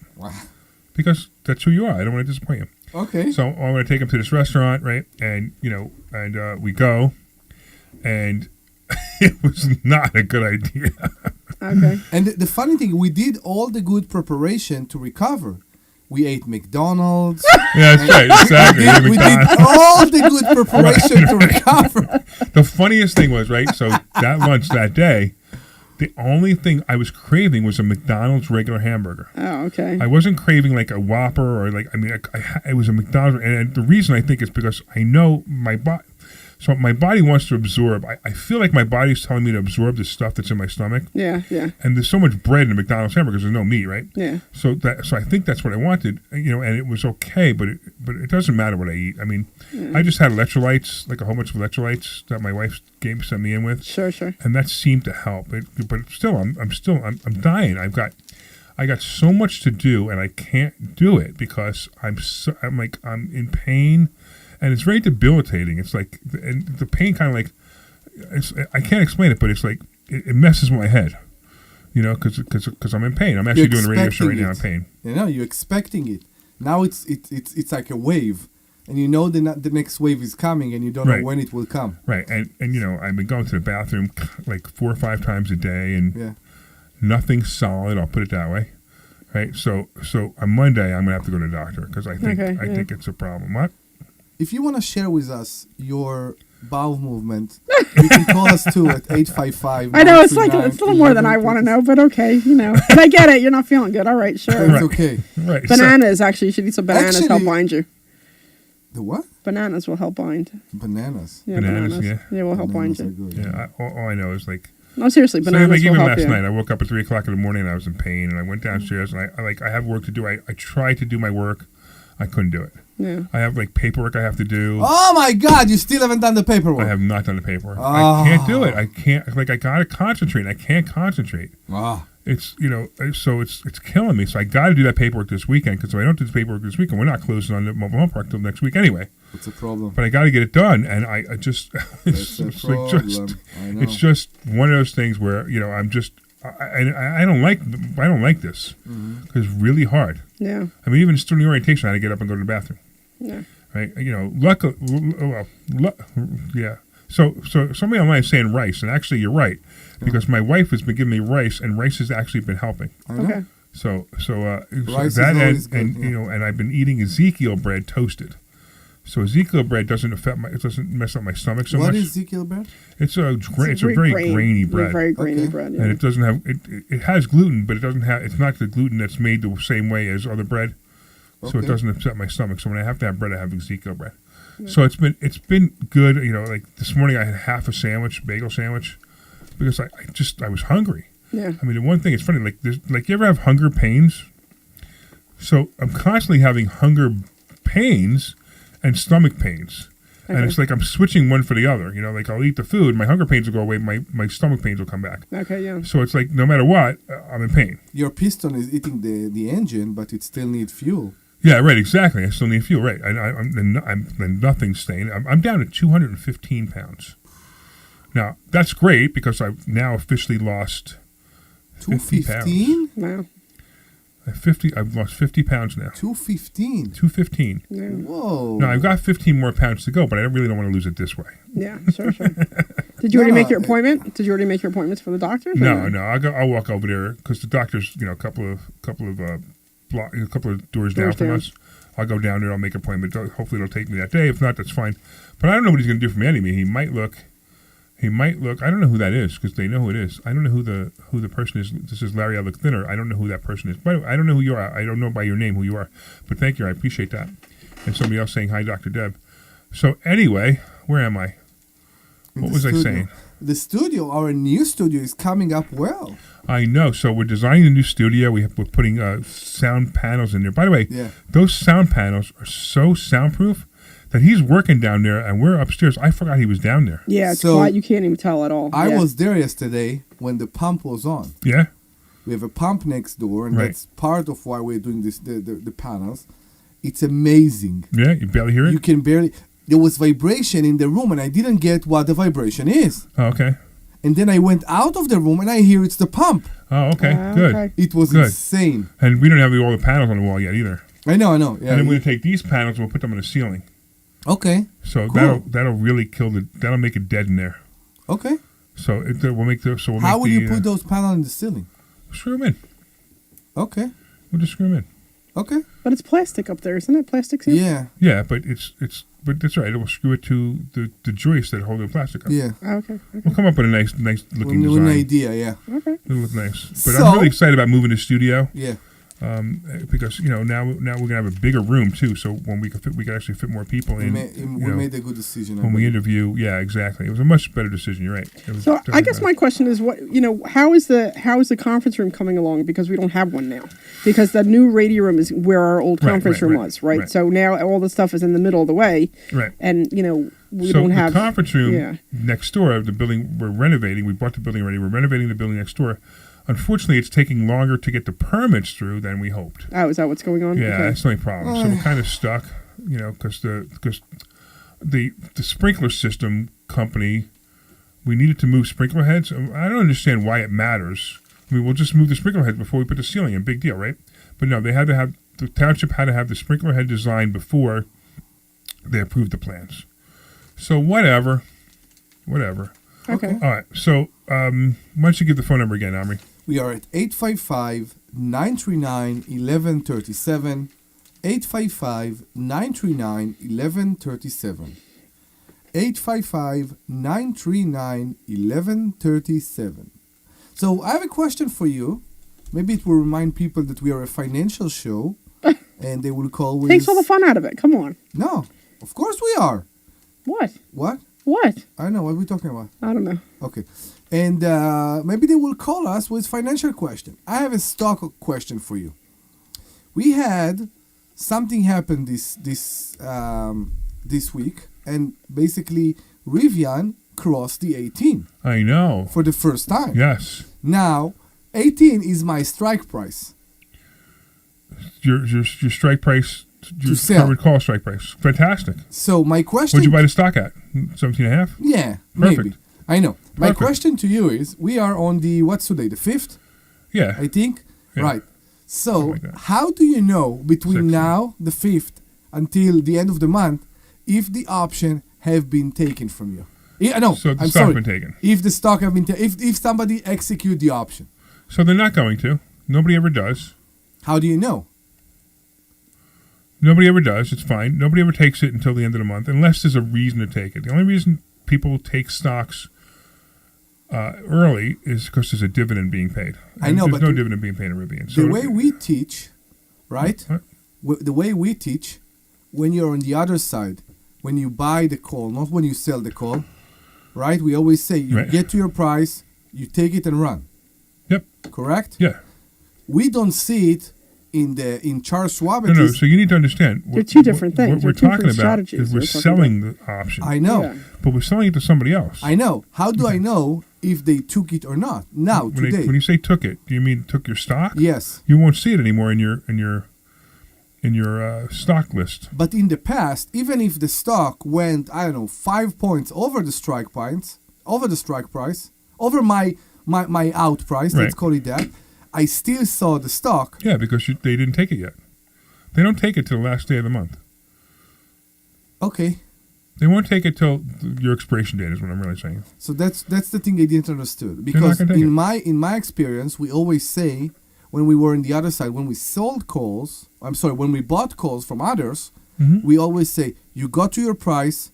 [SPEAKER 4] because that's who you are. I don't want to disappoint you.
[SPEAKER 6] Okay.
[SPEAKER 4] So I'm going to take him to this restaurant, right? And we go, and it was not a good idea.
[SPEAKER 5] Okay.
[SPEAKER 6] And the funny thing, we did all the good preparation to recover. We ate McDonald's.
[SPEAKER 4] Yeah, that's right. Exactly.
[SPEAKER 6] We did all the good preparation to recover.
[SPEAKER 4] The funniest thing was, right, so that lunch that day, the only thing I was craving was a McDonald's regular hamburger.
[SPEAKER 5] Oh, okay.
[SPEAKER 4] I wasn't craving like a Whopper or like, it was a McDonald's. And the reason I think is because I know my body. So my body wants to absorb. I feel like my body's telling me to absorb the stuff that's in my stomach.
[SPEAKER 5] Yeah.
[SPEAKER 4] And there's so much bread in a McDonald's hamburger because there's no meat, right?
[SPEAKER 5] Yeah.
[SPEAKER 4] So I think that's what I wanted, and it was okay, but it doesn't matter what I eat. I mean, I just had electrolytes, like a whole bunch of electrolytes that my wife sent me in with.
[SPEAKER 5] Sure.
[SPEAKER 4] And that seemed to help. But still, I'm dying. I got so much to do, and I can't do it because I'm in pain. And it's very debilitating. It's like, and the pain kind of like, I can't explain it, but it's like, it messes with my head, because I'm in pain. I'm actually doing a radio show right now in pain.
[SPEAKER 6] You're expecting it. Now it's like a wave, and you know the next wave is coming, and you don't know when it will come.
[SPEAKER 4] Right, and I've been going to the bathroom like 4 or 5 times a day, and nothing solid. I'll put it that way. Right, so on Monday I'm gonna have to go to the doctor because I think it's a problem. What?
[SPEAKER 6] If you want to share with us your bowel movement. You can call us too at 855.
[SPEAKER 5] I know it's like it's a little more than I want to know, but okay, But I get it. You're not feeling good. All right, sure.
[SPEAKER 6] It's okay.
[SPEAKER 4] Right.
[SPEAKER 5] Bananas, actually, you should eat some bananas. Help bind you.
[SPEAKER 6] The what?
[SPEAKER 5] Bananas will help bind.
[SPEAKER 6] Bananas.
[SPEAKER 5] Yeah, bananas.
[SPEAKER 4] Yeah.
[SPEAKER 5] Yeah, will help bind you.
[SPEAKER 6] Good,
[SPEAKER 4] yeah. All I know is like.
[SPEAKER 5] No, seriously, bananas will
[SPEAKER 4] even
[SPEAKER 5] help
[SPEAKER 4] last
[SPEAKER 5] you.
[SPEAKER 4] night, I woke up at 3 o'clock in the morning and I was in pain, and I went downstairs and I have work to do. I tried to do my work, I couldn't do it.
[SPEAKER 5] Yeah.
[SPEAKER 4] I have like paperwork I have to do.
[SPEAKER 6] Oh my God! You still haven't done the paperwork.
[SPEAKER 4] I have not done the paperwork.
[SPEAKER 6] Oh.
[SPEAKER 4] I can't do it. I can't. Like I gotta concentrate. I can't concentrate.
[SPEAKER 6] Ah.
[SPEAKER 4] It's so it's killing me. So I got to do that paperwork this weekend, because if I don't do the paperwork this weekend, we're not closing on the mobile home park till next week anyway.
[SPEAKER 6] It's a problem.
[SPEAKER 4] But I got to get it done, and I just it's just one of those things where I'm just I don't like this because it's really hard.
[SPEAKER 5] Yeah.
[SPEAKER 4] I mean, even student orientation, I had to get up and go to the bathroom.
[SPEAKER 5] Yeah.
[SPEAKER 4] Right. Luckily, yeah. So somebody online is saying rice, and actually you're right, because my wife has been giving me rice, and rice has actually been helping.
[SPEAKER 5] Okay.
[SPEAKER 4] So
[SPEAKER 6] rice
[SPEAKER 4] that
[SPEAKER 6] is
[SPEAKER 4] and
[SPEAKER 6] good, yeah.
[SPEAKER 4] and I've been eating Ezekiel bread toasted. So Ezekiel bread doesn't mess up my stomach so much.
[SPEAKER 6] What is Ezekiel bread?
[SPEAKER 4] It's a very grainy bread.
[SPEAKER 5] Very grainy bread. Yeah.
[SPEAKER 4] And it doesn't have it has gluten, but it's not the gluten that's made the same way as other bread. So it doesn't upset my stomach. So when I have to have bread, I have Ezekiel bread. Yeah. So it's been good. Like this morning I had half a bagel sandwich, because I was hungry.
[SPEAKER 5] Yeah.
[SPEAKER 4] I mean, the one thing, it's funny, like you ever have hunger pains? So I'm constantly having hunger pains and stomach pains. Okay. And it's like I'm switching one for the other. Like I'll eat the food, my hunger pains will go away, my stomach pains will come back.
[SPEAKER 5] Okay, yeah.
[SPEAKER 4] So it's like no matter what, I'm in pain.
[SPEAKER 6] Your piston is eating the engine, but it still needs fuel.
[SPEAKER 4] Yeah, right, exactly. I still need fuel, right. I'm nothing's staying. I'm down to 215 pounds. Now, that's great, because I've now officially lost 50 pounds.
[SPEAKER 6] 215?
[SPEAKER 5] Wow.
[SPEAKER 4] I've lost 50 pounds now.
[SPEAKER 6] 215?
[SPEAKER 4] 215.
[SPEAKER 5] Yeah.
[SPEAKER 6] Whoa.
[SPEAKER 4] Now, I've got 15 more pounds to go, but I really don't want to lose it this way.
[SPEAKER 5] Yeah, sure. Did you already make your appointment? Did you already make your appointments for the doctor?
[SPEAKER 4] No. I'll walk over there, because the doctor's, a couple of doors down from us. I'll go down there, I'll make an appointment. Hopefully it'll take me that day. If not, that's fine. But I don't know what he's going to do for me anyway. He might look, I don't know who that is, because they know who it is. I don't know who the person is. This is Larry, I look thinner. I don't know who that person is. By the way, I don't know who you are. I don't know by your name who you are. But thank you, I appreciate that. And somebody else saying, hi, Dr. Deb. So anyway, where am I? What was I saying?
[SPEAKER 6] The studio, our new studio, is coming up well.
[SPEAKER 4] I know. So we're designing a new studio. We're putting sound panels in there. By the way, those sound panels are so soundproof that he's working down there, and we're upstairs. I forgot he was down there.
[SPEAKER 5] Yeah, it's quiet. You can't even tell at all.
[SPEAKER 6] I was there yesterday when the pump was on.
[SPEAKER 4] Yeah.
[SPEAKER 6] We have a pump next door, and that's part of why we're doing this. The panels. It's amazing.
[SPEAKER 4] Yeah, you barely hear it?
[SPEAKER 6] You can barely. There was vibration in the room, and I didn't get what the vibration is.
[SPEAKER 4] Oh, okay.
[SPEAKER 6] And then I went out of the room, and I hear it's the pump.
[SPEAKER 4] Oh, okay. Good.
[SPEAKER 5] Okay.
[SPEAKER 6] It was insane.
[SPEAKER 4] And we don't have all the panels on the wall yet either.
[SPEAKER 6] I know. Yeah.
[SPEAKER 4] And then we're going to take these panels and we'll put them on the ceiling.
[SPEAKER 6] Okay.
[SPEAKER 4] So
[SPEAKER 6] cool.
[SPEAKER 4] that'll really that'll make it dead in there.
[SPEAKER 6] Okay.
[SPEAKER 4] So we'll make the.
[SPEAKER 6] How will you put those panels in the ceiling?
[SPEAKER 4] Screw them in.
[SPEAKER 6] Okay.
[SPEAKER 4] We'll just screw them in.
[SPEAKER 6] Okay.
[SPEAKER 5] But it's plastic up there, isn't it? Plastic ceiling?
[SPEAKER 6] Yeah.
[SPEAKER 4] Yeah, but but that's right. It will screw it to the joists that hold the plastic up.
[SPEAKER 6] Yeah.
[SPEAKER 5] Oh, okay.
[SPEAKER 4] We'll come up with a nice looking design.
[SPEAKER 6] An idea, yeah.
[SPEAKER 5] Okay.
[SPEAKER 4] It'll look nice. But I'm really excited about moving the studio.
[SPEAKER 6] Yeah.
[SPEAKER 4] Because now we're gonna have a bigger room too. So when we can actually fit more people in.
[SPEAKER 6] We made a good decision.
[SPEAKER 4] When we interview, yeah, exactly. It was a much better decision. You're right.
[SPEAKER 5] So I guess my question is, how is the conference room coming along? Because we don't have one now. Because the new radio room is where our old conference room was, right? So now all the stuff is in the middle of the way,
[SPEAKER 4] right?
[SPEAKER 5] And we don't have
[SPEAKER 4] the conference room next door. The building we're renovating. We bought the building already. We're renovating the building next door. Unfortunately, it's taking longer to get the permits through than we hoped.
[SPEAKER 5] Oh, is that what's going on?
[SPEAKER 4] Yeah,
[SPEAKER 5] okay.
[SPEAKER 4] That's the only problem. So we're kind of stuck, because the sprinkler system company, we needed to move sprinkler heads. I don't understand why it matters. I mean, we'll just move the sprinkler heads before we put the ceiling in. Big deal, right? But no, the township had to have the sprinkler head designed before they approved the plans. So whatever.
[SPEAKER 5] Okay.
[SPEAKER 4] All right. So why don't you give the phone number again, Omri?
[SPEAKER 6] We are at 855-939-1137, 855-939-1137. 855-939-1137. So I have a question for you. Maybe it will remind people that we are a financial show, and they will call with...
[SPEAKER 5] Takes all the fun out of it. Come on.
[SPEAKER 6] No, of course we are.
[SPEAKER 5] What?
[SPEAKER 6] What?
[SPEAKER 5] What?
[SPEAKER 6] I don't know. What are we talking about?
[SPEAKER 5] I don't know.
[SPEAKER 6] Okay. And maybe they will call us with financial question. I have a stock question for you. We had something happen this week, and basically Rivian crossed the 18.
[SPEAKER 4] I know.
[SPEAKER 6] For the first time.
[SPEAKER 4] Yes.
[SPEAKER 6] Now, 18 is my strike price.
[SPEAKER 4] Your strike price, your
[SPEAKER 6] To sell.
[SPEAKER 4] covered call strike price. Fantastic.
[SPEAKER 6] So my question...
[SPEAKER 4] What'd you buy the stock at? 17.5?
[SPEAKER 6] Yeah,
[SPEAKER 4] Perfect.
[SPEAKER 6] maybe. I know. My
[SPEAKER 4] Perfect.
[SPEAKER 6] question to you is, we are on the, what's today, the 5th?
[SPEAKER 4] Yeah.
[SPEAKER 6] I think?
[SPEAKER 4] Yeah.
[SPEAKER 6] Right. So, how do you know between now, the 5th, until the end of the month, if the option have been taken from you? Yeah, no,
[SPEAKER 4] So the
[SPEAKER 6] I'm
[SPEAKER 4] stock
[SPEAKER 6] sorry.
[SPEAKER 4] been taken.
[SPEAKER 6] If the stock have been taken, if somebody execute the option.
[SPEAKER 4] So they're not going to. Nobody ever does.
[SPEAKER 6] How do you know?
[SPEAKER 4] Nobody ever does. It's fine. Nobody ever takes it until the end of the month, unless there's a reason to take it. The only reason people take stocks early is because there's a dividend being paid.
[SPEAKER 6] I know,
[SPEAKER 4] there's
[SPEAKER 6] but
[SPEAKER 4] no dividend being paid in Rivian.
[SPEAKER 6] The way we teach, right? The way we teach, when you're on the other side, when you buy the call, not when you sell the call, right? We always say you
[SPEAKER 4] Right.
[SPEAKER 6] get to your price, you take it and run.
[SPEAKER 4] Yep.
[SPEAKER 6] Correct?
[SPEAKER 4] Yeah.
[SPEAKER 6] We don't see it in Charles Schwab.
[SPEAKER 4] No, no. So you need to understand.
[SPEAKER 5] They're two different things.
[SPEAKER 4] What we're
[SPEAKER 5] They're two
[SPEAKER 4] talking
[SPEAKER 5] different
[SPEAKER 4] about
[SPEAKER 5] strategies
[SPEAKER 4] is we're
[SPEAKER 5] we're talking
[SPEAKER 4] selling the option.
[SPEAKER 6] I know.
[SPEAKER 4] But we're selling it to somebody else.
[SPEAKER 6] I know. How do I know if they took it or not? Now, today.
[SPEAKER 4] When you say took it, do you mean took your stock?
[SPEAKER 6] Yes.
[SPEAKER 4] You won't see it anymore in your stock list.
[SPEAKER 6] But in the past, even if the stock went, I don't know, 5 points over the strike price, over my out price, let's
[SPEAKER 4] Right.
[SPEAKER 6] call it that, I still saw the stock.
[SPEAKER 4] Yeah, because they didn't take it yet. They don't take it till the last day of the month.
[SPEAKER 6] Okay.
[SPEAKER 4] They won't take it till your expiration date is what I'm really saying.
[SPEAKER 6] So that's the thing I didn't understand.
[SPEAKER 4] not
[SPEAKER 6] Because
[SPEAKER 4] gonna take
[SPEAKER 6] in my experience, we always say when we were in the other side, when we sold calls, when we bought calls from others,
[SPEAKER 4] Mhm.
[SPEAKER 6] we always say, you got to your price.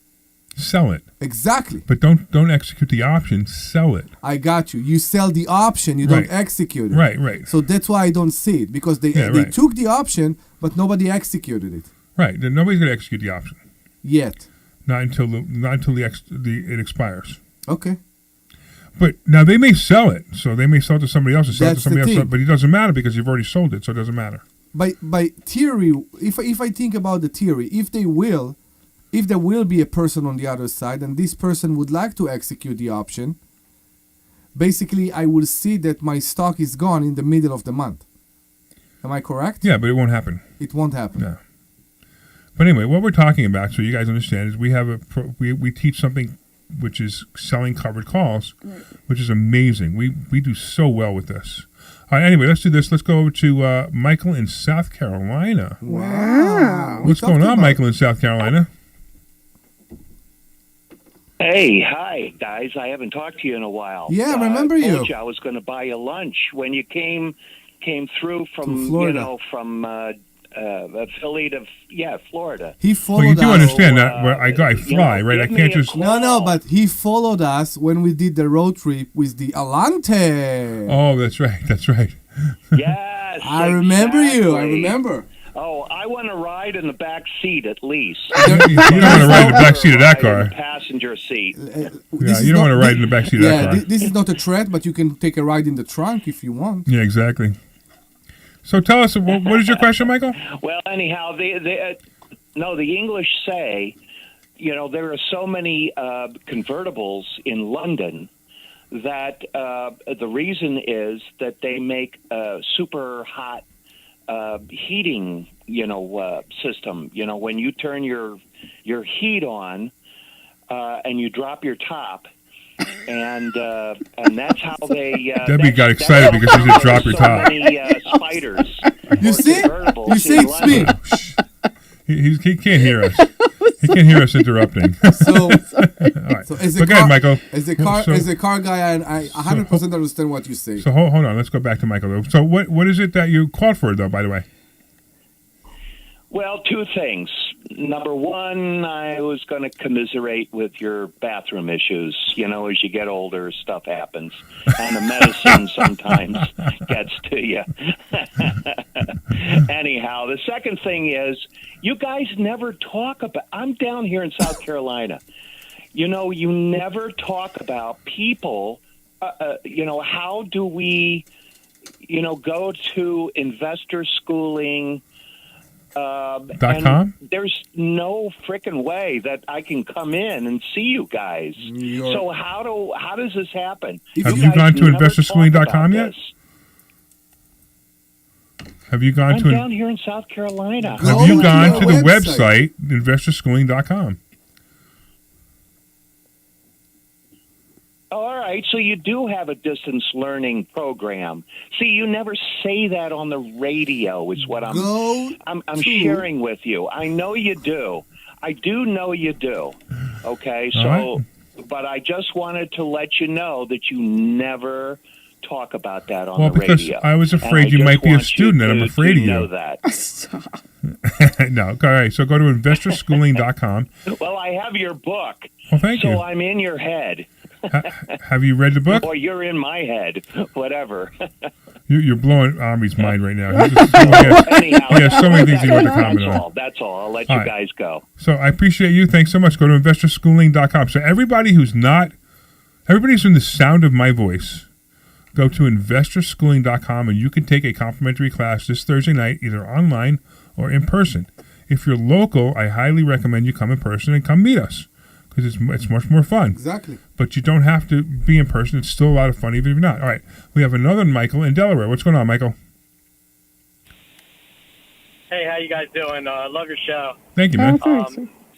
[SPEAKER 4] Sell it.
[SPEAKER 6] Exactly.
[SPEAKER 4] But don't execute the option. Sell it.
[SPEAKER 6] I got you. You sell the option, you
[SPEAKER 4] Right.
[SPEAKER 6] don't execute it.
[SPEAKER 4] Right, right.
[SPEAKER 6] So that's why I don't see it, because they
[SPEAKER 4] right.
[SPEAKER 6] took the option, but nobody executed it
[SPEAKER 4] Right. Then nobody's going to execute the option.
[SPEAKER 6] yet.
[SPEAKER 4] Not until it expires.
[SPEAKER 6] Okay.
[SPEAKER 4] But now they may sell it, so they may sell it to somebody else, or sell it to
[SPEAKER 6] That's the
[SPEAKER 4] somebody else.
[SPEAKER 6] thing.
[SPEAKER 4] But it doesn't matter because you've already sold it, so it doesn't matter.
[SPEAKER 6] By theory, if I think about the theory, if there will be a person on the other side and this person would like to execute the option, basically I will see that my stock is gone in the middle of the month. Am I correct?
[SPEAKER 4] Yeah, but it won't happen.
[SPEAKER 6] It won't happen.
[SPEAKER 4] No. But anyway, what we're talking about, so you guys understand, is we have we teach something which is selling covered calls, which is amazing. We do so well with this. All right, anyway, let's do this. Let's go over to Michael in South Carolina.
[SPEAKER 5] Wow.
[SPEAKER 4] What's going on, Michael in South Carolina?
[SPEAKER 15] Hey, hi, guys. I haven't talked to you in a while.
[SPEAKER 6] Yeah, I remember
[SPEAKER 15] I told
[SPEAKER 6] you.
[SPEAKER 15] I was going to buy you lunch when you came through from,
[SPEAKER 6] To Florida.
[SPEAKER 15] from Philly to, Florida.
[SPEAKER 6] He
[SPEAKER 4] Well,
[SPEAKER 6] followed
[SPEAKER 4] you do
[SPEAKER 6] us.
[SPEAKER 4] understand that where I fly, right? I
[SPEAKER 15] give
[SPEAKER 4] can't
[SPEAKER 15] me a
[SPEAKER 4] just.
[SPEAKER 6] No, but he followed us when we did the road trip with the Alante.
[SPEAKER 4] Oh, that's right. That's right.
[SPEAKER 15] Yes.
[SPEAKER 6] I remember you. I
[SPEAKER 15] exactly.
[SPEAKER 6] remember.
[SPEAKER 15] Oh, I want to ride in the back seat at least.
[SPEAKER 4] You don't want to ride in the back seat of that
[SPEAKER 15] Ride in
[SPEAKER 4] car.
[SPEAKER 15] the passenger seat.
[SPEAKER 4] Yeah, you don't want to ride in the back seat of that car.
[SPEAKER 6] This is not a threat, but you can take a ride in the trunk if you want.
[SPEAKER 4] Yeah, exactly. So tell us, what is your question, Michael?
[SPEAKER 15] Well, anyhow, the English say, there are so many convertibles in London that the reason is that they make a super hot heating, system. When you turn your heat on and you drop your top. And that's how they.
[SPEAKER 4] Debbie got excited because she said drop your top.
[SPEAKER 15] Many spiders.
[SPEAKER 6] You see? You see, it's me.
[SPEAKER 4] He can't hear us. He can't hear us interrupting.
[SPEAKER 6] So,
[SPEAKER 4] All right.
[SPEAKER 6] so as
[SPEAKER 4] But
[SPEAKER 6] a
[SPEAKER 4] go ahead,
[SPEAKER 6] car,
[SPEAKER 4] Michael.
[SPEAKER 6] as a car guy, I 100% understand what you say.
[SPEAKER 4] So hold on. Let's go back to Michael, though. So what is it that you called for, though, by the way?
[SPEAKER 15] Well, two things. number one, I was going to commiserate with your bathroom issues. You know, as you get older, stuff happens, and the medicine sometimes gets to you. Anyhow, the second thing is, you guys never talk about. I'm down here in South Carolina. You know, you never talk about people. You know, how do we, go to investor schooling?
[SPEAKER 4] .com?
[SPEAKER 15] There's no freaking way that I can come in and see you guys. So how does this happen?
[SPEAKER 4] Have you gone to investorschooling.com yet? Have you gone
[SPEAKER 15] I'm down here in South Carolina.
[SPEAKER 4] Have you gone to the website investorschooling.com?
[SPEAKER 15] All right, so you do have a distance learning program. See, you never say that on the radio. Is what I'm sharing with you. I know you do. I do know you do. Okay, so, but I just wanted to let you know that you never talk about that on the radio.
[SPEAKER 4] Well, because I was afraid you might be a student, and I'm afraid of you.
[SPEAKER 15] Know that.
[SPEAKER 4] No, all right. So go to investorschooling.com.
[SPEAKER 15] Well, I have your book.
[SPEAKER 4] Well, thank you.
[SPEAKER 15] So I'm in your head.
[SPEAKER 4] Have you read the book?
[SPEAKER 15] Or you're in my head, whatever.
[SPEAKER 4] You're blowing Omri's mind right now. He has so many things he wants to comment on.
[SPEAKER 15] That's all. I'll let you guys go.
[SPEAKER 4] So I appreciate you. Thanks so much. Go to investorschooling.com. So everybody's in the sound of my voice, go to investorschooling.com and you can take a complimentary class this Thursday night, either online or in person. If you're local, I highly recommend you come in person and come meet us, because it's much more fun.
[SPEAKER 6] Exactly.
[SPEAKER 4] But you don't have to be in person. It's still a lot of fun, even if you're not. All right. We have another Michael in Delaware. What's going on, Michael?
[SPEAKER 16] Hey, how you guys doing? Love your show.
[SPEAKER 4] Thank you, man.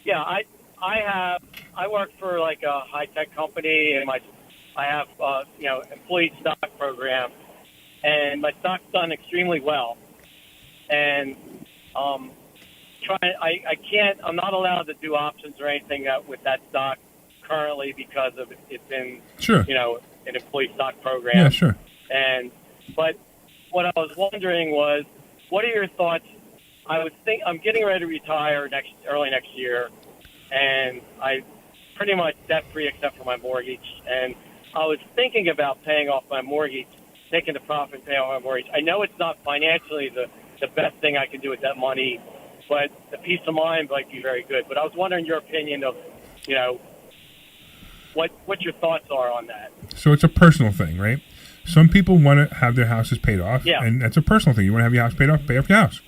[SPEAKER 16] Yeah, I work for like a high tech company, and I have employee stock program, and my stock's done extremely well, and I'm not allowed to do options or anything with that stock currently because of it's in an employee stock program.
[SPEAKER 4] Yeah, sure.
[SPEAKER 16] But what I was wondering was, what are your thoughts? I'm getting ready to retire early next year, and I pretty much debt free except for my mortgage. And I was thinking about paying off my mortgage, taking the profit and paying off my mortgage. I know it's not financially the best thing I can do with that money, but the peace of mind might be very good. But I was wondering your opinion of, what your thoughts are on that.
[SPEAKER 4] So it's a personal thing, right? Some people want to have their houses paid off, and that's a personal thing. You want to have your house paid off, pay off your house.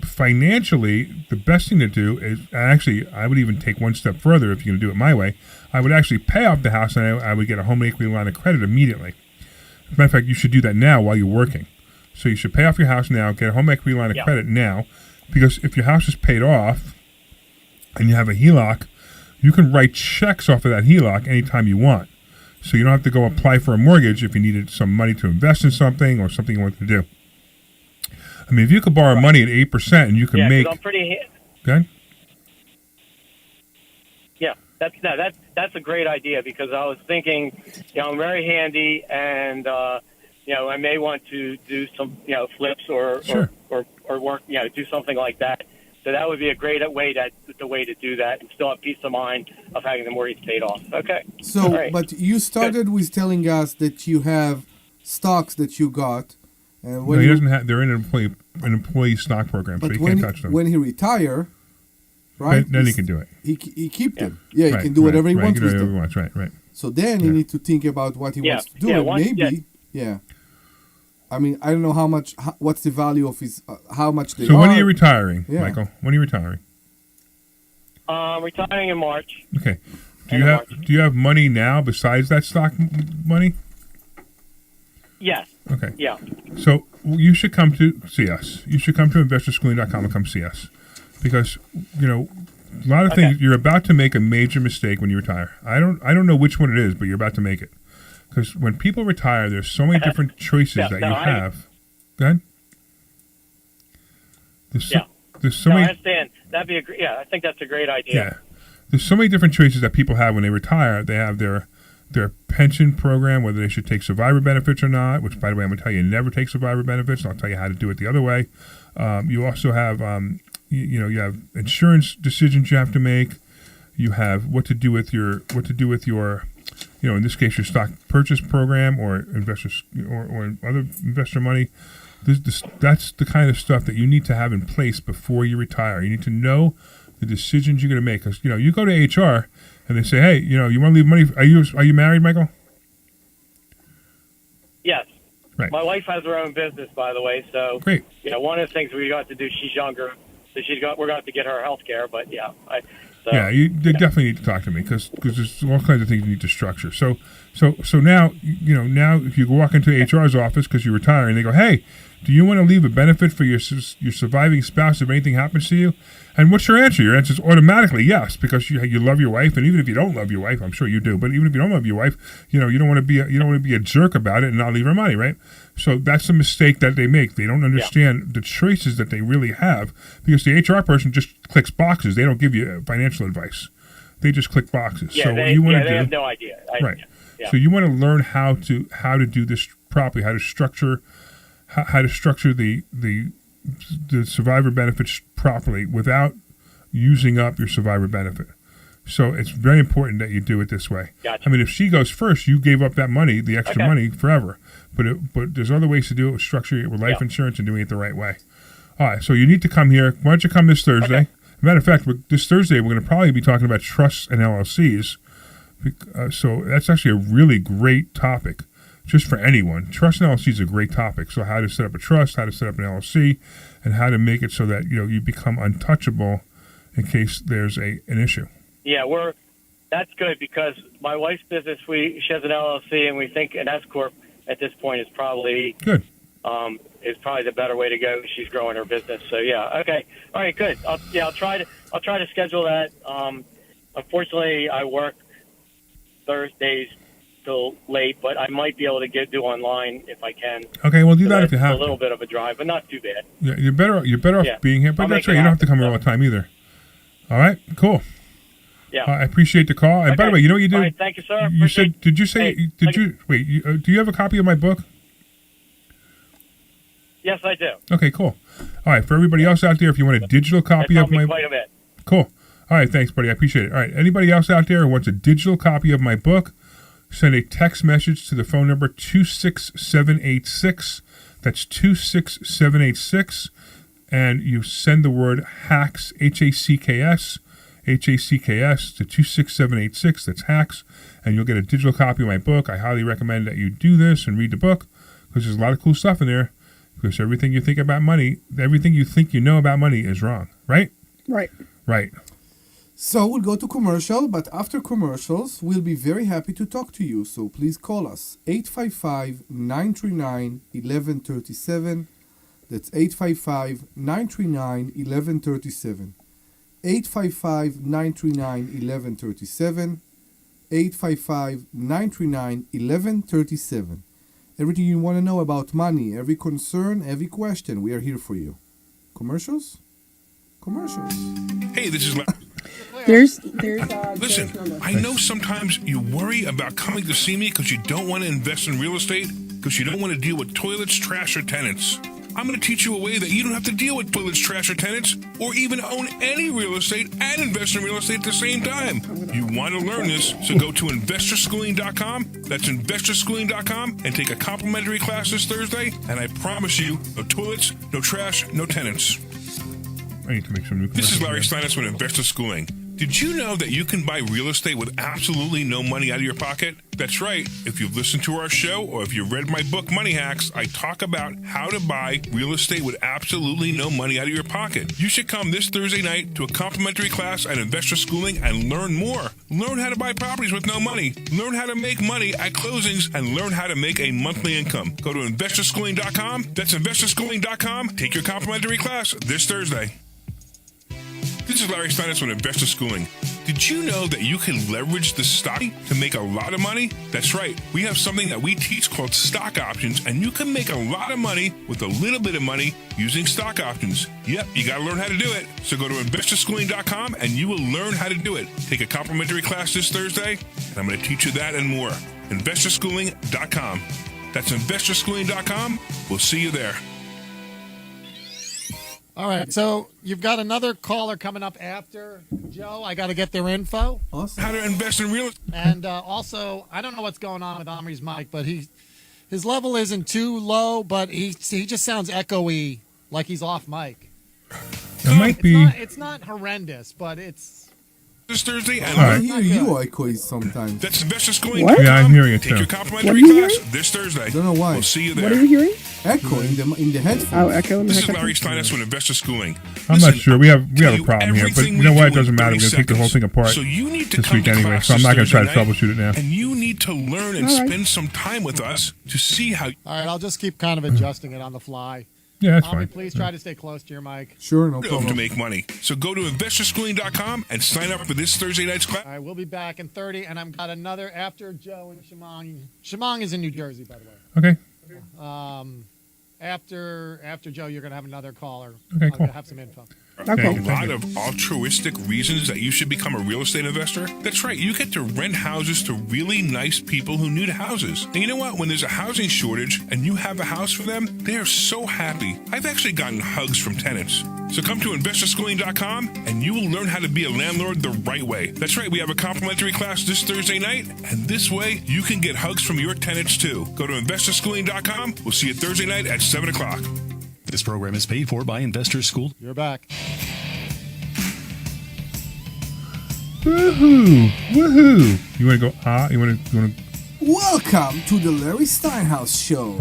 [SPEAKER 4] Financially, the best thing to do is, actually, I would even take one step further if you're going to do it my way. I would actually pay off the house, and I would get a home equity line of credit immediately. As a matter of fact, you should do that now while you're working. So you should pay off your house now, get a home equity line of credit now, because if your house is paid off and you have a HELOC, you can write checks off of that HELOC anytime you want. So you don't have to go apply for a mortgage if you needed some money to invest in something or something you wanted to do. I mean, if you could borrow money at 8% and you can make...
[SPEAKER 16] I'm pretty...
[SPEAKER 4] Okay?
[SPEAKER 16] Yeah, that's a great idea, because I was thinking, I'm very handy, and I may want to do some flips or work, do something like that. So that would be a great way to do that and still have peace of mind of having the mortgage paid off. Okay.
[SPEAKER 6] So,
[SPEAKER 16] right.
[SPEAKER 6] But you started with telling us that you have stocks that you got.
[SPEAKER 4] No, he doesn't have. They're in an employee stock program, so he can't touch them.
[SPEAKER 6] When he retire, right?
[SPEAKER 4] Then he can do it.
[SPEAKER 6] He keep them. Yeah, he can do whatever he wants with them.
[SPEAKER 4] Right.
[SPEAKER 6] So then he needs to think about what he wants to do. And I mean, I don't know what's the value of his, how much they are.
[SPEAKER 4] So when are you retiring, Michael? When are you retiring?
[SPEAKER 16] Retiring in March.
[SPEAKER 4] Okay. Do you have money now besides that stock money?
[SPEAKER 16] Yes.
[SPEAKER 4] Okay.
[SPEAKER 16] Yeah.
[SPEAKER 4] So you should come to see us. You should come to investorschooling.com and come see us, because a lot of things. You're about to make a major mistake when you retire. I don't know which one it is, but you're about to make it. Because when people retire, there's so many different choices that you have. Go ahead. There's so many.
[SPEAKER 16] I understand. That'd be I think that's a great idea.
[SPEAKER 4] Yeah. There's so many different choices that people have when they retire. They have their pension program, whether they should take survivor benefits or not, which, by the way, I'm going to tell you, never take survivor benefits. I'll tell you how to do it the other way. You also have you have insurance decisions you have to make. You have what to do with your in this case, your stock purchase program or investors or other investor money. That's the kind of stuff that you need to have in place before you retire. You need to know the decisions you're going to make. Because you go to HR and they say, hey, you want to leave money. Are you married, Michael?
[SPEAKER 16] Yes.
[SPEAKER 4] Right.
[SPEAKER 16] My wife has her own business, by the way. So
[SPEAKER 4] great.
[SPEAKER 16] One of the things we got to do. She's younger, so we're going to have to get her health care. But yeah,
[SPEAKER 4] you definitely need to talk to me because there's all kinds of things you need to structure. So now now if you walk into HR's office because you retire and they go, hey, do you want to leave a benefit for your surviving spouse if anything happens to you? And what's your answer? Your answer is automatically yes, because you love your wife, and even if you don't love your wife, I'm sure you do. But even if you don't love your wife, you don't want to be a jerk about it and not leave her money, right? So that's a mistake that they make. They don't understand the choices that they really have because the HR person just clicks boxes. They don't give you financial advice. They just click boxes.
[SPEAKER 16] Yeah,
[SPEAKER 4] so
[SPEAKER 16] they,
[SPEAKER 4] what you want to do,
[SPEAKER 16] have no idea.
[SPEAKER 4] Right.
[SPEAKER 16] Yeah.
[SPEAKER 4] So you want to learn how to do this properly, how to structure the survivor benefits properly without using up your survivor benefit. So it's very important that you do it this way.
[SPEAKER 16] Gotcha.
[SPEAKER 4] I mean, if she goes first, you gave up that money, the extra money, forever. But there's other ways to do it with structuring it with life insurance and doing it the right way. All right, so you need to come here. Why don't you come this Thursday?
[SPEAKER 16] Okay.
[SPEAKER 4] Matter of fact, this Thursday we're going to probably be talking about trusts and LLCs. So that's actually a really great topic. Just for anyone. Trust and LLC is a great topic. So how to set up a trust, how to set up an LLC, and how to make it so that you become untouchable in case there's an issue.
[SPEAKER 16] Yeah, that's good because my wife's business, she has an LLC, and we think an S corp at this point is probably
[SPEAKER 4] good.
[SPEAKER 16] Is probably the better way to go. She's growing her business, so yeah, okay, all right, good. I'll try to schedule that. Unfortunately, I work Thursdays till late, but I might be able to do online if I can.
[SPEAKER 4] Okay, well do that if you have
[SPEAKER 16] a little bit of a drive, but not too bad.
[SPEAKER 4] Yeah, you're better off being here, but that's right. You don't have to come here all the time either. All right, cool.
[SPEAKER 16] Yeah,
[SPEAKER 4] I appreciate the call. And by the way, you know what you do?
[SPEAKER 16] All right, thank you, sir.
[SPEAKER 4] You said? Did you say? Do you have a copy of my book?
[SPEAKER 16] Yes, I do.
[SPEAKER 4] Okay, cool. All right, for everybody else out there, if you want a digital copy of my
[SPEAKER 16] quite a bit.
[SPEAKER 4] Cool. All right, thanks, buddy. I appreciate it. All right, anybody else out there who wants a digital copy of my book, send a text message to the phone number 26786. That's 26786. And you send the word HACKS, HACKS, HACKS to 26786. That's HACKS. And you'll get a digital copy of my book. I highly recommend that you do this and read the book because there's a lot of cool stuff in there. Because everything you think about money, everything you think you know about money is wrong, right?
[SPEAKER 5] Right.
[SPEAKER 4] Right.
[SPEAKER 6] So we'll go to commercial, but after commercials, we'll be very happy to talk to you. So please call us 855-939-1137. That's 855-939-1137. 855-939-1137. 855-939-1137. Everything you want to know about money, every concern, every question, we are here for you. Commercials? Commercials.
[SPEAKER 8] Hey, this is Listen, I know sometimes you worry about coming to see me because you don't want to invest in real estate, because you don't want to deal with toilets, trash, or tenants. I'm going to teach you a way that you don't have to deal with toilets, trash, or tenants, or even own any real estate and invest in real estate at the same time. You want to learn this, so go to investorschooling.com. That's investorschooling.com and take a complimentary class this Thursday, and I promise you, no toilets, no trash, no tenants.
[SPEAKER 4] I need to make some new
[SPEAKER 8] This is Larry Steinhouse with Investor Schooling. Did you know that you can buy real estate with absolutely no money out of your pocket? That's right. If you've listened to our show or if you've read my book, Money Hacks, I talk about how to buy real estate with absolutely no money out of your pocket. You should come this Thursday night to a complimentary class at Investor Schooling and learn more. Learn how to buy properties with no money. Learn how to make money at closings and learn how to make a monthly income. Go to investorschooling.com. That's investorschooling.com. Take your complimentary class this Thursday. This is Larry Steinhouse with Investor Schooling. Did you know that you can leverage the stock to make a lot of money? That's right. We have something that we teach called stock options, and you can make a lot of money with a little bit of money using stock options. Yep, you got to learn how to do it. So go to investorschooling.com and you will learn how to do it. Take a complimentary class this Thursday, and I'm going to teach you that and more. Investorschooling.com. That's investorschooling.com. We'll see you there.
[SPEAKER 3] All right, so you've got another caller coming up after Joe. I got to get their info.
[SPEAKER 6] Awesome.
[SPEAKER 8] How to invest in real estate.
[SPEAKER 3] And also, I don't know what's going on with Omri's mic, but his level isn't too low, but he just sounds echoey, like he's off mic.
[SPEAKER 4] It might be.
[SPEAKER 3] It's not horrendous, but it's.
[SPEAKER 8] This Thursday, and
[SPEAKER 6] I hear you echoey sometimes.
[SPEAKER 8] That's investorschool.com.
[SPEAKER 4] What? Yeah, I'm hearing it
[SPEAKER 8] Take
[SPEAKER 4] too.
[SPEAKER 8] your complimentary class this Thursday.
[SPEAKER 6] I don't know why.
[SPEAKER 8] We'll see you there.
[SPEAKER 5] What are you hearing?
[SPEAKER 6] Echo in the headphones.
[SPEAKER 5] Oh, echo in the
[SPEAKER 8] This is
[SPEAKER 5] headphones.
[SPEAKER 8] Larry Steinhouse with Investor Schooling.
[SPEAKER 4] I'm not sure. We have a problem here, but you know what? It doesn't matter. We're going to take the whole thing apart
[SPEAKER 8] So you need to
[SPEAKER 4] this
[SPEAKER 8] come
[SPEAKER 4] week
[SPEAKER 8] to
[SPEAKER 4] anyway.
[SPEAKER 8] class
[SPEAKER 4] So I'm
[SPEAKER 8] this
[SPEAKER 4] not going to try to
[SPEAKER 8] Thursday night,
[SPEAKER 4] troubleshoot it now.
[SPEAKER 8] And you need to learn and
[SPEAKER 5] All right.
[SPEAKER 8] spend some time with us to see how.
[SPEAKER 3] All right, I'll just keep kind of adjusting it on the fly.
[SPEAKER 4] Yeah, that's
[SPEAKER 3] Omri,
[SPEAKER 4] fine.
[SPEAKER 3] please try to stay close to your mic.
[SPEAKER 6] Sure, no
[SPEAKER 8] to
[SPEAKER 6] problem.
[SPEAKER 8] make money. So go to investorschooling.com and sign up for this Thursday night's class.
[SPEAKER 3] All right, we'll be back in 30, and I've got another after Joe and Shimong. Shimong is in New Jersey, by the way.
[SPEAKER 4] Okay.
[SPEAKER 3] After Joe, you're going to have another caller.
[SPEAKER 4] Okay, cool.
[SPEAKER 3] I'll have some info.
[SPEAKER 5] Okay.
[SPEAKER 8] A lot of altruistic reasons that you should become a real estate investor. That's right. You get to rent houses to really nice people who need houses. And you know what? When there's a housing shortage and you have a house for them, they are so happy. I've actually gotten hugs from tenants. So come to investorschooling.com and you will learn how to be a landlord the right way. That's right. We have a complimentary class this Thursday night. And this way you can get hugs from your tenants too. Go to investorschooling.com. We'll see you Thursday night at 7 o'clock.
[SPEAKER 1] This program is paid for by Investors School.
[SPEAKER 3] You're back.
[SPEAKER 4] Woohoo! Woohoo! You want to go? You want to?
[SPEAKER 6] Welcome to the Larry Steinhouse Show.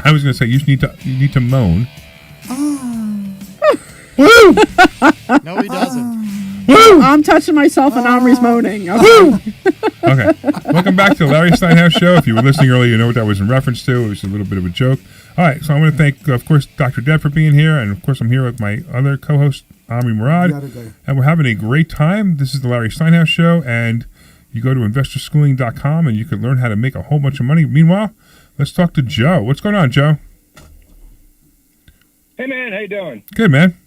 [SPEAKER 4] I was going to say you need to moan.
[SPEAKER 5] Woo!
[SPEAKER 3] No, he doesn't.
[SPEAKER 5] Woo! I'm touching myself and Omri's moaning.
[SPEAKER 4] Woo! Okay. Welcome back to the Larry Steinhouse Show. If you were listening earlier, you know what that was in reference to. It was a little bit of a joke. All right, so I want to thank, of course, Dr. Deb for being here, and of course, I'm here with my other co-host, Omri Morad, and we're having a great time. This is the Larry Steinhouse Show, and you go to investorschooling.com, and you can learn how to make a whole bunch of money. Meanwhile, let's talk to Joe. What's going on, Joe?
[SPEAKER 17] Hey, man, how you doing?
[SPEAKER 4] Good, man.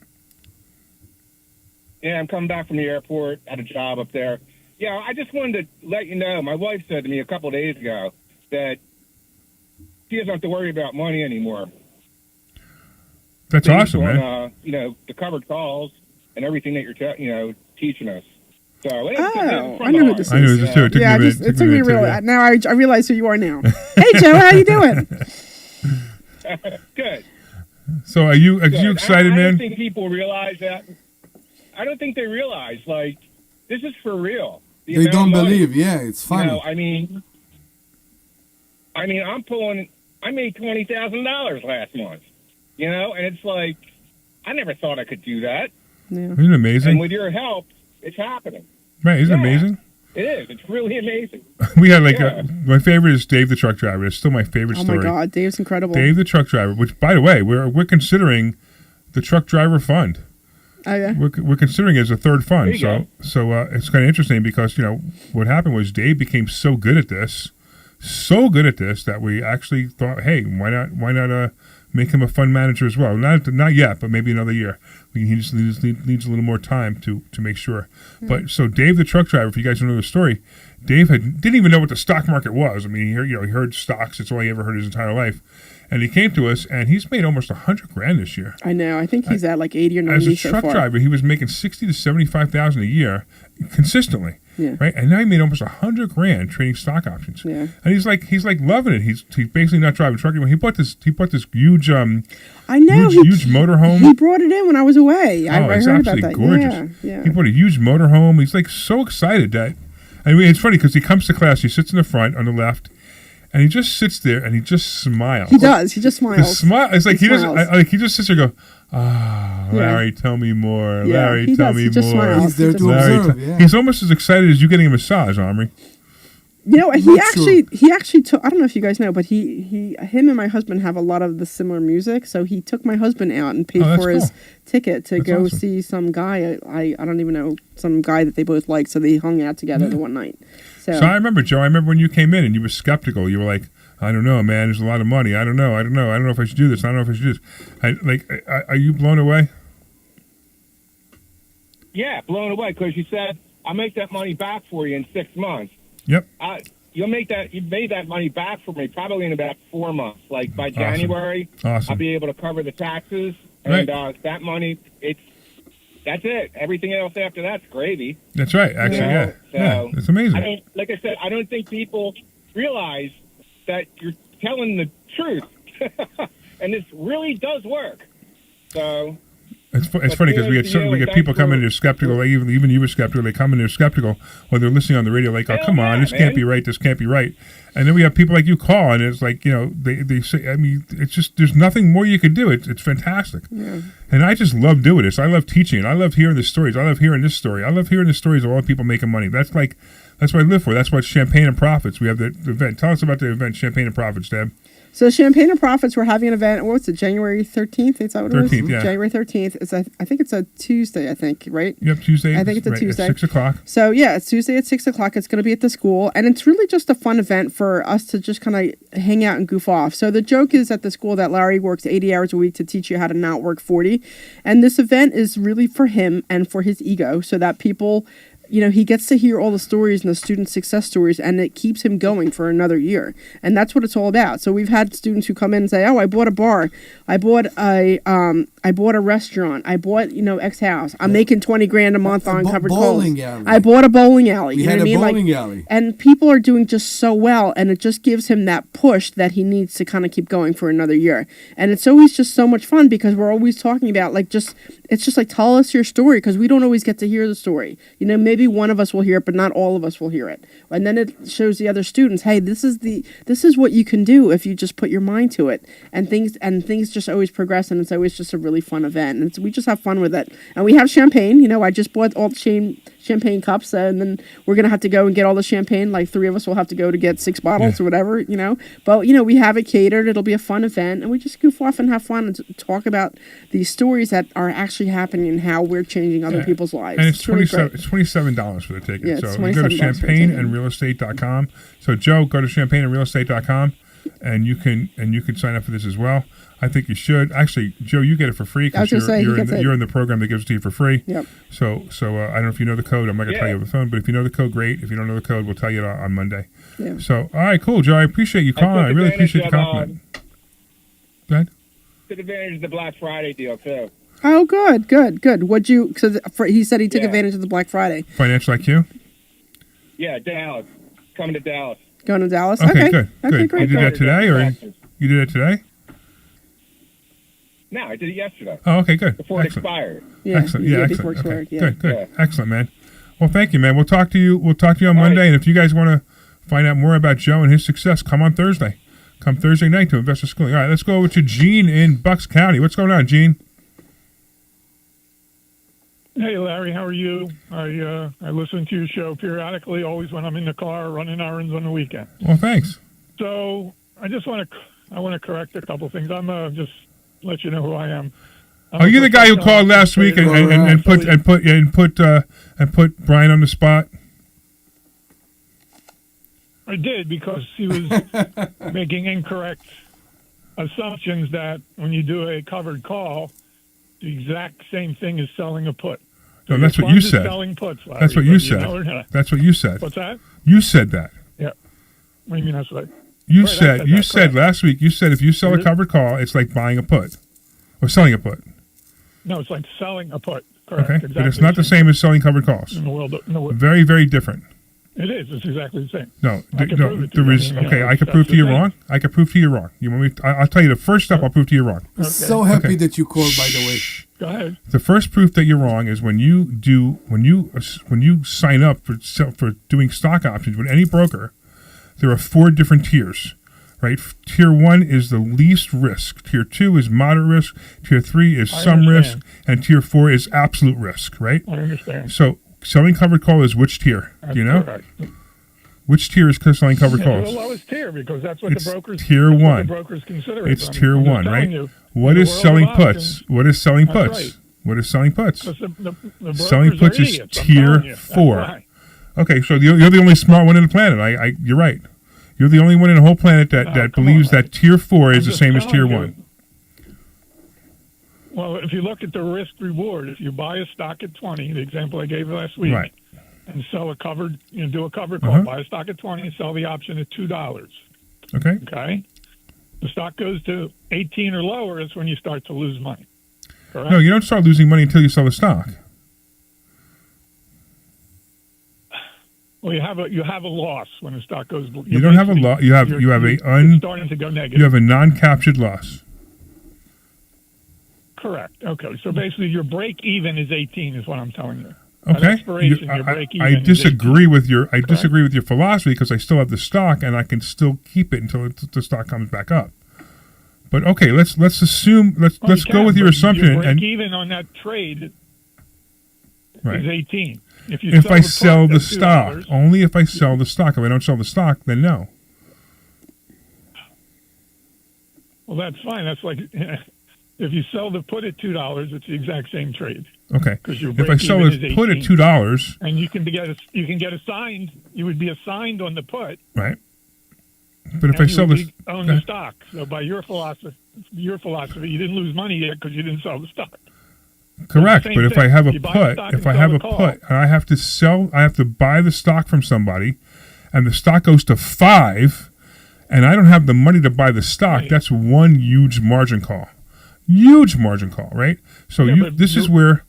[SPEAKER 17] Yeah, I'm coming back from the airport, had a job up there. Yeah, I just wanted to let you know, my wife said to me a couple of days ago that she doesn't have to worry about money anymore.
[SPEAKER 4] That's
[SPEAKER 17] Based
[SPEAKER 4] awesome,
[SPEAKER 17] on,
[SPEAKER 4] man.
[SPEAKER 17] The covered calls and everything that you're, teaching us. So,
[SPEAKER 5] I know who this is.
[SPEAKER 4] I knew this too. It
[SPEAKER 5] It took me real. Now I realize who you are now. Hey, Joe, how you doing?
[SPEAKER 17] Good.
[SPEAKER 4] So are you
[SPEAKER 17] Good.
[SPEAKER 4] excited,
[SPEAKER 17] I
[SPEAKER 4] man?
[SPEAKER 17] don't think people realize that. I don't think they realize, this is for real. The
[SPEAKER 6] They
[SPEAKER 17] amount
[SPEAKER 6] don't
[SPEAKER 17] of money.
[SPEAKER 6] believe. Yeah, it's funny.
[SPEAKER 17] I made $20,000 last month, and it's like, I never thought I could do that.
[SPEAKER 5] Yeah.
[SPEAKER 4] Isn't it amazing?
[SPEAKER 17] And with your help, it's happening.
[SPEAKER 4] Right, isn't it amazing?
[SPEAKER 17] It is. It's really amazing.
[SPEAKER 4] We had
[SPEAKER 17] Yeah.
[SPEAKER 4] my favorite is Dave the truck driver. It's still my favorite
[SPEAKER 5] Oh
[SPEAKER 4] story.
[SPEAKER 5] my God, Dave's incredible.
[SPEAKER 4] Dave the truck driver, which by the way, we're considering the truck driver fund.
[SPEAKER 5] Oh yeah.
[SPEAKER 4] We're considering it as a third fund.
[SPEAKER 17] There you
[SPEAKER 4] So it's kind of interesting because what happened was Dave became so good at this that we actually thought, hey, why not make him a fund manager as well? Not yet, but maybe another year. He just needs a little more time to make sure.
[SPEAKER 5] Hmm.
[SPEAKER 4] But so Dave the truck driver, if you guys don't know the story, Dave didn't even know what the stock market was. I mean, he heard stocks. It's all he ever heard his entire life. And he came to us, and he's made almost $100,000 this year.
[SPEAKER 5] I know. I think he's at like 80 or 90
[SPEAKER 4] As a
[SPEAKER 5] so
[SPEAKER 4] truck
[SPEAKER 5] far.
[SPEAKER 4] driver, he was making $60,000 to $75,000 a year consistently.
[SPEAKER 5] Yeah.
[SPEAKER 4] Right, and now he made almost $100,000 trading stock options.
[SPEAKER 5] Yeah.
[SPEAKER 4] And he's like loving it. He's basically not driving a truck anymore. He bought this huge
[SPEAKER 5] I know.
[SPEAKER 4] huge motorhome.
[SPEAKER 5] He brought it in when I was away. I
[SPEAKER 4] it's
[SPEAKER 5] heard about
[SPEAKER 4] absolutely
[SPEAKER 5] that.
[SPEAKER 4] gorgeous.
[SPEAKER 5] Yeah.
[SPEAKER 4] He bought a huge motorhome. He's like so excited that. I mean, it's funny because he comes to class. He sits in the front on the left, and he just sits there and he just smiles.
[SPEAKER 5] He does. He just smiles.
[SPEAKER 4] The smile. It's like he doesn't.
[SPEAKER 5] smiles.
[SPEAKER 4] He just sits there and go, Larry, tell me more.
[SPEAKER 5] Yeah,
[SPEAKER 4] Larry,
[SPEAKER 5] he
[SPEAKER 4] tell
[SPEAKER 5] does.
[SPEAKER 4] me
[SPEAKER 5] He just
[SPEAKER 4] more.
[SPEAKER 5] smiles.
[SPEAKER 6] He's there to
[SPEAKER 4] Larry,
[SPEAKER 6] observe. Yeah.
[SPEAKER 4] He's almost as excited as you getting a massage, Omri.
[SPEAKER 5] He actually took. I don't know if you guys know, but him and my husband have a lot of the similar music. So he took my husband out and paid
[SPEAKER 4] Oh, that's
[SPEAKER 5] for his
[SPEAKER 4] cool.
[SPEAKER 5] ticket to
[SPEAKER 4] That's
[SPEAKER 5] go
[SPEAKER 4] awesome.
[SPEAKER 5] see some guy. I don't even know, some guy that they both like. So they hung out together the one night. So
[SPEAKER 4] I remember, Joe. I remember when you came in and you were skeptical. You were like, I don't know, man. There's a lot of money. I don't know if I should do this. I don't know if I should do this. Are you blown away?
[SPEAKER 17] Yeah, blown away because you said, I'll make that money back for you in 6 months.
[SPEAKER 4] Yep.
[SPEAKER 17] You made that money back for me probably in about 4 months. Like by
[SPEAKER 4] Awesome.
[SPEAKER 17] January,
[SPEAKER 4] Awesome.
[SPEAKER 17] I'll be able to cover the taxes And that money, that's it. Everything else after that's gravy.
[SPEAKER 4] That's right. Actually, yeah.
[SPEAKER 17] So
[SPEAKER 4] Yeah, it's amazing.
[SPEAKER 17] Like I said, I don't think people realize that you're telling the truth, and this really does work. So
[SPEAKER 4] it's funny because we get people coming in there skeptical. Like even you were skeptical. They come in there skeptical when they're listening on the radio. Like, oh, come on, this can't be right. This can't be right. And then we have people like you call, and it's like, they say. I mean, it's just there's nothing more you could do. It's fantastic. Yeah. And I just love doing this. I love teaching. I love hearing the stories. I love hearing this story. I love hearing the stories of all the people making money. That's what I live for. That's what Champagne and Profits. We have the event. Tell us about the event, Champagne and Profits, Deb.
[SPEAKER 5] So Champagne and Profits, we're having an event. What's it? January 13th. Is that what it was?
[SPEAKER 4] 13th, yeah.
[SPEAKER 5] January 13th. I think it's a Tuesday. I think, right?
[SPEAKER 4] Yep, Tuesday.
[SPEAKER 5] I think it's a Tuesday.
[SPEAKER 4] At 6:00.
[SPEAKER 5] So yeah, it's Tuesday at 6:00. It's going to be at the school, and it's really just a fun event for us to just kind of hang out and goof off. So the joke is at the school that Larry works 80 hours a week to teach you how to not work 40, and this event is really for him and for his ego, so that people. He gets to hear all the stories and the student success stories, and it keeps him going for another year. And that's what it's all about. So we've had students who come in and say, "Oh, I bought a bar, I bought a restaurant, I bought X house. I'm making $20,000 a month on covered calls. I bought a bowling alley.
[SPEAKER 6] We had a bowling alley,
[SPEAKER 5] and people are doing just so well, and it just gives him that push that he needs to kind of keep going for another year. And it's always just so much fun because we're always talking about it's just like, tell us your story, because we don't always get to hear the story. Maybe one of us will hear it, but not all of us will hear it. And then it shows the other students, hey, this is what you can do if you just put your mind to it. And things just always progress, and it's always just a really fun event. And we just have fun with it. And we have champagne. I just bought all the champagne cups, and then we're going to have to go and get all the champagne. Like 3 of us will have to go to get 6 bottles or whatever, But, we have it catered. It'll be a fun event, and we just goof off and have fun and talk about these stories that are actually happening and how we're changing other people's lives.
[SPEAKER 4] And it's
[SPEAKER 5] $27
[SPEAKER 4] for the ticket.
[SPEAKER 5] Yeah,
[SPEAKER 4] so you go to champagneandrealestate.com. So Joe, go to champagneandrealestate.com, and you can sign up for this as well. I think you should. Actually, Joe, you get it for free because you're in the program that gives it to you for free.
[SPEAKER 5] Yep.
[SPEAKER 4] So I don't know if you know the code. I'm not going to tell you over the phone, but if you know the code, great. If you don't know the code, we'll tell you on Monday.
[SPEAKER 5] Yeah.
[SPEAKER 4] So, all right, cool, Joe. I appreciate you calling. I really appreciate the compliment. Go ahead.
[SPEAKER 17] Took advantage of the Black Friday deal too.
[SPEAKER 5] Oh, good. What'd you? He said he took advantage of the Black Friday.
[SPEAKER 4] Financial IQ.
[SPEAKER 17] Yeah, Dallas. Coming to Dallas.
[SPEAKER 5] Going to Dallas.
[SPEAKER 4] Okay, good.
[SPEAKER 5] Okay, great.
[SPEAKER 4] You did that today, or you did it today?
[SPEAKER 17] No, I did it yesterday.
[SPEAKER 4] Oh, okay, good.
[SPEAKER 17] Before it expired.
[SPEAKER 5] Yeah,
[SPEAKER 4] excellent. Yeah,
[SPEAKER 5] before
[SPEAKER 4] excellent.
[SPEAKER 5] it expired.
[SPEAKER 4] Okay.
[SPEAKER 5] Yeah.
[SPEAKER 4] Good.
[SPEAKER 17] Yeah.
[SPEAKER 4] Excellent, man. Well, thank you, man. We'll talk to you. We'll talk to you on Monday, and if you guys want to find out more about Joe and his success, come on Thursday. Come Thursday night to Investor Schooling. All right, let's go over to Gene in Bucks County. What's going on, Gene?
[SPEAKER 18] Hey, Larry, how are you? I listen to your show periodically, always when I'm in the car running errands on the weekend.
[SPEAKER 4] Well, thanks.
[SPEAKER 18] So I just want to correct a couple things. I'm just let you know who I am.
[SPEAKER 4] Are you the guy who called last week and put Brian on the spot?
[SPEAKER 18] I did, because he was making incorrect assumptions that when you do a covered call, the exact same thing as selling a put.
[SPEAKER 4] No, that's what you said.
[SPEAKER 18] Selling puts, Larry,
[SPEAKER 4] that's what you said. That's what you said.
[SPEAKER 18] What's that?
[SPEAKER 4] You said that.
[SPEAKER 18] Yeah. What do you mean that's what?
[SPEAKER 4] You said last week. You said if you sell a covered call, it's like buying a put or selling a put.
[SPEAKER 18] No, it's like selling a put. Correct.
[SPEAKER 4] Okay,
[SPEAKER 18] exactly
[SPEAKER 4] but it's not the same as selling covered calls.
[SPEAKER 18] In the world,
[SPEAKER 4] very, very different.
[SPEAKER 18] It is. It's exactly the same.
[SPEAKER 4] No, there is. Okay, I could prove to you wrong. I could prove to you wrong. You want me? I'll tell you the first step. I'll prove to you wrong.
[SPEAKER 6] Okay. So happy that you called. By the way,
[SPEAKER 18] go ahead.
[SPEAKER 4] The first proof that you're wrong is when you sign up for doing stock options with any broker. There are 4 different tiers, right? Tier 1 is the least risk. Tier 2 is moderate risk. Tier 3 is some risk, and Tier 4 is absolute risk, right?
[SPEAKER 18] I understand.
[SPEAKER 4] So selling covered call is which tier? Do you know?
[SPEAKER 18] Correct.
[SPEAKER 4] Which tier is selling covered calls?
[SPEAKER 18] The lowest tier, because that's what
[SPEAKER 4] it's
[SPEAKER 18] the brokers.
[SPEAKER 4] Tier 1.
[SPEAKER 18] What the brokers consider.
[SPEAKER 4] It's tier 1, right? What is selling puts? What is selling puts?
[SPEAKER 18] Right.
[SPEAKER 4] What is selling puts?
[SPEAKER 18] The
[SPEAKER 4] selling puts is tier 4. Okay, so you're the only smart one in the planet. You're right. You're the only one in the whole planet that believes that tier 4 is the same as tier 1.
[SPEAKER 18] Well, if you look at the risk reward, if you buy a stock at 20, the example I gave last week,
[SPEAKER 4] right,
[SPEAKER 18] and sell a covered, do a covered call, buy a stock at 20 and sell the option at $2.
[SPEAKER 4] Okay.
[SPEAKER 18] Okay. The stock goes to 18 or lower, is when you start to lose money. correct?
[SPEAKER 4] No, you don't start losing money until you sell the stock.
[SPEAKER 18] Well, you have a loss when the stock goes.
[SPEAKER 4] You don't have a loss. You have
[SPEAKER 18] it's starting to go negative.
[SPEAKER 4] You have a non-captured loss.
[SPEAKER 18] Correct. Okay. So basically, your break even is 18, is what I'm telling you.
[SPEAKER 4] Okay.
[SPEAKER 18] At expiration, your break even.
[SPEAKER 4] I disagree with your philosophy because I still have the stock and I can still keep it until the stock comes back up. But okay, let's assume let's go with your assumption.
[SPEAKER 18] Your break
[SPEAKER 4] and
[SPEAKER 18] even on that trade
[SPEAKER 4] right.
[SPEAKER 18] is 18.
[SPEAKER 4] If I sell the stock, only if I sell the stock. If I don't sell the stock, then no.
[SPEAKER 18] Well, that's fine. That's like if you sell the put at $2, it's the exact same trade.
[SPEAKER 4] Okay.
[SPEAKER 18] If
[SPEAKER 4] I sell the put at $2,
[SPEAKER 18] and you can get assigned, you would be assigned on the put.
[SPEAKER 4] Right. But if I sell
[SPEAKER 18] own the stock. So by your philosophy, you didn't lose money yet because you didn't sell the stock.
[SPEAKER 4] Correct, but if I have a put, and I have to buy the stock from somebody, and the stock goes to 5, and I don't have the money to buy the stock, right. That's one huge margin call. Huge margin call, right? So this is where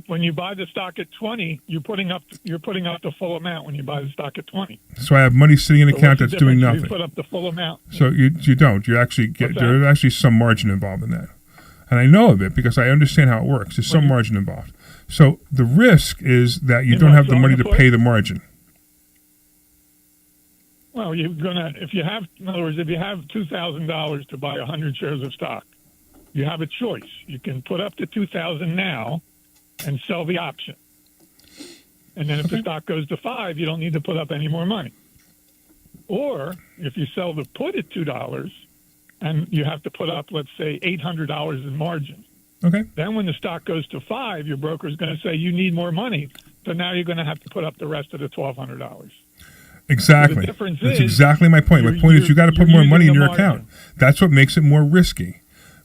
[SPEAKER 18] when you buy the stock at 20, you're putting up the full amount when you buy the stock at 20.
[SPEAKER 4] So I have money sitting in an account that's doing nothing.
[SPEAKER 18] You put up the full amount.
[SPEAKER 4] So you don't. You actually get there's actually some margin involved in that. And I know of it because I understand how it works. There's some margin involved. So the risk is that you don't have the money to pay the margin.
[SPEAKER 18] Well, in other words, if you have $2,000 to buy 100 shares of stock, you have a choice. You can put up to $2,000 now and sell the option. And then if the stock goes to 5, you don't need to put up any more money. Or if you sell the put at $2, and you have to put up, let's say, $800 in margin.
[SPEAKER 4] Okay.
[SPEAKER 18] Then when the stock goes to 5, your broker is going to say you need more money. So now you're going to have to put up the rest of the $1,200.
[SPEAKER 4] Exactly.
[SPEAKER 18] So
[SPEAKER 4] that's exactly my point. My point is you got to put more money in your account. That's what makes it more risky.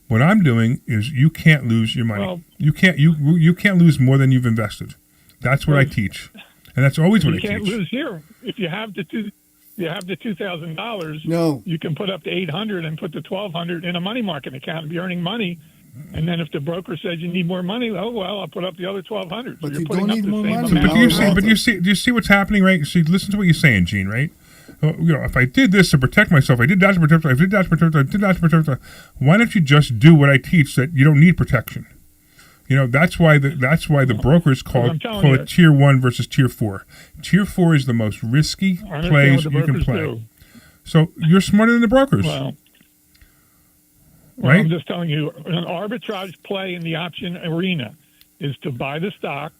[SPEAKER 4] What I'm doing is you can't lose your money. Well, you can't lose more than you've invested. That's what I teach, and that's always what I teach.
[SPEAKER 18] You can't lose here if you have the $2,000.
[SPEAKER 6] No,
[SPEAKER 18] you can put up to $800 and put the $1,200 in a money market account and be earning money. And then if the broker says you need more money, oh well, I'll put up the other $1,200.
[SPEAKER 6] But
[SPEAKER 18] so
[SPEAKER 6] you don't need more money.
[SPEAKER 4] But do you see what's happening, right? See, listen to what you're saying, Gene, right? If I did this to protect myself, I did that to protect myself, I did that to protect myself, I did that to protect myself. Why don't you just do what I teach that you don't need protection? That's why the brokers call it tier 1 versus tier 4. Tier 4 is the most risky plays you can play.
[SPEAKER 18] Do.
[SPEAKER 4] So you're smarter than the brokers.
[SPEAKER 18] Well,
[SPEAKER 4] right?
[SPEAKER 18] I'm just telling you, an arbitrage play in the option arena is to buy the stock.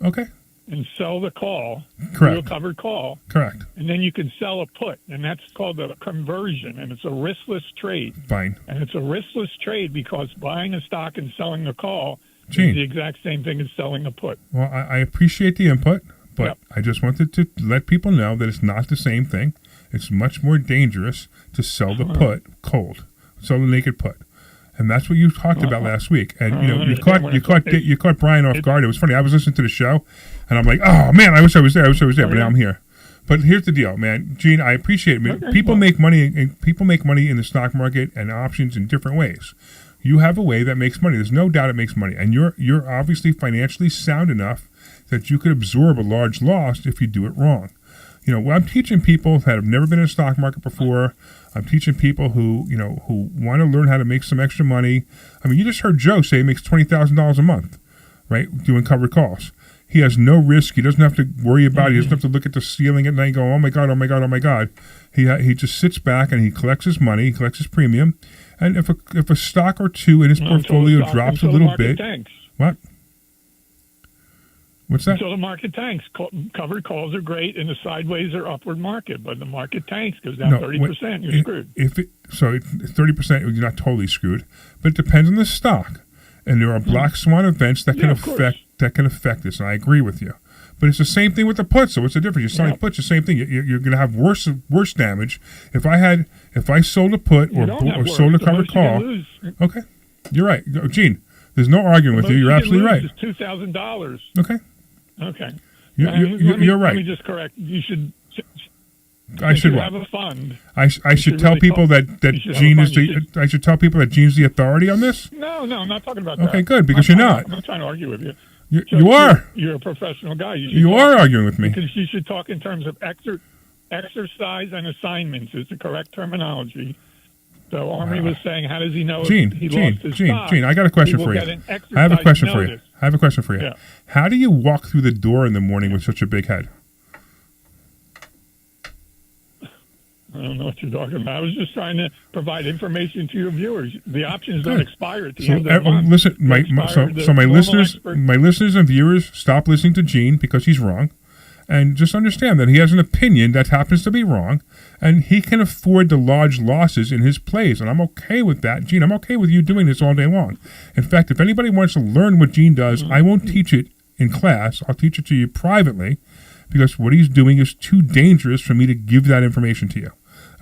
[SPEAKER 4] Okay.
[SPEAKER 18] And sell the call,
[SPEAKER 4] correct,
[SPEAKER 18] a covered call.
[SPEAKER 4] Correct.
[SPEAKER 18] And then you can sell a put, and that's called a conversion, and it's a riskless trade.
[SPEAKER 4] Fine.
[SPEAKER 18] And it's a riskless trade because buying a stock and selling a call
[SPEAKER 4] Gene,
[SPEAKER 18] is the exact same thing as selling a put.
[SPEAKER 4] Well, I appreciate the input, but I just wanted to let people know that it's not the same thing. It's much more dangerous to sell the put cold, sell the naked put. And that's what you talked about last week. And you caught Brian off guard. It was funny. I was listening to the show, and I'm like, oh man, I wish I was there. But now I'm here. But here's the deal, man. Gene, I appreciate it. Okay, people make money in the stock market and options in different ways. You have a way that makes money. There's no doubt it makes money, and you're obviously financially sound enough that you could absorb a large loss if you do it wrong. I'm teaching people that have never been in the stock market before. I'm teaching people who want to learn how to make some extra money. I mean, you just heard Joe say he makes $20,000 a month, right, doing covered calls. He has no risk. He doesn't have to worry about it. He doesn't have to look at the ceiling at night and go, oh, my God, oh, my God, oh, my God. He just sits back and he collects his money, he collects his premium. And if a stock or two in his portfolio drops a little bit.
[SPEAKER 18] Tanks.
[SPEAKER 4] What? What's that?
[SPEAKER 18] So the market tanks. Covered calls are great in the sideways or upward market, but the market tanks goes down 30%. You're screwed.
[SPEAKER 4] 30%, you're not totally screwed, but it depends on the stock, and there are black swan events that can affect this. And I agree with you, but it's the same thing with the puts. So what's the difference? You're selling puts, the same thing. You're going to have worse damage. If I sold a put or sold a covered call. Okay, you're right, Gene. There's no arguing with you. You're absolutely right.
[SPEAKER 18] It's $2,000.
[SPEAKER 4] Okay.
[SPEAKER 18] Okay.
[SPEAKER 4] You're right.
[SPEAKER 18] Let me just correct. You should.
[SPEAKER 4] I should
[SPEAKER 18] have a fund.
[SPEAKER 4] I should tell
[SPEAKER 18] really
[SPEAKER 4] people
[SPEAKER 18] talk-
[SPEAKER 4] that
[SPEAKER 18] you should have
[SPEAKER 4] Gene
[SPEAKER 18] a
[SPEAKER 4] is
[SPEAKER 18] fund.
[SPEAKER 4] the. I should tell people that Gene's the authority on this.
[SPEAKER 18] No, I'm not talking about that.
[SPEAKER 4] Okay, good, because
[SPEAKER 18] I'm
[SPEAKER 4] you're
[SPEAKER 18] not.
[SPEAKER 4] not.
[SPEAKER 18] I'm not trying to argue with you.
[SPEAKER 4] You are.
[SPEAKER 18] You're a professional guy.
[SPEAKER 4] You are arguing with me.
[SPEAKER 18] Because you should talk in terms of exercise and assignments is the correct terminology. So Omri was saying, how does he know
[SPEAKER 4] Gene,
[SPEAKER 18] if he lost his stock?
[SPEAKER 4] Gene, I got a question
[SPEAKER 18] He
[SPEAKER 4] for
[SPEAKER 18] will
[SPEAKER 4] you.
[SPEAKER 18] get an
[SPEAKER 4] I have a
[SPEAKER 18] exercise
[SPEAKER 4] question for you.
[SPEAKER 18] notice.
[SPEAKER 4] I have a question for you.
[SPEAKER 18] Yeah.
[SPEAKER 4] How do you walk through the door in the morning with such a big head?
[SPEAKER 18] I don't know what you're talking about. I was just trying to provide information to your viewers. The options don't expire at the end of the month.
[SPEAKER 4] Listen,
[SPEAKER 18] They
[SPEAKER 4] my
[SPEAKER 18] expire the
[SPEAKER 4] my
[SPEAKER 18] normal
[SPEAKER 4] listeners,
[SPEAKER 18] expert-
[SPEAKER 4] my listeners and viewers, stop listening to Gene because he's wrong, and just understand that he has an opinion that happens to be wrong, and he can afford the large losses in his plays, and I'm okay with that, Gene. I'm okay with you doing this all day long. In fact, if anybody wants to learn what Gene does, I won't teach it in class. I'll teach it to you privately, because what he's doing is too dangerous for me to give that information to you.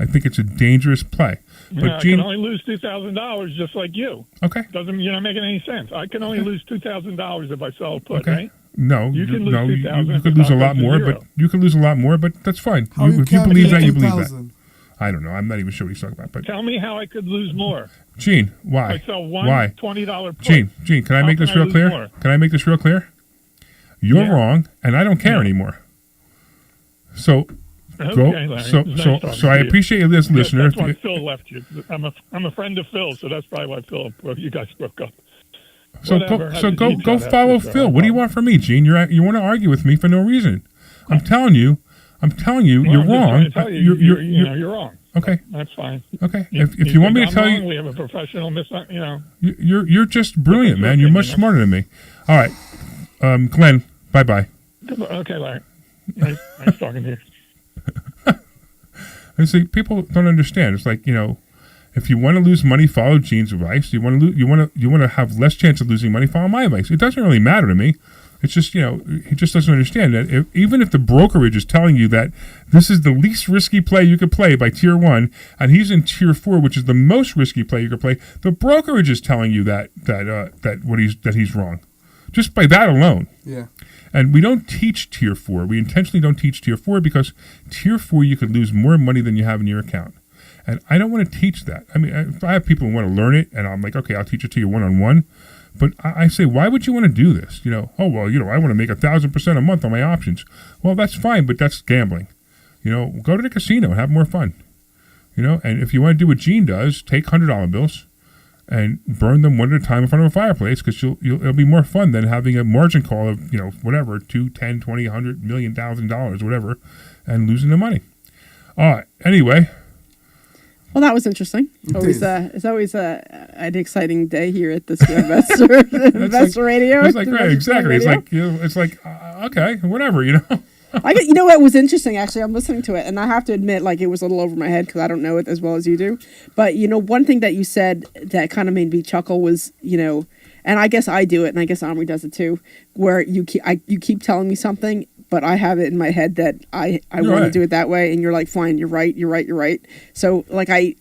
[SPEAKER 4] I think it's a dangerous play. But
[SPEAKER 18] Yeah, I
[SPEAKER 4] Gene,
[SPEAKER 18] can only lose $2,000 just like you.
[SPEAKER 4] Okay.
[SPEAKER 18] You're not making any sense. I can only lose $2,000 if I sell a put,
[SPEAKER 4] okay.
[SPEAKER 18] right?
[SPEAKER 4] No,
[SPEAKER 18] You can lose
[SPEAKER 4] no, you
[SPEAKER 18] 2,000 if
[SPEAKER 4] could
[SPEAKER 18] the
[SPEAKER 4] lose a
[SPEAKER 18] stock
[SPEAKER 4] lot
[SPEAKER 18] goes to
[SPEAKER 4] more,
[SPEAKER 18] zero.
[SPEAKER 4] but you could lose a lot more, but that's fine.
[SPEAKER 6] How you
[SPEAKER 4] If you
[SPEAKER 6] can't
[SPEAKER 4] believe
[SPEAKER 6] lose
[SPEAKER 4] that, you believe that.
[SPEAKER 6] 2,000?
[SPEAKER 4] I don't know. I'm not even sure what he's talking about. But
[SPEAKER 18] Tell me how I could lose more.
[SPEAKER 4] Gene, why?
[SPEAKER 18] I sell one
[SPEAKER 4] why?
[SPEAKER 18] $20 put.
[SPEAKER 4] Gene, can I
[SPEAKER 18] How
[SPEAKER 4] make
[SPEAKER 18] can
[SPEAKER 4] this
[SPEAKER 18] I
[SPEAKER 4] real
[SPEAKER 18] lose
[SPEAKER 4] clear?
[SPEAKER 18] more?
[SPEAKER 4] Can I make this real clear? You're
[SPEAKER 18] Yeah.
[SPEAKER 4] wrong, and I don't care anymore. So,
[SPEAKER 18] Okay, Larry.
[SPEAKER 4] so,
[SPEAKER 18] It's nice
[SPEAKER 4] so,
[SPEAKER 18] talking
[SPEAKER 4] so I
[SPEAKER 18] to you.
[SPEAKER 4] appreciate you, this listener.
[SPEAKER 18] That's why Phil left you. I'm a friend of Phil, so that's probably why you guys broke up.
[SPEAKER 4] Go follow Phil. What do you want from me, Gene? You want to argue with me for no reason. I'm telling you,
[SPEAKER 18] Well,
[SPEAKER 4] you're
[SPEAKER 18] I'm just
[SPEAKER 4] wrong.
[SPEAKER 18] trying to tell you, you're wrong.
[SPEAKER 4] Okay.
[SPEAKER 18] That's fine.
[SPEAKER 4] Okay. If you want me to
[SPEAKER 18] I'm
[SPEAKER 4] tell
[SPEAKER 18] wrong,
[SPEAKER 4] you,
[SPEAKER 18] we have a professional
[SPEAKER 4] you're just brilliant, man. You're much smarter than me. All right, Glenn. Bye.
[SPEAKER 18] Okay, Larry. Nice talking to you.
[SPEAKER 4] And see, people don't understand. It's like, if you want to lose money, follow Gene's advice. You want to have less chance of losing money, follow my advice. It doesn't really matter to me. It's just, he just doesn't understand that even if the brokerage is telling you that this is the least risky play you could play by tier 1, and he's in tier 4, which is the most risky play you could play, the brokerage is telling you that he's wrong, just by that alone.
[SPEAKER 6] Yeah.
[SPEAKER 4] And we don't teach tier 4. We intentionally don't teach tier 4 because tier 4 you could lose more money than you have in your account. And I don't want to teach that. I mean, if I have people who want to learn it, and I'm like, okay, I'll teach it to you one-on-one. But I say, why would you want to do this? I want to make 1,000% a month on my options. Well, that's fine, but that's gambling. Go to the casino and have more fun. And if you want to do what Gene does, take $100 bills and burn them one at a time in front of a fireplace, because it'll be more fun than having a margin call of, whatever, 2, 10, 20, 100, million, $1,000, whatever, and losing the money. All right. Anyway.
[SPEAKER 5] Well, that was interesting. It's always an exciting day here at this Investor Radio.
[SPEAKER 4] It's like, right, exactly. It's like, okay, whatever,
[SPEAKER 5] You know what was interesting? Actually, I'm listening to it, and I have to admit, it was a little over my head because I don't know it as well as you do. But one thing that you said that kind of made me chuckle was, and I guess I do it, and I guess Omri does it too, where you keep telling me something, but I have it in my head that I want to do it that way, and you're like, fine, you're right. So I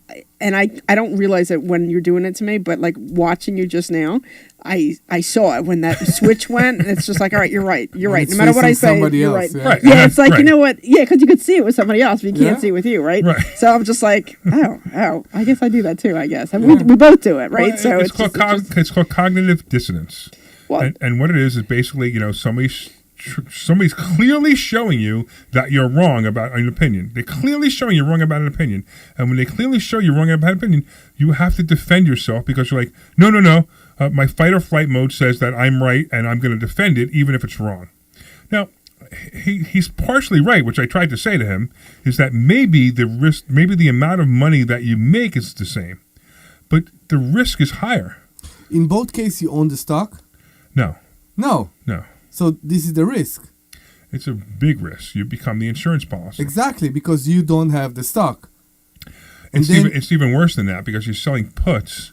[SPEAKER 5] don't realize it when you're doing it to me, but watching you just now, I saw it when that switch went, and it's just like, all right, you're right. No matter what I say, you're right.
[SPEAKER 6] Else,
[SPEAKER 5] yeah, it's like, you know what? Yeah, because you could see it with somebody else, but you can't see it with you, right? So I'm just like, oh, I guess I do that too, I guess. And we both do it, right?
[SPEAKER 4] Well, it's called cognitive dissonance. Well, and what it is basically, somebody's clearly showing you that you're wrong about an opinion. They're clearly showing you're wrong about an opinion. And when they clearly show you're wrong about an opinion, you have to defend yourself because you're like, no. My fight or flight mode says that I'm right and I'm going to defend it even if it's wrong. Now, he's partially right, which I tried to say to him, is that maybe the amount of money that you make is the same, but the risk is higher.
[SPEAKER 6] In both cases, you own the stock?
[SPEAKER 4] No.
[SPEAKER 6] So this is the risk.
[SPEAKER 4] It's a big risk. You become the insurance policy.
[SPEAKER 6] Exactly, because you don't have the stock.
[SPEAKER 4] It's even worse than that because you're selling puts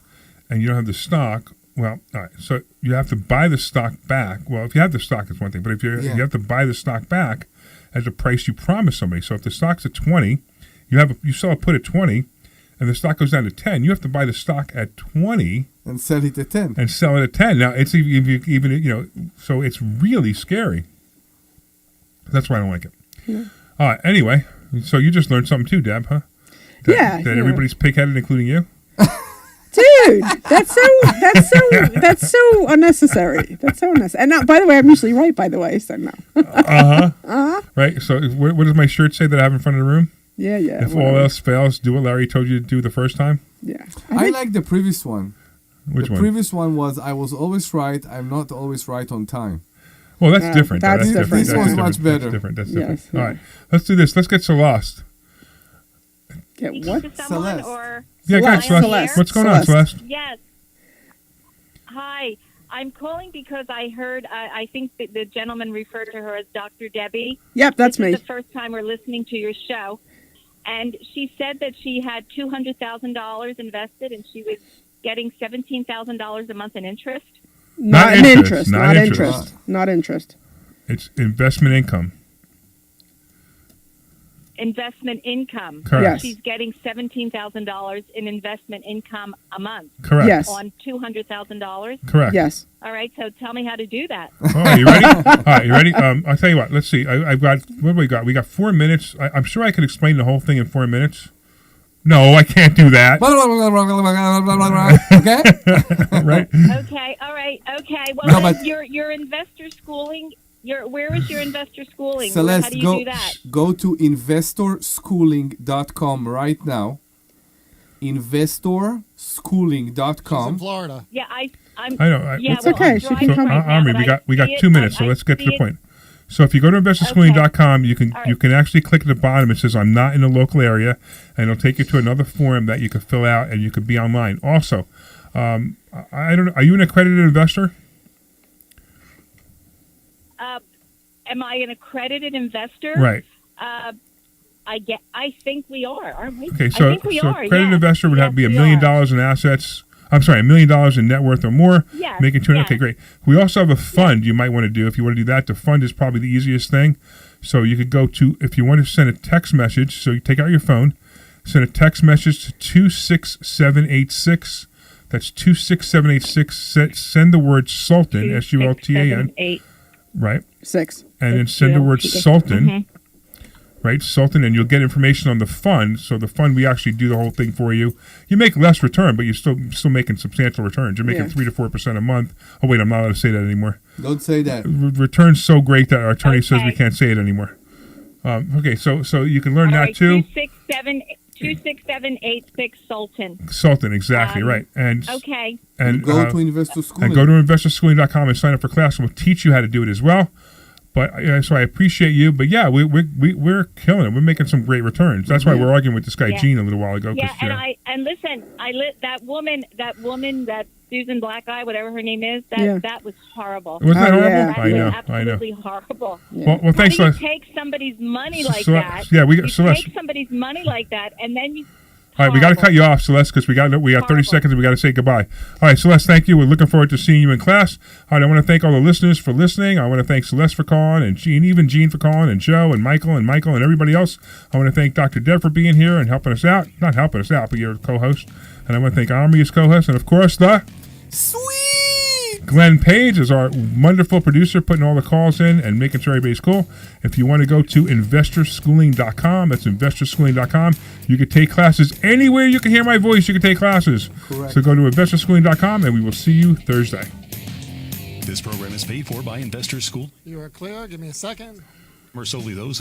[SPEAKER 4] and you don't have the stock. Well, all right. So you have to buy the stock back. Well, if you have the stock, it's one thing. But if you have to buy the stock back at the price you promised somebody. So if the stock's at 20, you sell a put at 20, and the stock goes down to 10, you have to buy the stock at 20
[SPEAKER 6] and sell it at 10.
[SPEAKER 4] Now it's even so it's really scary. That's why I don't like it. Yeah. All right. Anyway, So you just learned something too, Deb, huh? That everybody's pig-headed, including you?
[SPEAKER 5] Dude, that's so unnecessary. That's so unnecessary. And now, by the way, I'm usually right, by the way, so no.
[SPEAKER 4] Right, so what does my shirt say that I have in front of the room?
[SPEAKER 5] Yeah.
[SPEAKER 4] If all else fails, do what Larry told you to do the first time?
[SPEAKER 5] Yeah.
[SPEAKER 6] I like the previous one.
[SPEAKER 4] Which one?
[SPEAKER 6] The previous one was, I was always right, I'm not always right on time.
[SPEAKER 4] Well, that's different.
[SPEAKER 5] That's different.
[SPEAKER 6] This was much better.
[SPEAKER 4] That's different.
[SPEAKER 5] Yes,
[SPEAKER 4] All right, let's do this. Let's get Celeste.
[SPEAKER 5] Get what?
[SPEAKER 19] Someone or
[SPEAKER 4] Yeah, go ahead, Celeste. What's going on, Celeste?
[SPEAKER 19] Yes. Hi. I'm calling because I heard, I think that the gentleman referred to her as Dr. Debbie.
[SPEAKER 5] Yep, that's
[SPEAKER 19] This
[SPEAKER 5] me.
[SPEAKER 19] is the first time we're listening to your show. And she said that she had $200,000 invested and she was getting $17,000 a month in interest.
[SPEAKER 5] Not interest.
[SPEAKER 4] It's investment income.
[SPEAKER 19] Investment income.
[SPEAKER 4] Correct.
[SPEAKER 19] She's getting $17,000 in investment income a month.
[SPEAKER 4] Correct.
[SPEAKER 5] Yes.
[SPEAKER 19] On $200,000.
[SPEAKER 4] Correct.
[SPEAKER 5] Yes.
[SPEAKER 19] All right. So tell me how to do that.
[SPEAKER 4] Oh, you ready? All right, you ready? I'll tell you what. Let's see. I've got, what do we got? We got 4 minutes. I'm sure I could explain the whole thing in 4 minutes. No, I can't do that.
[SPEAKER 6] Okay?
[SPEAKER 4] Right?
[SPEAKER 19] Okay. All right. Okay. Well,
[SPEAKER 6] No,
[SPEAKER 19] then
[SPEAKER 6] but-
[SPEAKER 19] your investor schooling. Where is your investor schooling? How
[SPEAKER 6] Celeste,
[SPEAKER 19] do you do that?
[SPEAKER 6] go to investorschooling.com right now. Investorschooling.com.
[SPEAKER 3] in Florida.
[SPEAKER 19] Yeah, I'm.
[SPEAKER 4] I know.
[SPEAKER 19] Yeah,
[SPEAKER 5] It's okay.
[SPEAKER 19] I'm
[SPEAKER 5] She can
[SPEAKER 19] driving
[SPEAKER 5] come.
[SPEAKER 19] right now,
[SPEAKER 4] Omri,
[SPEAKER 19] but
[SPEAKER 4] we got
[SPEAKER 19] I
[SPEAKER 4] 2
[SPEAKER 19] see
[SPEAKER 4] minutes, so
[SPEAKER 19] I
[SPEAKER 4] let's get to
[SPEAKER 19] see
[SPEAKER 4] the
[SPEAKER 19] it.
[SPEAKER 4] point. So if you go to investorschooling.com, you can
[SPEAKER 19] right.
[SPEAKER 4] you can actually click at the bottom. It says I'm not in the local area, and it'll take you to another form that you can fill out, and you can be online. Also, I don't know. Are you an accredited investor?
[SPEAKER 19] Am I an accredited investor?
[SPEAKER 4] Right.
[SPEAKER 19] I think we are, aren't we?
[SPEAKER 4] Okay,
[SPEAKER 19] I
[SPEAKER 4] so
[SPEAKER 19] think we
[SPEAKER 4] so
[SPEAKER 19] are.
[SPEAKER 4] accredited
[SPEAKER 19] yes.
[SPEAKER 4] investor would have to be $1
[SPEAKER 19] Yes,
[SPEAKER 4] million
[SPEAKER 19] we are.
[SPEAKER 4] in assets. I'm sorry, $1 million in net worth or more.
[SPEAKER 19] Yes,
[SPEAKER 4] Making two.
[SPEAKER 19] yes.
[SPEAKER 4] Okay, great. We also have a fund you might want to do. If you want to do that, the fund is probably the easiest thing. So you could go to, if you want to send a text message, so you take out your phone, send a text message to 26786. That's 26786. Send the word Sultan, SULTAN.
[SPEAKER 19] 8.
[SPEAKER 4] Right.
[SPEAKER 5] 6.
[SPEAKER 4] And then send the word Sultan.
[SPEAKER 19] Mhm.
[SPEAKER 4] Right, Sultan, and you'll get information on the fund. So the fund, we actually do the whole thing for you. You make less return, but you're still making substantial returns. You're making 3 to 4% a month. Oh wait, I'm not allowed to say that anymore.
[SPEAKER 6] Don't say that.
[SPEAKER 4] Return's so great that our attorney says we can't say it anymore. Okay, so you can learn
[SPEAKER 19] All
[SPEAKER 4] that
[SPEAKER 19] right,
[SPEAKER 4] too.
[SPEAKER 19] 26786 Sultan.
[SPEAKER 4] Sultan, exactly right. And
[SPEAKER 19] Okay.
[SPEAKER 4] and
[SPEAKER 6] go to Investor Schooling.
[SPEAKER 4] And go to investorschooling.com and sign up for class, and we'll teach you how to do it as well. But so I appreciate you. But yeah, we're killing it. We're making some great returns. That's why we're arguing with this guy
[SPEAKER 19] Yeah.
[SPEAKER 4] Gene a little while ago.
[SPEAKER 19] Yeah,
[SPEAKER 4] 'cause,
[SPEAKER 19] and listen, that woman, that Susan Black Eye, whatever her name is, that was horrible.
[SPEAKER 4] Wasn't that horrible?
[SPEAKER 19] That
[SPEAKER 4] I know,
[SPEAKER 19] was
[SPEAKER 4] I know.
[SPEAKER 19] absolutely horrible.
[SPEAKER 4] Well, thanks,
[SPEAKER 19] How do you
[SPEAKER 4] Celeste.
[SPEAKER 19] take somebody's money like
[SPEAKER 4] Celeste,
[SPEAKER 19] that?
[SPEAKER 4] yeah, we got-
[SPEAKER 19] you
[SPEAKER 4] Celeste.
[SPEAKER 19] take somebody's money like that, and then you.
[SPEAKER 4] All right, we got to cut you off, Celeste, because we got 30 seconds and we got to say goodbye. All right, Celeste, thank you. We're looking forward to seeing you in class. All right, I want to thank all the listeners for listening. I want to thank Celeste for calling, and Gene for calling, and Joe and Michael and everybody else. I want to thank Dr. Deb for being here and helping us out. Not helping us out, but you're a co-host. And I want to thank Omri as co-host, and of course the Glenn Page is our wonderful producer, putting all the calls in and making sure everybody's cool. If you want to go to investorschooling.com, that's investorschooling.com. You can take classes anywhere you can hear my voice. You can take classes.
[SPEAKER 6] Correct.
[SPEAKER 4] So go to investorschooling.com, and we will see you Thursday.
[SPEAKER 1] This program is paid for by Investor School.
[SPEAKER 3] You are clear. Give me a second.
[SPEAKER 1] Or solely those